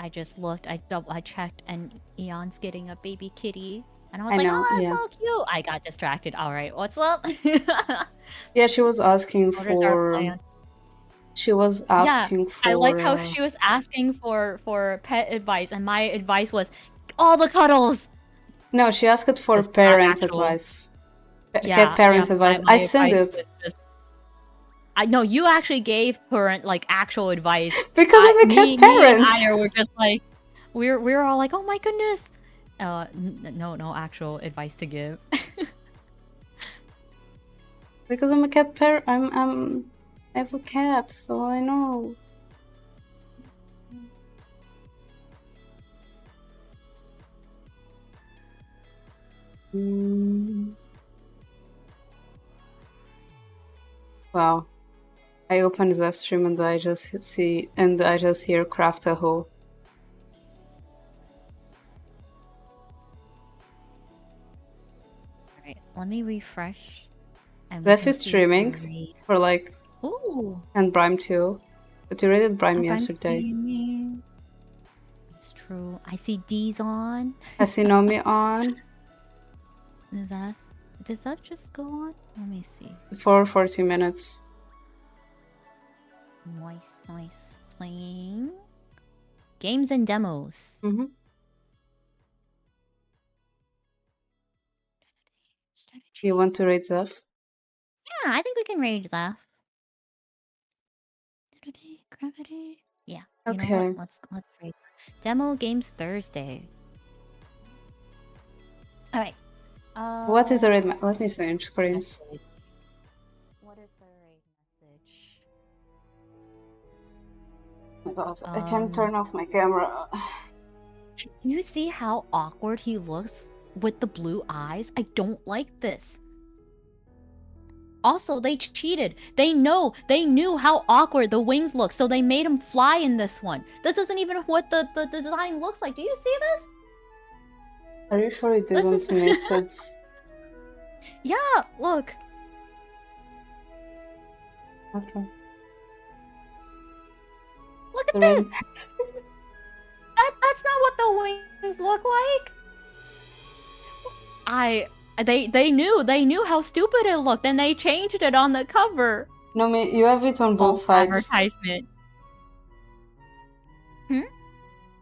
I just looked, I checked, and Eon's getting a baby kitty. And I was like, oh, that's so cute. I got distracted. All right, what's up? Yeah, she was asking for She was Yeah, asking for. I like how she was asking for pet advice, and my advice was all the cuddles. No, she asked for Just not parents' actual. advice. Yeah, Cat parents' yeah. advice. My I sent advice it was just. I know you actually gave current like actual advice. because I'm a cat Me and parent. Aya were just like, we're all like, oh my goodness. No actual advice to give. Because I'm a cat parent. I have a cat, so I know. Wow. I open the stream and I just hear craft a hole. Alright, let me refresh. And Zeph is streaming for like Ooh. and Brime too. But you rated Brime I'm yesterday. streaming. It's true. I see D's on. I see Nomii on. Does that just go on? Let me see. For 40 minutes. Nice. Playing games and demos. Mm-hmm. You want to rate Zeph? Yeah, I think we can rage Zeph. Gravity. Yeah. You know what? Let's rate. Demo games Thursday. All right. What is the raid? Let me change screens. What is the raid message? Oh my God, I can't turn off my camera. You see how awkward he looks with the blue eyes? I don't like this. Also, they cheated. They knew how awkward the wings look, so they made him fly in this one. This isn't even what the design looks like. Do you see this? Are you sure you didn't miss it? Yeah, look. Okay. Look at this. That's not what the wings look like. They knew how stupid it looked, and they changed it on the cover. Nomii, you have it on both sides. Advertisement.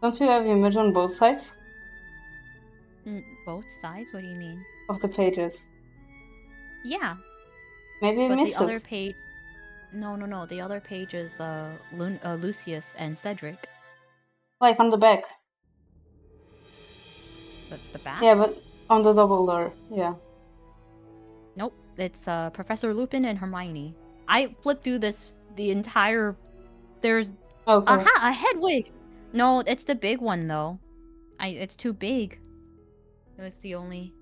Don't you have image on both sides? Both sides? What do you mean? Of the pages. Yeah. Maybe but missed the other it. page. No. The other page is Lucius and Cedric. Like on the back. The back? Yeah, but on the double door. Yeah. Nope. It's Professor Lupin and Hermione. I flipped through the entire. There's okay. a Hedwig. No, it's the big one though. It's too big. It was the only.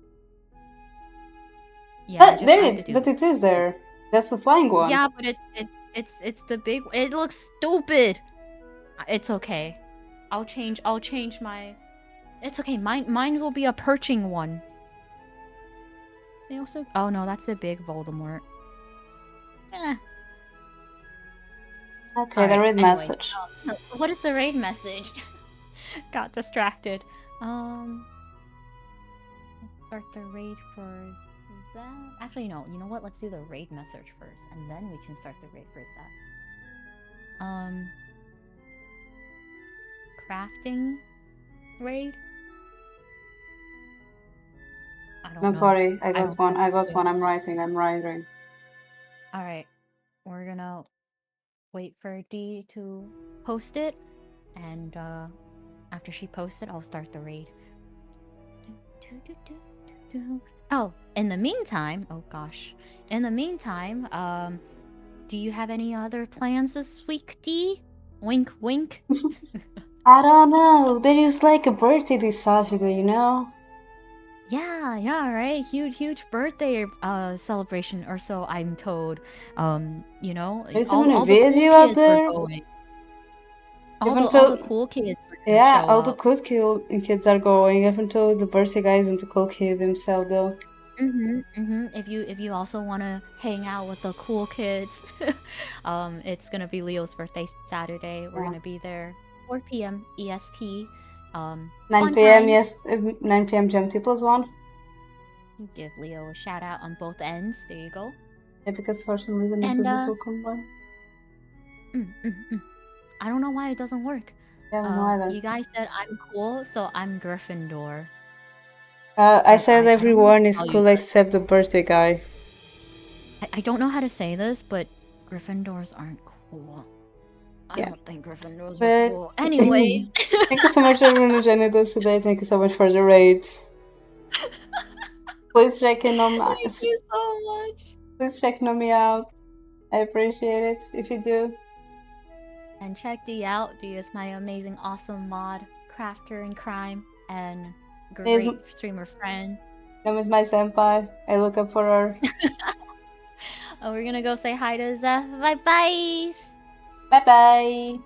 Yeah, there it. But it is there. That's the flying one. Yeah, but it's the big. It looks stupid. It's okay. I'll change my. It's okay. Mine will be a perching one. They also. Oh no, that's the big Voldemort. Okay, the raid message. What is the raid message? Got distracted. Let's start the raid first. Is that actually no? You know what? Let's do the raid message first, and then we can start the raid for that. Crafting raid. Don't worry, I got one. I'm writing. All right, we're gonna wait for D to post it, and after she posts it, I'll start the raid. Oh, in the meantime, do you have any other plans this week, D? Wink, wink. I don't know. There is like a birthday this Saturday, you know? Yeah, right. Huge birthday celebration, or so I'm told. You know, There's all a video out there. All the cool kids. Yeah, all the cool kids are going. Even though the birthday guy isn't a cool kid himself, though. If you also want to hang out with the cool kids, it's gonna be Leo's birthday Saturday. We're gonna be there 4 p.m. EST. 9 p.m. Yes, 9 p.m. GMT +1. Give Leo a shout out on both ends. There you go. Yeah, because for some reason it doesn't go combine. I don't know why it doesn't work. Yeah, no, I You guys said I'm cool, so I'm Gryffindor. I said don't know everyone how is to tell you cool this. except the birthday guy. I don't know how to say this, but Gryffindors aren't cool. I Yeah. don't think Gryffindors are But cool. Anyways. thank you so much everyone who joined us today. Thank you so much for the raid. Please check in on my, Thank you so much. please check Nomii out. I appreciate it if you do. And check Dee out. Dee is my amazing, awesome mod, crafter in crime, and Is- great streamer friend. Nomii's my senpai. I look up for her. Oh, we're gonna go say hi to Zeph. Bye bye. Bye bye.